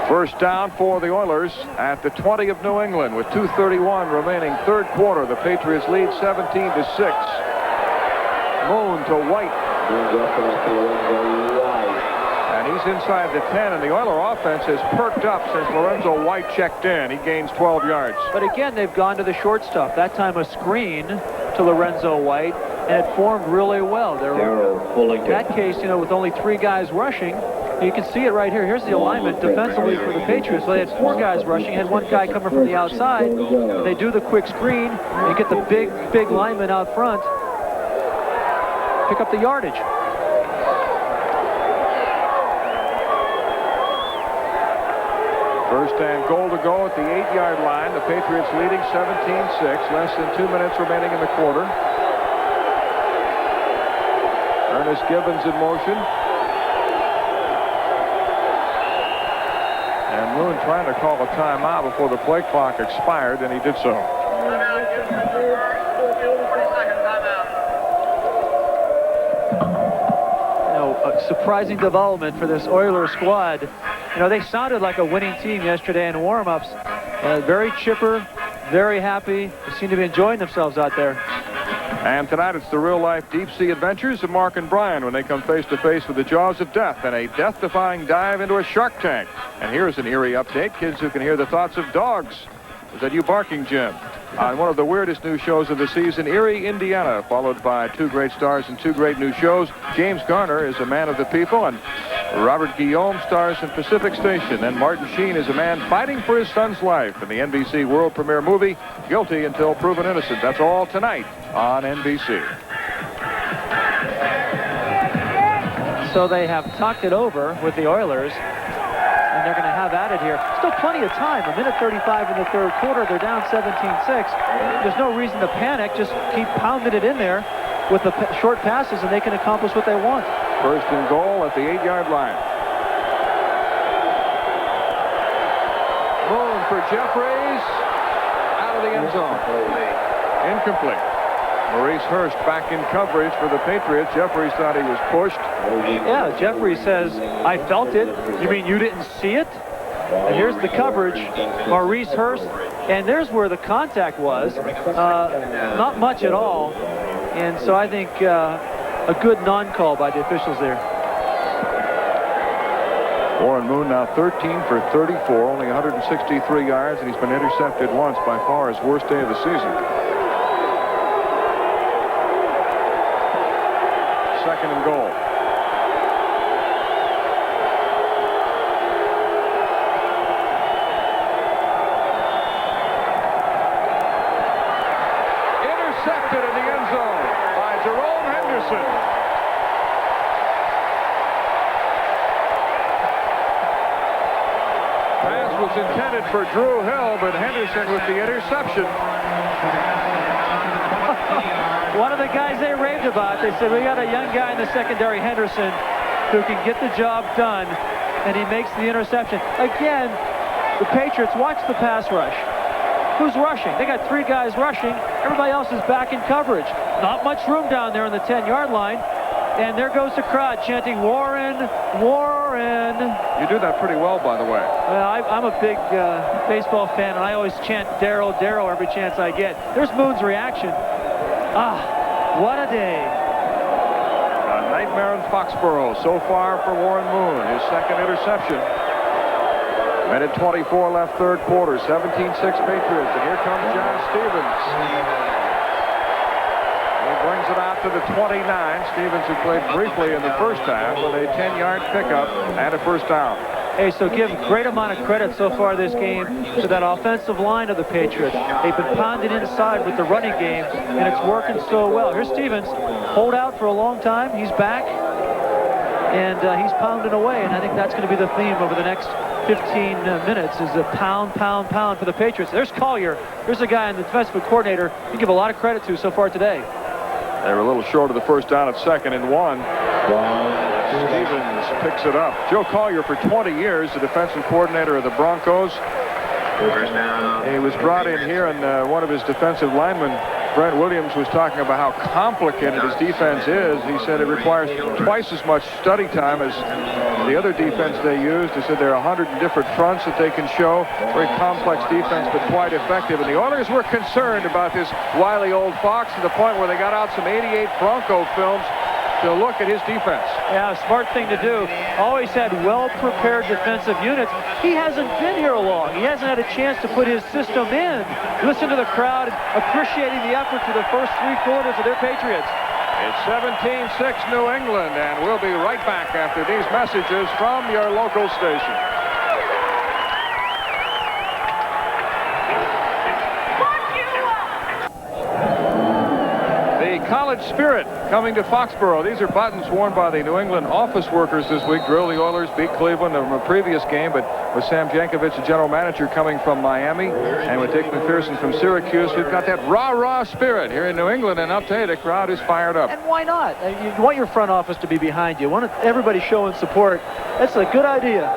First down for the Oilers at the 20 of New England with 2:31 remaining. Third quarter, the Patriots lead 17-6. Moon to White. And he's inside the 10, and the Oiler offense has perked up since Lorenzo White checked in. He gains 12 yards. But again, they've gone to the short stuff. That time a screen to Lorenzo White, and it formed really well. In that case, you know, with only 3 guys rushing, you can see it right here. Here's the alignment defensively for the Patriots. So they had 4 guys rushing, had 1 guy coming from the outside. They do the quick screen and get the big lineman out front. Pick up the yardage. First and goal to go at the 8-yard line. The Patriots leading 17-6. Less than 2 minutes remaining in the quarter. Ernest Gibbons in motion. And Moon trying to call a timeout before the play clock expired, and he did so. You know, a surprising development for this Oilers squad. You know, they sounded like a winning team yesterday in warm-ups. Very chipper, very happy. They seem to be enjoying themselves out there. And tonight it's the real-life deep-sea adventures of Mark and Brian when they come face-to-face with the jaws of death and a death-defying dive into a shark tank. And here's an eerie update. Kids who can hear the thoughts of dogs is that you barking, Jim? On one of the weirdest new shows of the season, Erie, Indiana, followed by two great stars and two great new shows. James Garner is a man of the people, and Robert Guillaume stars in Pacific Station. And Martin Sheen is a man fighting for his son's life in the NBC world premiere movie, Guilty Until Proven Innocent. That's all tonight on NBC. So they have talked it over with the Oilers, and they're going to have at it here. Still plenty of time. A minute 35 in the third quarter. They're down 17-6. There's no reason to panic. Just keep pounding it in there with the short passes, and they can accomplish what they want. First and goal at the 8-yard line. Moon for Jeffries. Out of the end zone. Incomplete. Maurice Hurst back in coverage for the Patriots. Jeffries thought he was pushed. Yeah, Jeffries says, I felt it. You mean you didn't see it? And here's the coverage. Maurice Hurst. And there's where the contact was. Not much at all. And so I think a good non-call by the officials there. Warren Moon now 13 for 34, only 163 yards, and he's been intercepted once, by far his worst day of the season. Second and goal. Intercepted in the end zone by Jerome Henderson. Pass was intended for Drew Hill, but Henderson with the interception. One of the guys they raved about, they said, we got a young guy in the secondary, Henderson, who can get the job done, and he makes the interception. Again, the Patriots, watch the pass rush. Who's rushing? They got three guys rushing. Everybody else is back in coverage. Not much room down there on the 10-yard line. And there goes the crowd chanting, Warren, Warren. You do that pretty well, by the way. Well, I'm a big baseball fan, and I always chant Darryl, Darryl every chance I get. There's Moon's reaction. Ah, what a day. A nightmare in Foxboro so far for Warren Moon. His second interception. Minute 24 left, third quarter. 17-6 Patriots. And here comes John Stevens. He brings it out to the 29. Stevens, who played briefly in the first half, with a 10-yard pickup and a first down. Hey, so give great amount of credit so far this game to that offensive line of the Patriots. They've been pounded inside with the running game, and it's working so well. Here's Stevens, hold out for a long time. He's back, and he's pounding away, and I think that's going to be the theme over the next 15 minutes is a pound, pound, pound for the Patriots. There's Collier. There's a guy in the defensive coordinator you give a lot of credit to so far today. They were a little short of the first down at 2nd and 1. Stevens picks it up. Joe Collier, for 20 years, the defensive coordinator of the Broncos. He was brought in here, and one of his defensive linemen, Brent Williams, was talking about how complicated his defense is. He said it requires twice as much study time as the other defense they used. He said there are 100 different fronts that they can show. Very complex defense, but quite effective. And the Oilers were concerned about this wily old fox to the point where they got out some 88 Bronco films to look at his defense. Yeah, smart thing to do. Always had well-prepared defensive units. He hasn't been here long. He hasn't had a chance to put his system in. Listen to the crowd appreciating the effort through the first 3 quarters of their Patriots. It's 17-6 New England, and we'll be right back after these messages from your local station. College spirit coming to Foxboro. These are buttons worn by the New England office workers this week. Drill the Oilers, beat Cleveland from a previous game, but with Sam Jankovich, the general manager, coming from Miami, and with Dick McPherson from Syracuse, we've got that rah-rah spirit here in New England, and I'll tell you, the crowd is fired up. And why not? You want your front office to be behind you. You want everybody showing support. That's a good idea.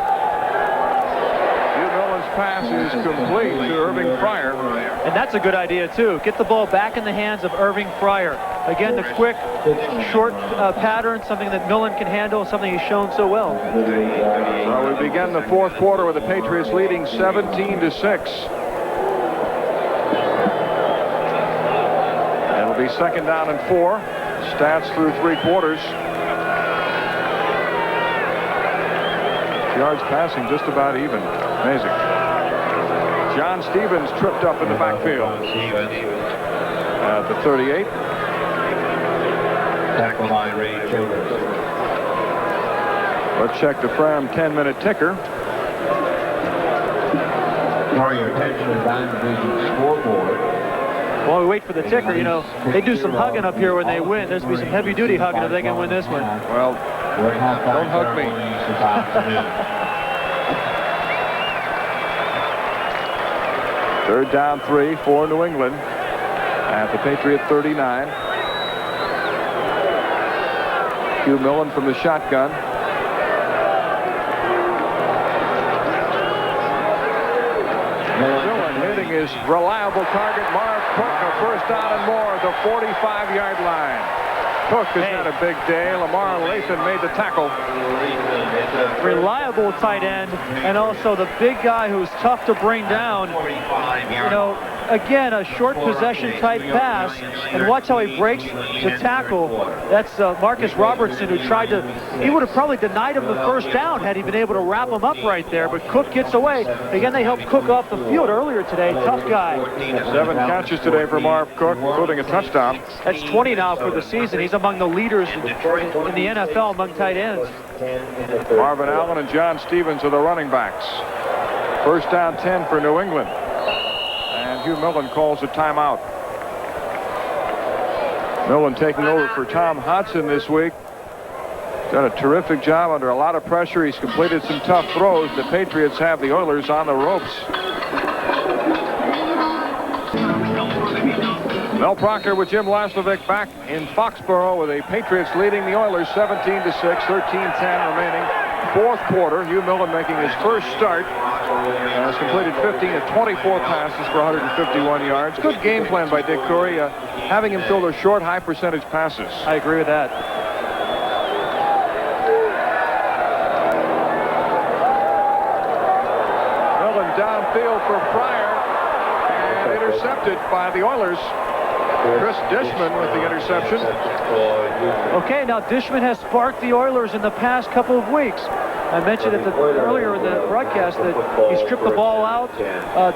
Hugh Millen's pass is complete to Irving Fryer. And that's a good idea, too. Get the ball back in the hands of Irving Fryer. Again, the quick, short pattern, something that Millen can handle, something he's shown so well. Well, we begin the fourth quarter with the Patriots leading 17-6. It'll be 2nd down and 4. Stats through 3 quarters. Yards passing just about even. Amazing. John Stevens tripped up in the backfield. At the 38. Tackle by Ray Childers. Let's check the Fram 10-minute ticker. For your attention, the Diamond Division scoreboard. While we wait for the ticker, you know, they do some hugging up here when they win. There's going to be some heavy-duty hugging if they can win this one. Well, don't hug me. Third down 3 for New England at the Patriot 39. Hugh Millen from the shotgun. Millen hitting his reliable target, Marv Cook, a first down and more at the 45-yard line. Cook has had a big day. Lamar Lathan made the tackle. Reliable tight end, and also the big guy who's tough to bring down. You know, again, a short possession type pass, and watch how he breaks the tackle. That's Marcus Robertson, who tried to, he would have probably denied him the first down had he been able to wrap him up right there, but Cook gets away. Again, they helped Cook off the field earlier today. Tough guy. 7 catches today for Marv Cook, including a touchdown. That's 20 now for the season. He's among the leaders in the NFL among tight ends. Marvin Allen and John Stevens are the running backs. First down 10 for New England. And Hugh Millen calls a timeout. Millen taking over for Tom Hodson this week. Done a terrific job under a lot of pressure. He's completed some tough throws. The Patriots have the Oilers on the ropes. Mel Proctor with Jim Laslovic back in Foxboro with the Patriots leading the Oilers 17-6, 13-10 remaining. Fourth quarter, Hugh Millen making his first start. Has completed 15 of 24 passes for 151 yards. Good game plan by Dick Curry, having him throw those short, high percentage passes. I agree with that. Millen downfield for Pryor, and intercepted by the Oilers. Chris Dishman with the interception. Okay, now Dishman has sparked the Oilers in the past couple of weeks. I mentioned earlier in the broadcast that he stripped the ball out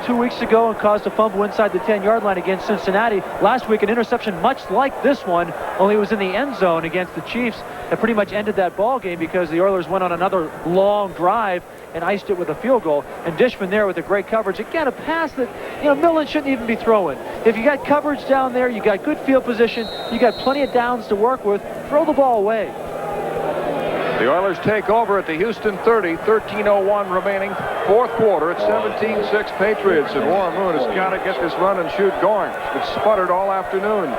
2 weeks ago and caused a fumble inside the 10-yard line against Cincinnati. Last week, an interception much like this one, only it was in the end zone against the Chiefs. That pretty much ended that ball game because the Oilers went on another long drive and iced it with a field goal. And Dishman there with the great coverage. Again, a pass that, you know, Millen shouldn't even be throwing. If you got coverage down there, you got good field position, you got plenty of downs to work with, throw the ball away. The Oilers take over at the Houston 30, 13:01 remaining. Fourth quarter at 17-6 Patriots. And Warren Moon has got to get this run and shoot going. It's sputtered all afternoon.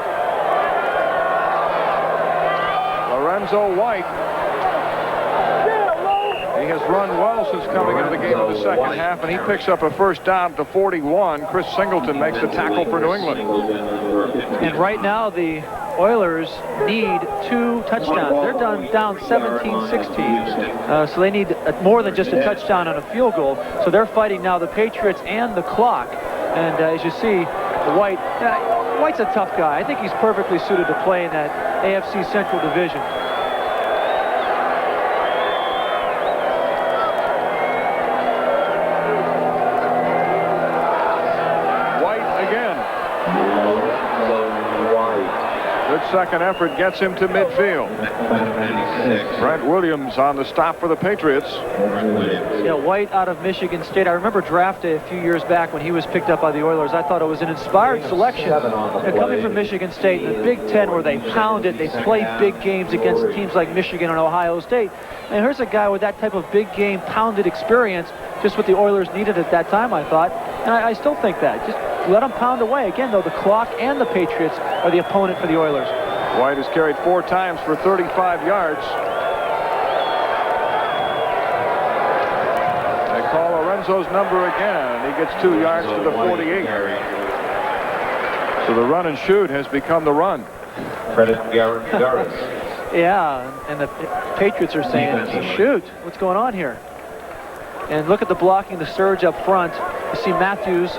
Lorenzo White. He has run well since coming into the game in the second half, and he picks up a first down to 41. Chris Singleton makes the tackle for New England. And right now the Oilers need 2 touchdowns. They're down 17-16. So they need more than just a touchdown on a field goal. So they're fighting now the Patriots and the clock. And as you see, White's a tough guy. I think he's perfectly suited to play in that AFC Central Division. Second effort gets him to midfield. Brent Williams on the stop for the Patriots. Yeah, White out of Michigan State. I remember draft day a few years back when he was picked up by the Oilers. I thought it was an inspired selection. Coming from Michigan State, the Big Ten where they pound it, they play big games against teams like Michigan and Ohio State. And here's a guy with that type of big game pounded experience, just what the Oilers needed at that time, I thought. And I still think that. Just let them pound away. Again, though, the clock and the Patriots are the opponent for the Oilers. White has carried 4 times for 35 yards. They call Lorenzo's number again, and he gets 2 yards to the 48. So the run and shoot has become the run. Yeah, and the Patriots are saying, shoot, what's going on here? And look at the blocking, the surge up front. You see Matthews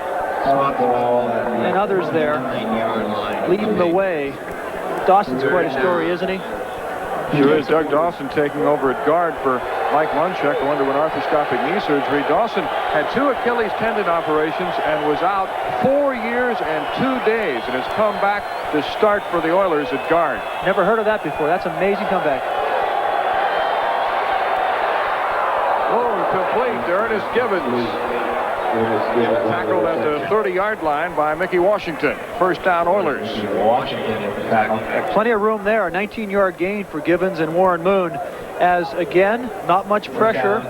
and others there leading the way. Dawson's quite a story, isn't he? Sure is. Doug Dawson taking over at guard for Mike Munchak, who underwent arthroscopic knee surgery. Dawson had 2 Achilles tendon operations and was out 4 years and 2 days, and has come back to start for the Oilers at guard. Never heard of that before. That's an amazing comeback. Oh, complete to Ernest Gibbons. Tackled at the 30-yard line by Mickey Washington. First down, Oilers. Plenty of room there. A 19-yard gain for Gibbons and Warren Moon. As, again, not much pressure.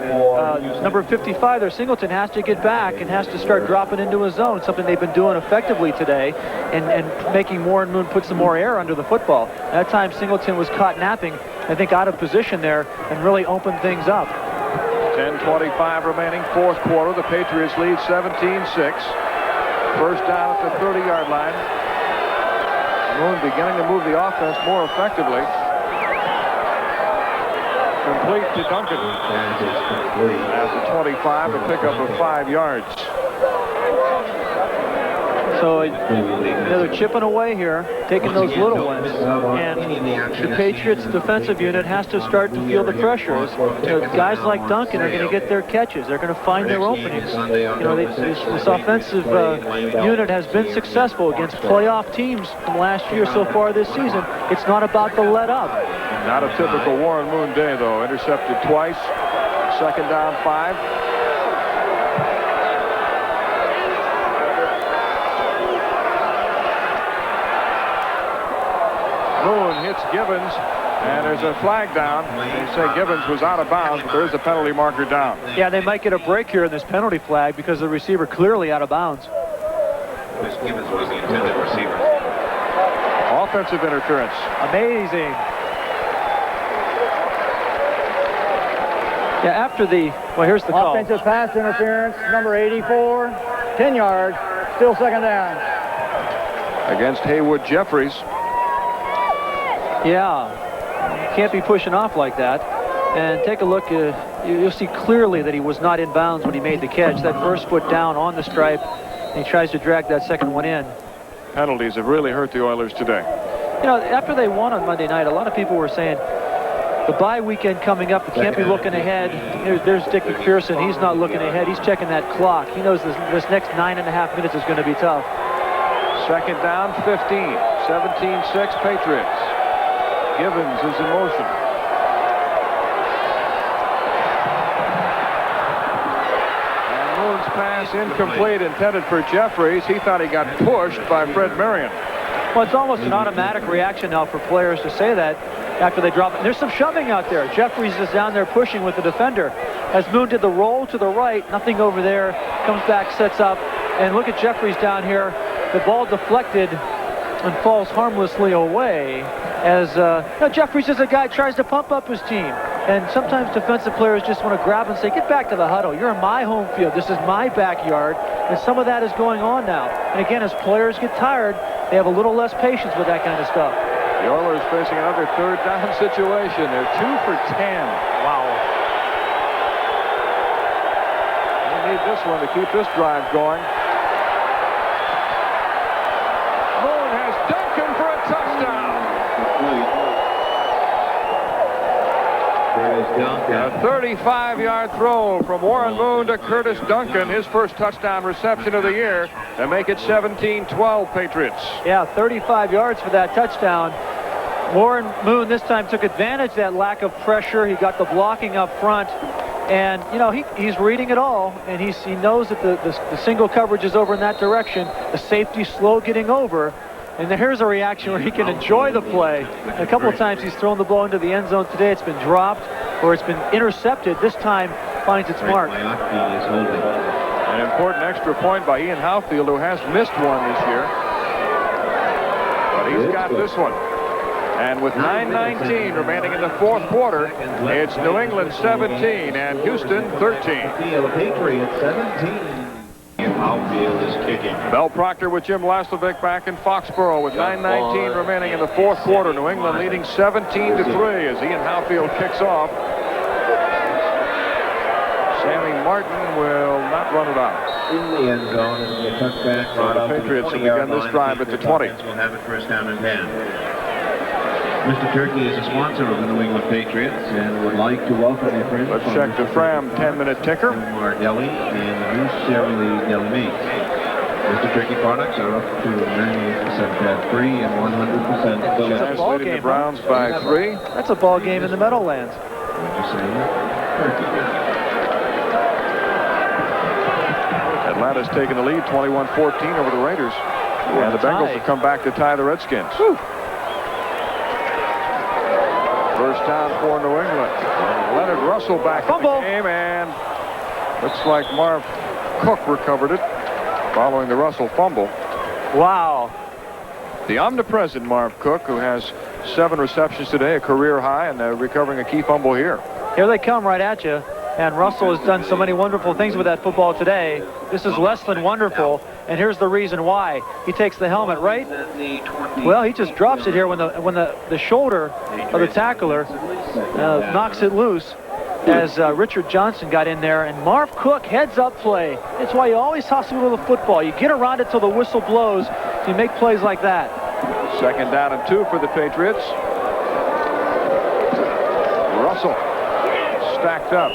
Number 55 there, Singleton, has to get back and has to start dropping into his zone, something they've been doing effectively today, and making Warren Moon put some more air under the football. That time, Singleton was caught napping, I think, out of position there, and really opened things up. 10:25 remaining, fourth quarter. The Patriots lead 17-6. First down at the 30-yard line. Moon beginning to move the offense more effectively. Complete to Duncan. At the 25, a pickup of 5 yards. So they're chipping away here, taking those little ones, and the Patriots defensive unit has to start to feel the pressures. Guys like Duncan are going to get their catches. They're going to find their openings. This offensive unit has been successful against playoff teams from last year so far this season. It's not about the let up. Not a typical Warren Moon day, though. Intercepted twice. Second down, 5. Moon hits Gibbons, and there's a flag down. They say Gibbons was out of bounds, but there's a penalty marker down. Yeah, they might get a break here in this penalty flag because the receiver clearly out of bounds. Gibbons was the intended receiver. Offensive interference. Amazing. Yeah, after the, well, here's the call. Offensive pass interference, number 84, 10 yards, still second down. Against Haywood Jeffries. Yeah, you can't be pushing off like that. And take a look, you'll see clearly that he was not in bounds when he made the catch. That first foot down on the stripe, and he tries to drag that second one in. Penalties have really hurt the Oilers today. You know, after they won on Monday night, a lot of people were saying, the bye weekend coming up, you can't be looking ahead. There's Dick McPherson. He's not looking ahead. He's checking that clock. He knows this next 9.5 minutes is going to be tough. Second down, 15. 17-6 Patriots. Gibbons is in motion. And Moon's pass incomplete, intended for Jeffries. He thought he got pushed by Fred Marion. Well, it's almost an automatic reaction now for players to say that after they drop it. There's some shoving out there. Jeffries is down there pushing with the defender. As Moon did the roll to the right, nothing over there, comes back, sets up, and look at Jeffries down here. The ball deflected and falls harmlessly away as Jeffries is a guy who tries to pump up his team. And sometimes defensive players just want to grab and say, get back to the huddle. You're in my home field. This is my backyard. And some of that is going on now. And again, as players get tired, they have a little less patience with that kind of stuff. The Oilers facing another third down situation. They're 2 for 10. Wow. They need this one to keep this drive going. Moon has Duncan for a touchdown. A 35-yard throw from Warren Moon to Curtis Duncan, his first touchdown reception of the year, to make it 17-12 Patriots. Yeah, 35 yards for that touchdown. Warren Moon this time took advantage of that lack of pressure. He got the blocking up front, and you know he's reading it all, and he knows that the single coverage is over in that direction. The safety's slow getting over. And here's a reaction where he can enjoy the play. A couple of times he's thrown the ball into the end zone today. It's been dropped or it's been intercepted. This time finds its mark. An important extra point by Ian Houtfield, who has missed one this year. But he's got this one. And with 9:19 remaining in the fourth quarter, it's New England 17 and Houston 13. Patriots 17. Outfield is kicking. Bell Proctor with Jim Laslovic back in Foxboro with 9:19 remaining in the fourth quarter. New England leading 17-3 as Ian Houtfield kicks off. Sammy Martin will not run it out. In the end zone, and the touchback. So the Patriots have begun this drive at the 20. We'll have it first down and 10. Mr. Turkey is a sponsor of the New England Patriots and would like to welcome your friends. Let's check the Fram 10-minute ticker. Our deli and the new Sara Deli Meats. Mr. Turkey products are up to 98% fat-free and 100% That's a ball leading game, the Browns by 3. That's a ball game in the Meadowlands. Atlanta's taken the lead 21-14 over the Raiders. And the Bengals have come back to tie the Redskins. Whew. First down for New England. Leonard Russell back in the game, and looks like Marv Cook recovered it following the Russell fumble. Wow. The omnipresent Marv Cook, who has 7 receptions today, a career high, and recovering a key fumble here. Here they come right at you. And Russell has done so many wonderful things with that football today. This is less than wonderful. And here's the reason why. He takes the helmet right. Well, he just drops it here when the shoulder of the tackler knocks it loose as Richard Johnson got in there. And Marv Cook, heads up play. That's why you always hustle with the football. You get around it till the whistle blows. You make plays like that. Second down and 2 for the Patriots. Russell stacked up.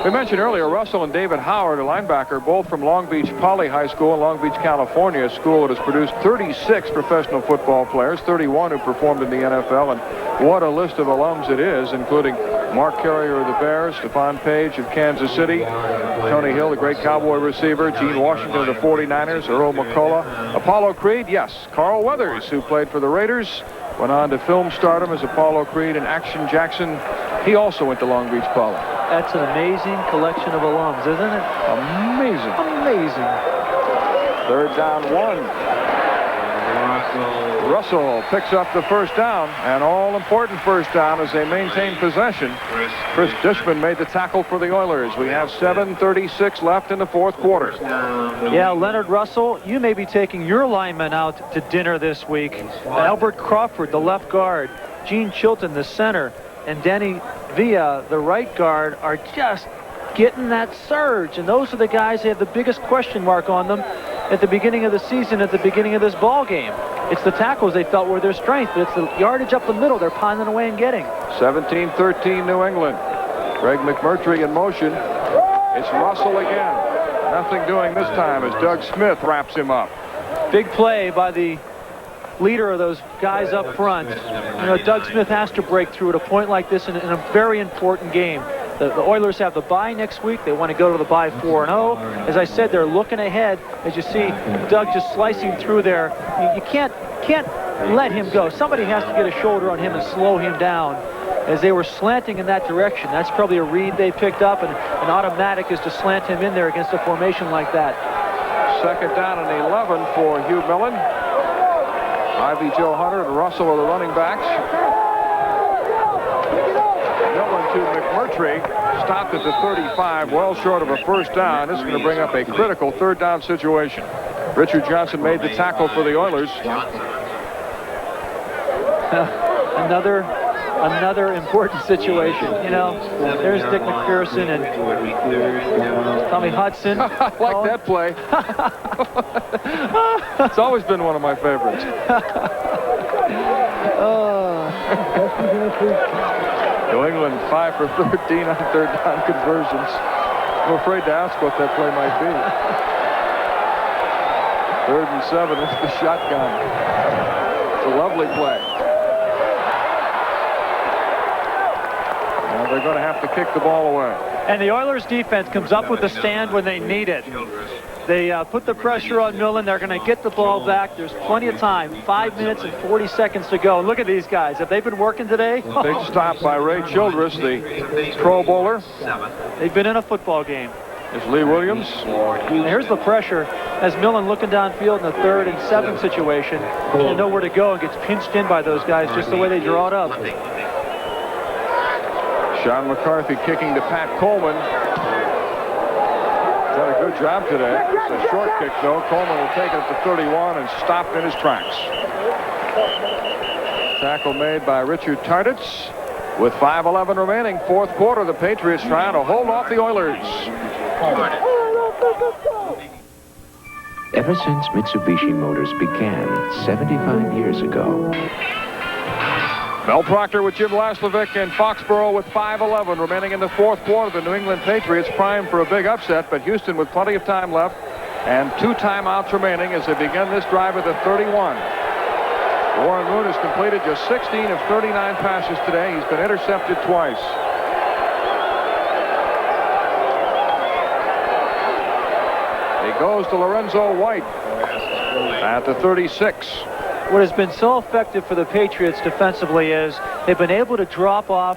We mentioned earlier Russell and David Howard, a linebacker, both from Long Beach Poly High School in Long Beach, California, a school that has produced 36 professional football players, 31 who performed in the NFL, and what a list of alums it is, including Mark Carrier of the Bears, Stephon Page of Kansas City, Tony Hill, the great Cowboy receiver, Gene Washington of the 49ers, Earl McCullough, Apollo Creed, yes, Carl Weathers, who played for the Raiders, went on to film stardom as Apollo Creed and Action Jackson. He also went to Long Beach Poly. That's an amazing collection of alums, isn't it? Amazing. Amazing. Third down 1. Russell picks up the first down, an all-important first down as they maintain possession. Chris Dishman made the tackle for the Oilers. We have 7:36 left in the fourth quarter. Yeah, Leonard Russell, you may be taking your linemen out to dinner this week. Albert Crawford, the left guard, Gene Chilton, the center, and Danny Villa, the right guard, are just getting that surge. And those are the guys that have the biggest question mark on them at the beginning of the season, at the beginning of this ball game. It's the tackles they felt were their strength, but it's the yardage up the middle they're piling away and getting. 17-13 New England. Greg McMurtry in motion. It's Russell again. Nothing doing this time as Doug Smith wraps him up. Big play by the leader of those guys up front. You know, Doug Smith has to break through at a point like this in a very important game. The Oilers have the bye next week. They want to go to the bye 4-0. As I said, they're looking ahead. As you see, Doug just slicing through there. You can't let him go. Somebody has to get a shoulder on him and slow him down as they were slanting in that direction. That's probably a read they picked up, and an automatic is to slant him in there against a formation like that. Second down and 11 for Hugh Millen. Ivy Joe Hunter and Russell are the running backs. Millen to McMurtry, stopped at the 35, well short of a first down. This is going to bring up a critical third down situation. Richard Johnson made the tackle for the Oilers. Another important situation. You know, there's Dick McPherson and Tommy Hudson. I like that play. It's always been one of my favorites. New England 5 for 13 on third down conversions. I'm afraid to ask what that play might be. 3rd and 7 with the shotgun. It's a lovely play. Now they're going to have to kick the ball away. And the Oilers defense comes up with the stand when they need it. They put the pressure on Millen. They're going to get the ball back. There's plenty of time. 5 minutes and 40 seconds to go. Look at these guys. Have they been working today? Big stop by Ray Childress, the Pro Bowler. They've been in a football game. There's Lee Williams. And here's the pressure as Millen looking downfield in the 3rd and 7 situation. And nowhere to go and gets pinched in by those guys just the way they draw it up. Sean McCarthy kicking to Pat Coleman. Done a good job today. It's a short kick, though. Coleman will take it at the 31 and stopped in his tracks. Tackle made by Richard Tarditz. With 5:11 remaining, fourth quarter, the Patriots trying to hold off the Oilers. Ever since Mitsubishi Motors began 75 years ago, Mel Proctor with Jim Laslovic and Foxboro with 5:11 remaining in the fourth quarter. The New England Patriots primed for a big upset, but Houston with plenty of time left and 2 timeouts remaining as they begin this drive at the 31. Warren Moon has completed just 16 of 39 passes today. He's been intercepted twice. He goes to Lorenzo White at the 36. What has been so effective for the Patriots defensively is they've been able to drop off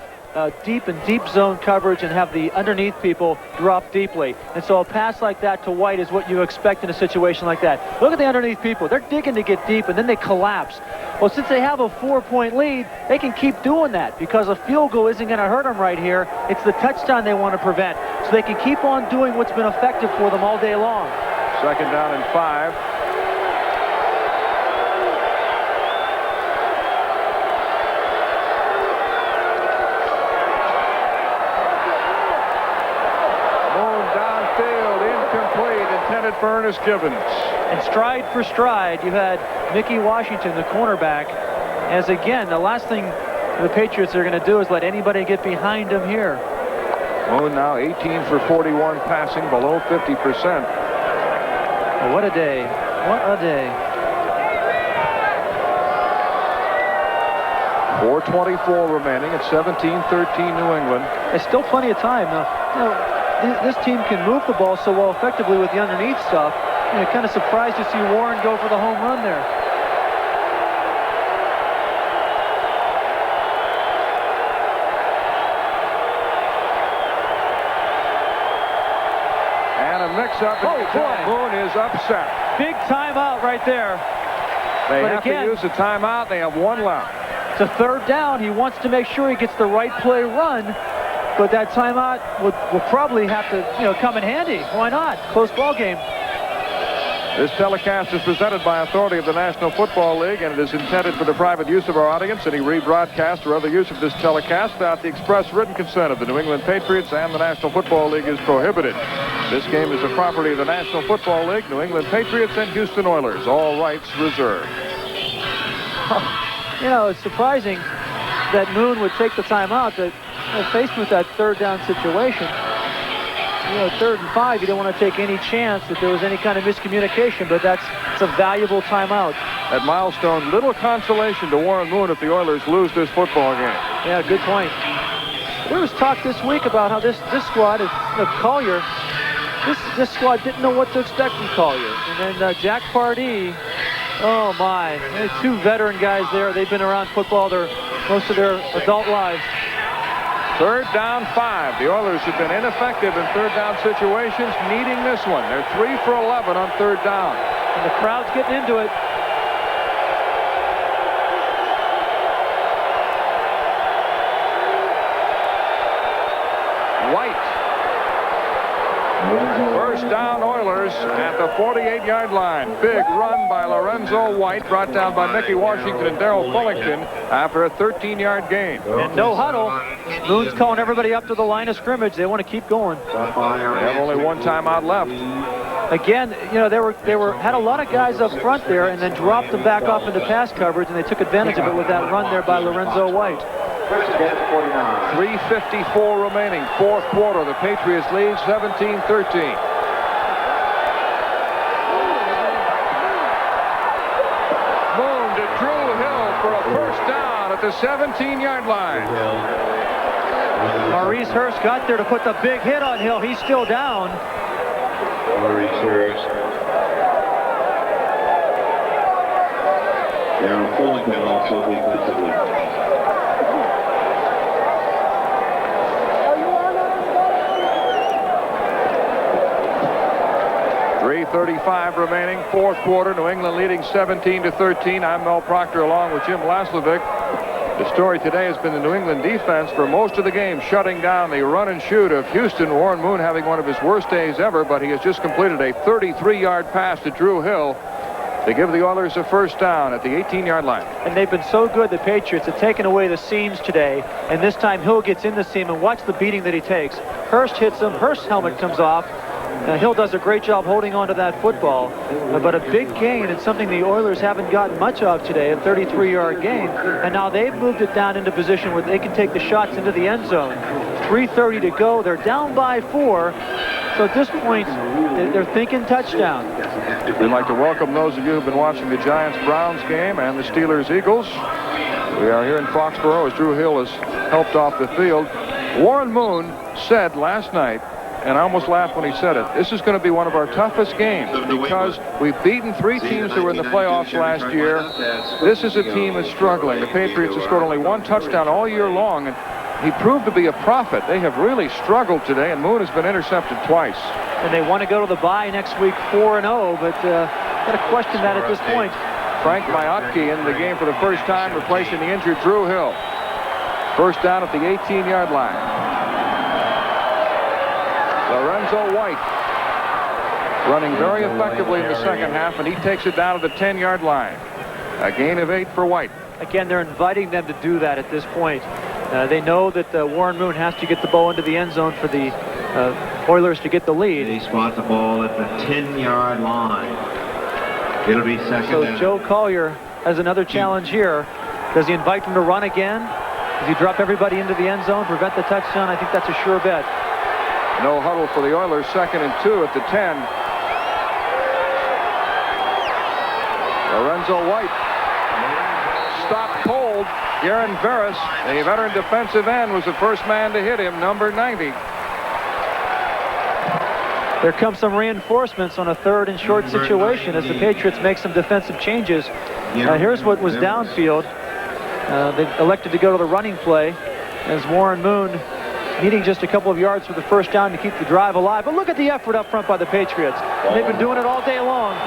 deep zone coverage and have the underneath people drop deeply. And so a pass like that to White is what you expect in a situation like that. Look at the underneath people. They're digging to get deep, and then they collapse. Well, since they have a 4-point lead, they can keep doing that because a field goal isn't going to hurt them right here. It's the touchdown they want to prevent. So they can keep on doing what's been effective for them all day long. Second down and 5. For Ernest Gibbons. And stride for stride, you had Mickey Washington, the cornerback, as again, the last thing the Patriots are going to do is let anybody get behind him here. Moon now 18 for 41 passing, below 50%. Well, what a day. What a day. 4:24 remaining at 17-13 New England. There's still plenty of time. Now, this team can move the ball so well effectively with the underneath stuff. Kind of surprised to see Warren go for the home run there. And a mix-up. Moon is upset. Big timeout right there. They have to use the timeout. They have 1 left. It's a 3rd down. He wants to make sure he gets the right play run. But that timeout will probably have to, come in handy. Why not? Close ball game. This telecast is presented by authority of the National Football League, and it is intended for the private use of our audience. Any rebroadcast or other use of this telecast without the express written consent of the New England Patriots and the National Football League is prohibited. This game is the property of the National Football League, New England Patriots, and Houston Oilers. All rights reserved. It's surprising that Moon would take the timeout, that faced with that 3rd down situation. 3rd and 5, you don't want to take any chance that there was any kind of miscommunication, but it's a valuable timeout. At milestone, little consolation to Warren Moon if the Oilers lose this football game. Yeah, good point. There was talk this week about how this squad is Collier. This squad didn't know what to expect from Collier, and then Jack Pardee. Oh my, 2 veteran guys there. They've been around football most of their adult lives. 3rd down 5. The Oilers have been ineffective in 3rd down situations, needing this one. They're 3 for 11 on 3rd down. And the crowd's getting into it. White. 1st down Oilers at the 48-yard line. Big run by Lorenzo White, brought down by Mickey Washington and Darrell Fullington after a 13-yard gain. And no huddle. Moon's calling everybody up to the line of scrimmage. They want to keep going. They have only 1 timeout left. Again, they had a lot of guys up front there and then dropped them back off into pass coverage, and they took advantage of it with that run there by Lorenzo White. 3:54 remaining, 4th quarter. The Patriots lead 17-13. Moon to Drew Hill for a 1st down at the 17-yard line. Maurice Hurst got there to put the big hit on Hill. He's still down. Maurice Hurst. Darrell Fullington also defensively. 3:35 remaining, 4th quarter. New England leading 17-13. I'm Mel Proctor along with Jim Laslovic. The story today has been the New England defense for most of the game, shutting down the run and shoot of Houston. Warren Moon having one of his worst days ever, but he has just completed a 33-yard pass to Drew Hill to give the Oilers a 1st down at the 18-yard line. And they've been so good, the Patriots have taken away the seams today, and this time Hill gets in the seam, and watch the beating that he takes. Hurst hits him, Hurst's helmet comes off, Hill does a great job holding on to that football, but a big gain. It's something the Oilers haven't gotten much of today, a 33-yard gain. And now they've moved it down into position where they can take the shots into the end zone. 3:30 to go. They're down by 4. So at this point, they're thinking touchdown. We'd like to welcome those of you who've been watching the Giants-Browns game and the Steelers-Eagles. We are here in Foxboro as Drew Hill is helped off the field. Warren Moon said last night, and I almost laughed when he said it, this is going to be one of our toughest games because we've beaten 3 teams that were in the playoffs last year. This is a team that's struggling. The Patriots have scored only 1 touchdown all year long, and he proved to be a prophet. They have really struggled today, and Moon has been intercepted twice. And they want to go to the bye next week 4-0, but got to question that at this point. Frank Majotki in the game for the first time, replacing the injured Drew Hill. First down at the 18-yard line. Lorenzo White running very effectively in the second half, and he takes it down to the 10-yard line. A gain of 8 for White. Again, they're inviting them to do that at this point. They know that Warren Moon has to get the ball into the end zone for the Oilers to get the lead. They spot the ball at the 10-yard line. It'll be second So down. Joe Collier has another challenge here. Does he invite them to run again? Does he drop everybody into the end zone, prevent the touchdown? I think that's a sure bet. No huddle for the Oilers, 2nd and 2 at the 10. Lorenzo White stopped cold. Garen Veras, a veteran defensive end, was the first man to hit him, number 90. There comes some reinforcements on a 3rd and short situation as the Patriots make some defensive changes. Here's what was downfield. They elected to go to the running play as Warren Moon needing just a couple of yards for the first down to keep the drive alive. But look at the effort up front by the Patriots. They've been doing it all day long.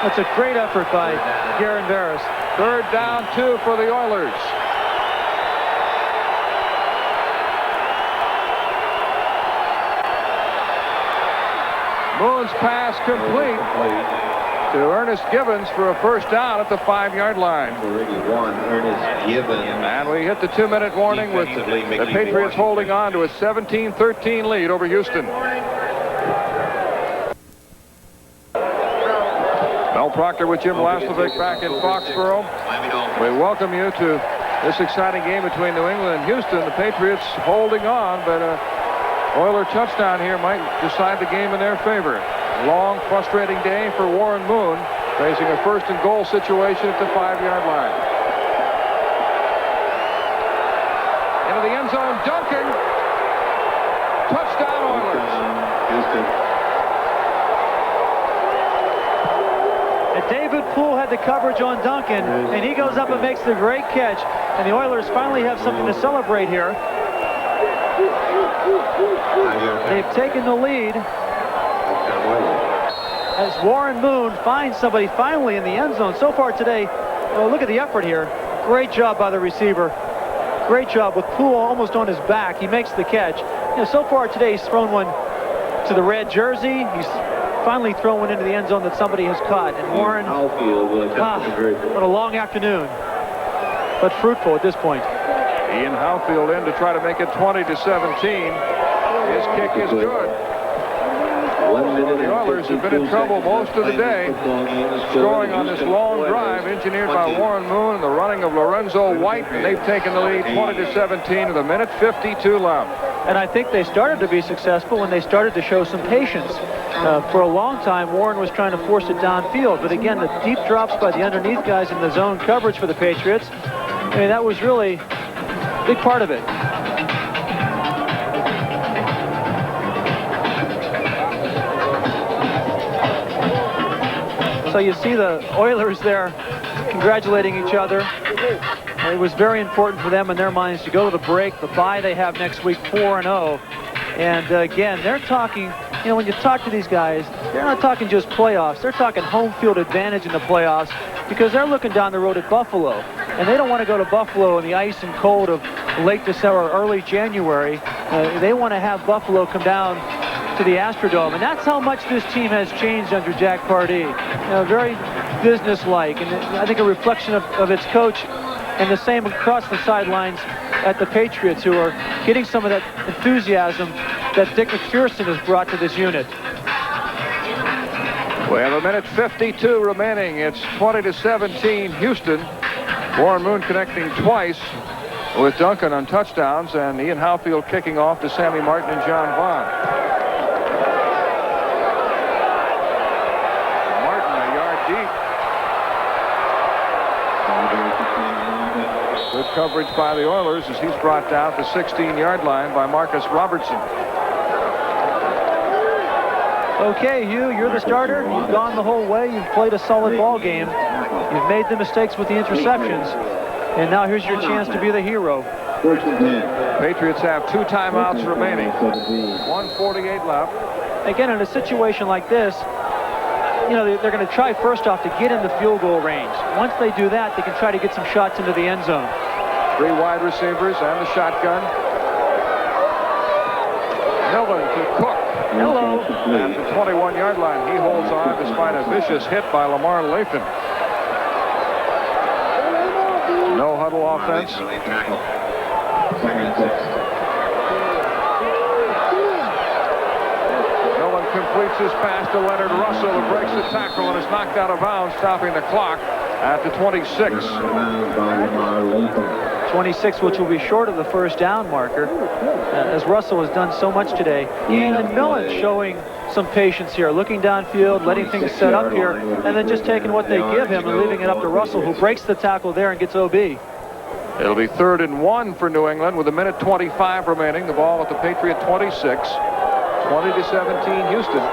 That's a great effort by Garen Veras. 3rd down, 2 for the Oilers. Moon's pass complete to Ernest Givens for a first down at the 5-yard line. Ernest Givens. And we hit the 2-minute warning with the Patriots holding on to a 17-13 lead over Houston. Mel Proctor with Jim Laslovic back in Foxboro. We welcome you to this exciting game between New England and Houston. The Patriots holding on, but Oiler touchdown here might decide the game in their favor. Long, frustrating day for Warren Moon, facing a 1st and goal situation at the 5-yard line. Into the end zone, Duncan. Touchdown, Oilers. And David Poole had the coverage on Duncan, and he goes up and makes the great catch. And the Oilers finally have something to celebrate here. They've taken the lead as Warren Moon finds somebody finally in the end zone. So far today, look at the effort here. Great job by the receiver. Great job with Poole almost on his back. He makes the catch. So far today, he's thrown one to the red jersey. He's finally thrown one into the end zone that somebody has caught. And Warren, what a long afternoon, but fruitful at this point. Ian Howfield in to try to make it 20-17. His kick is good. The Oilers have been in trouble most of the day, scoring on this long drive engineered by Warren Moon and the running of Lorenzo White, and they've taken the lead 20-17 with a minute 52 left. And I think they started to be successful when they started to show some patience. For a long time, Warren was trying to force it downfield, but again, the deep drops by the underneath guys in the zone coverage for the Patriots, I mean, that was really a big part of it. So you see the Oilers there congratulating each other. It was very important for them in their minds to go to the break, the bye they have next week, 4-0. And again, they're talking, when you talk to these guys, they're not talking just playoffs. They're talking home field advantage in the playoffs because they're looking down the road at Buffalo. And they don't want to go to Buffalo in the ice and cold of late December or early January. They want to have Buffalo come down to the Astrodome, and that's how much this team has changed under Jack Pardee. Very businesslike, and I think a reflection of its coach, and the same across the sidelines at the Patriots, who are getting some of that enthusiasm that Dick McPherson has brought to this unit. We have 1:52 remaining. It's 20-17 Houston. Warren Moon connecting twice with Duncan on touchdowns, and Ian Howfield kicking off to Sammy Martin and John Vaughn. Martin a yard deep. Good coverage by the Oilers as he's brought down at the 16-yard line by Marcus Robertson. Okay, Hugh, you're the starter. You've gone the whole way. You've played a solid ball game. You've made the mistakes with the interceptions. And now here's your chance to be the hero. Patriots have 2 timeouts remaining. 1:48 left. Again, in a situation like this, you know, they're going to try first off to get in the field goal range. Once they do that, they can try to get some shots into the end zone. 3 wide receivers and the shotgun. Millen to Cook. Hello. At the 21-yard line, he holds on despite a vicious hit by Lamar Lathan. No huddle offense. Millen completes his pass to Leonard Russell, who breaks the tackle and is knocked out of bounds, stopping the clock at the 26. 26, which will be short of the first down marker, as Russell has done so much today. And Millen showing some patience here, looking downfield, letting things set up here, and then just taking what they give him and leaving it up to Russell, who breaks the tackle there and gets OB. It'll be 3rd and 1 for New England with 1:25 remaining. The ball at the Patriot 26. 20-17 Houston.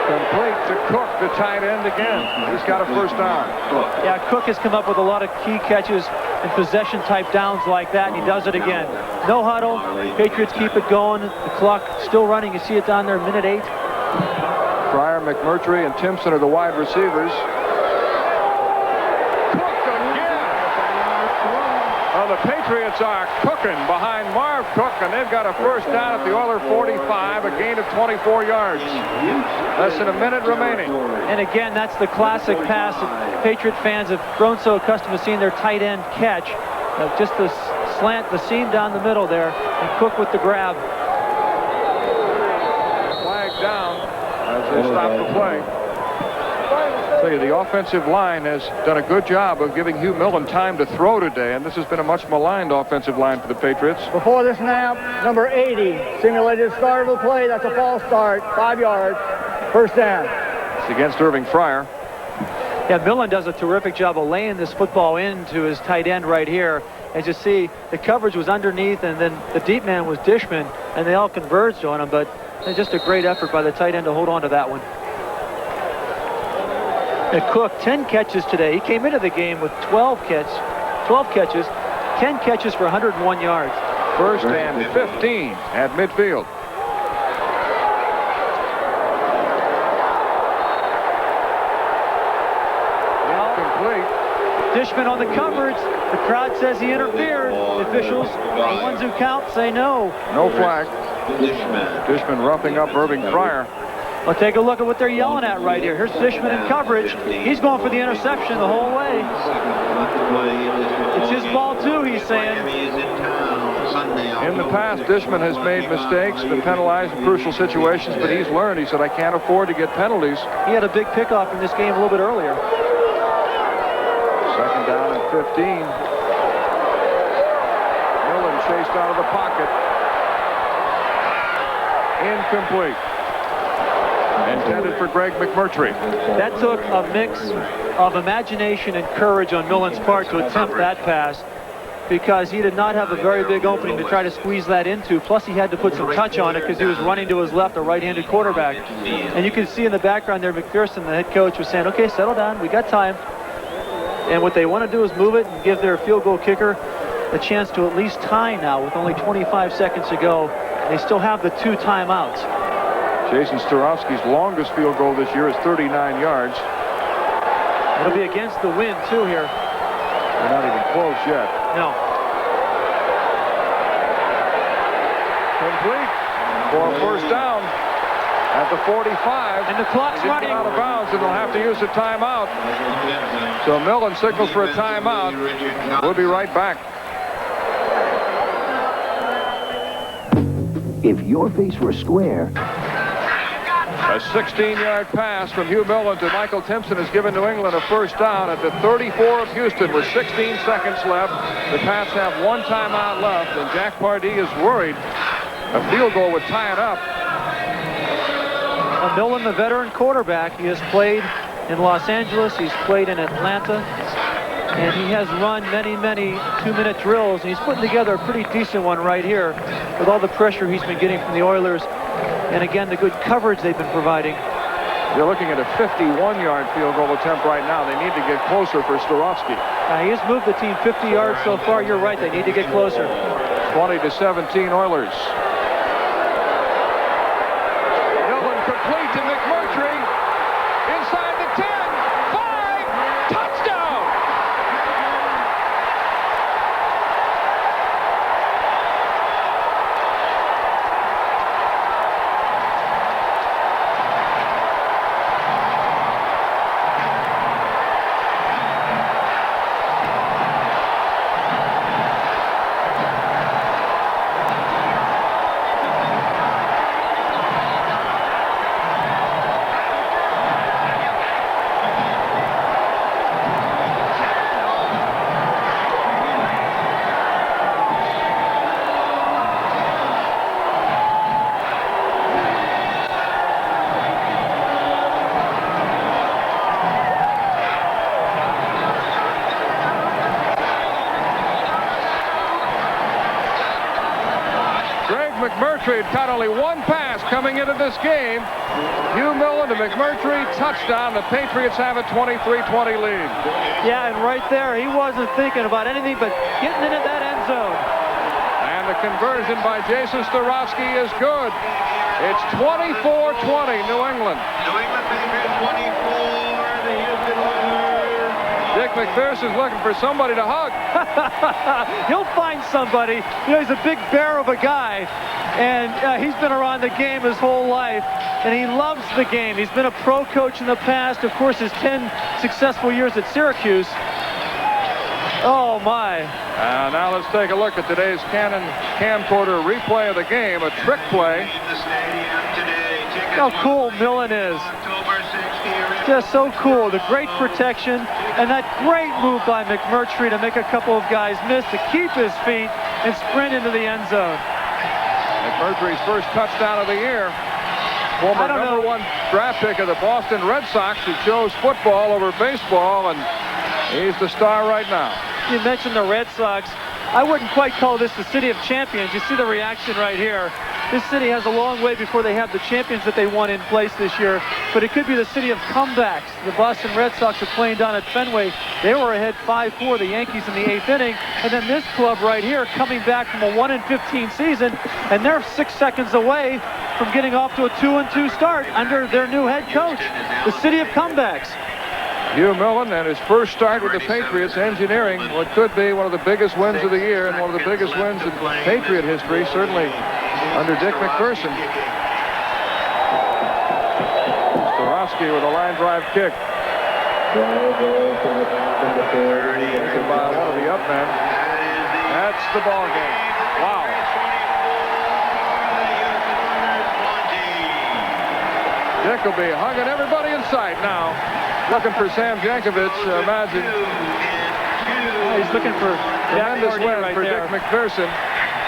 Complete to Cook, the tight end again. He's got a first down. Yeah, Cook has come up with a lot of key catches and possession-type downs like that, and he does it again. No huddle. Patriots keep it going. The clock still running. You see it down there, 1:08. Fryer, McMurtry, and Timpson are the wide receivers. Cook again! Well, the Patriots are cooking behind Marv Cook, and they've got a first down at the Oiler 45, a gain of 24 yards. Less than a minute remaining. And again, that's the classic pass that Patriot fans have grown so accustomed to seeing their tight end catch. Just the slant, the seam down the middle there, and Cook with the grab. Flag down as they stop the play. I'll tell you, the offensive line has done a good job of giving Hugh Millen time to throw today, and this has been a much maligned offensive line for the Patriots. Before the snap, number 80, simulated start of the play. That's a false start, 5 yards, first down. It's against Irving Fryer. Yeah, Millen does a terrific job of laying this football into his tight end right here. As you see, the coverage was underneath, and then the deep man was Dishman, and they all converged on him, but it's just a great effort by the tight end to hold on to that one. And Cook, 10 catches today. He came into the game with 12 catches, 10 catches for 101 yards. First and 15 at midfield. Complete. Dishman on the coverage. The crowd says he interfered. The officials, the ones who count, say no. No flag. Dishman roughing up Irving Fryer. Well, take a look at what they're yelling at right here. Here's Dishman in coverage. He's going for the interception the whole way. It's his ball too, he's saying. In the past, Dishman has made mistakes, been penalized in crucial situations, but he's learned. He said, I can't afford to get penalties. He had a big pickoff in this game a little bit earlier. Second down and 15. Millen chased out of the pocket. Incomplete. Intended for Greg McMurtry. That took a mix of imagination and courage on Millen's part to attempt that pass, because he did not have a very big opening to try to squeeze that into. Plus, he had to put some touch on it because he was running to his left, a right-handed quarterback. And you can see in the background there, McPherson, the head coach, was saying, okay, settle down, we got time. And what they want to do is move it and give their field goal kicker a chance to at least tie now with only 25 seconds to go. They still have the 2 timeouts. Jason Starowski's longest field goal this year is 39 yards. It'll be against the wind, too, here. They're not even close yet. No. Complete for a first down at the 45. And the clock's running. Out of bounds, and they'll have to use a timeout. So Millen signals for a timeout. We'll be right back. If your face were square... A 16-yard pass from Hugh Millen to Michael Timpson has given New England a first down at the 34 of Houston with 16 seconds left. The Pats have one timeout left, and Jack Pardee is worried a field goal would tie it up. Millen, the veteran quarterback, he has played in Los Angeles, he's played in Atlanta, and he has run many, many two-minute drills, and he's putting together a pretty decent one right here with all the pressure he's been getting from the Oilers. And again, the good coverage they've been providing. They're looking at a 51-yard field goal attempt right now. They need to get closer for Starofsky. He has moved the team 50 yards so far. You're right. They need to get closer. 20-17 Oilers. Millen complete to McMurtry. Inside the 10. 5. Touchdown! McMurtry had caught only one pass coming into this game. Hugh Millen to McMurtry, touchdown. The Patriots have a 23-20 lead. Yeah, and right there, he wasn't thinking about anything but getting into that end zone. And the conversion by Jason Starofsky is good. It's 24-20, New England. New England Patriots 24, the Houston Oilers. Dick McPherson's looking for somebody to hug. He'll find somebody. You know, he's a big bear of a guy, and he's been around the game his whole life, and he loves the game. He's been a pro coach in the past. Of course, his 10 successful years at Syracuse. Oh, my. Now let's take a look at today's Canon camcorder replay of the game, a trick play. How cool Millen is. Just so cool. The great protection and that great move by McMurtry to make a couple of guys miss, to keep his feet and sprint into the end zone. McMurtry's first touchdown of the year. Former number 1 draft pick of the Boston Red Sox, who chose football over baseball, and he's the star right now. You mentioned the Red Sox. I wouldn't quite call this the city of champions. You see the reaction right here. This city has a long way before they have the champions that they won in place this year, but it could be the city of comebacks. The Boston Red Sox are playing down at Fenway. They were ahead 5-4, the Yankees in the 8th inning, and then this club right here coming back from a 1-15 season, and they're 6 seconds away from getting off to a 2-2 start under their new head coach, the city of comebacks. Hugh Millen and his first start with the Patriots, engineering what could be one of the biggest wins of the year and one of the biggest wins in Patriot history, certainly under Dick McPherson. Starofsky with a line drive kick. Taken by one of the up men. That's the ball game. Wow. Dick will be hugging everybody in sight now. Looking for Sam Jankovic, imagine. He's looking for tremendous win right for Dick McPherson.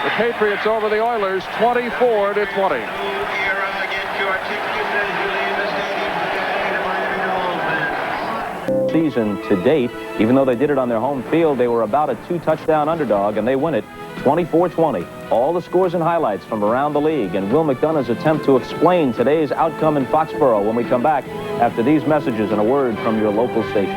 The Patriots over the Oilers, 24-20. Season to date, even though they did it on their home field, they were about a 2-touchdown underdog, and they win it 24-20. All the scores and highlights from around the league, and Will McDonough's attempt to explain today's outcome in Foxboro when we come back after these messages and a word from your local station.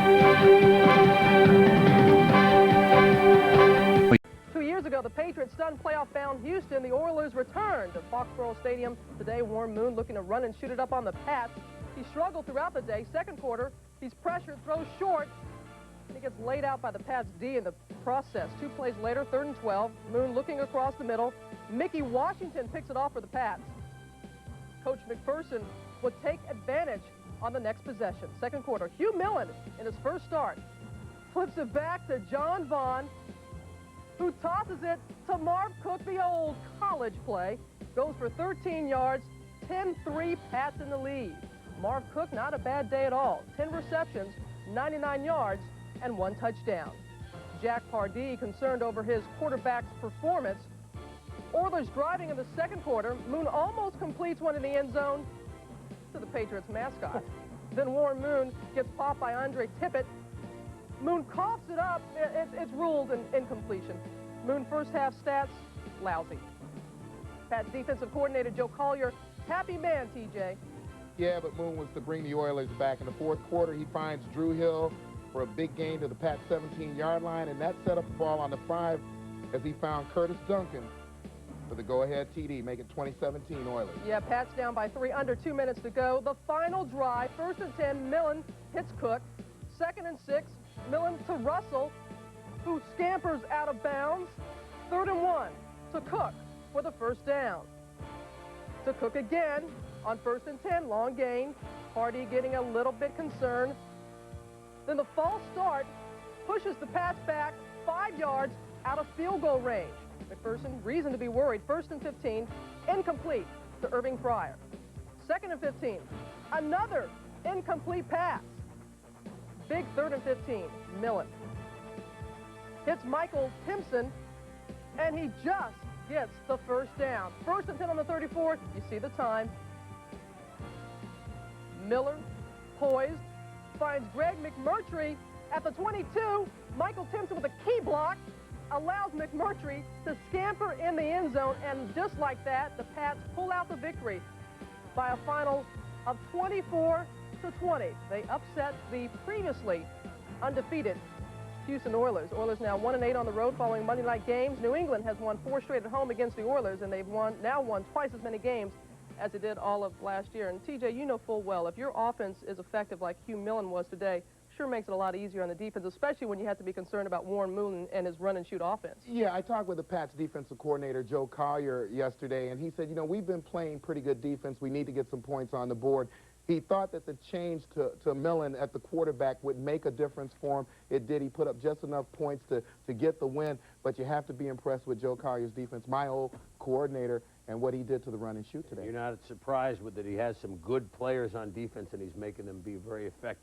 2 years ago, the Patriots stunned playoff-bound Houston. The Oilers returned to Foxboro Stadium today. Warren Moon looking to run and shoot it up on the Pats. He struggled throughout the day. Second quarter, he's pressured, throws short, and he gets laid out by the Pats D in the process. 2 plays later, 3rd and 12. Moon looking across the middle. Mickey Washington picks it off for the Pats. Coach McPherson would take advantage on the next possession. Second quarter, Hugh Millen in his first start flips it back to John Vaughn, who tosses it to Marv Cook, the old college play. goes for 13 yards, 10-3 Pats in the lead. Marv Cook, not a bad day at all. 10 receptions, 99 yards, and 1 touchdown. Jack Pardee concerned over his quarterback's performance. Oilers driving in the second quarter. Moon almost completes one in the end zone to the Patriots mascot. Then Warren Moon gets popped by Andre Tippett. Moon coughs it up. It's ruled an incompletion. Moon first half stats, lousy. Pats defensive coordinator Joe Collier, happy man, TJ. Yeah, but Moon was to bring the Oilers back. In the fourth quarter, he finds Drew Hill for a big gain to the Pats 17-yard line, and that set up the ball on the 5 as he found Curtis Duncan for the go-ahead TD, make it 2017 Oilers. Yeah, Pats down by 3, under 2 minutes to go. The final drive, 1st and 10, Millen hits Cook. 2nd and 6, Millen to Russell, who scampers out of bounds. 3rd and 1 to Cook for the first down. To Cook again on 1st and 10, long gain. Hardy getting a little bit concerned. Then the false start pushes the Pats back 5 yards out of field goal range. McPherson, reason to be worried. 1st and 15, incomplete to Irving Fryer. 2nd and 15, another incomplete pass. Big 3rd and 15, Millen. Hits Michael Timpson, and he just gets the first down. 1st and 10 on the 34, you see the time. Miller, poised, finds Greg McMurtry at the 22. Michael Timpson with a key block allows McMurtry to scamper in the end zone, and just like that, the Pats pull out the victory by a final of 24-20. They upset the previously undefeated Houston Oilers. Oilers now 1-8 on the road following Monday night games. New England has won 4 straight at home against the Oilers, and they've now won twice as many games as it did all of last year. And TJ, you know full well, if your offense is effective like Hugh Millen was today, sure makes it a lot easier on the defense, especially when you have to be concerned about Warren Moon and his run-and-shoot offense. Yeah, I talked with the Pats defensive coordinator, Joe Collier, yesterday, and he said, you know, we've been playing pretty good defense. We need to get some points on the board. He thought that the change to Millen at the quarterback would make a difference for him. It did. He put up just enough points to get the win, but you have to be impressed with Joe Collier's defense, my old coordinator, and what he did to the run and shoot today. You're not surprised with that he has some good players on defense, and he's making them be very effective.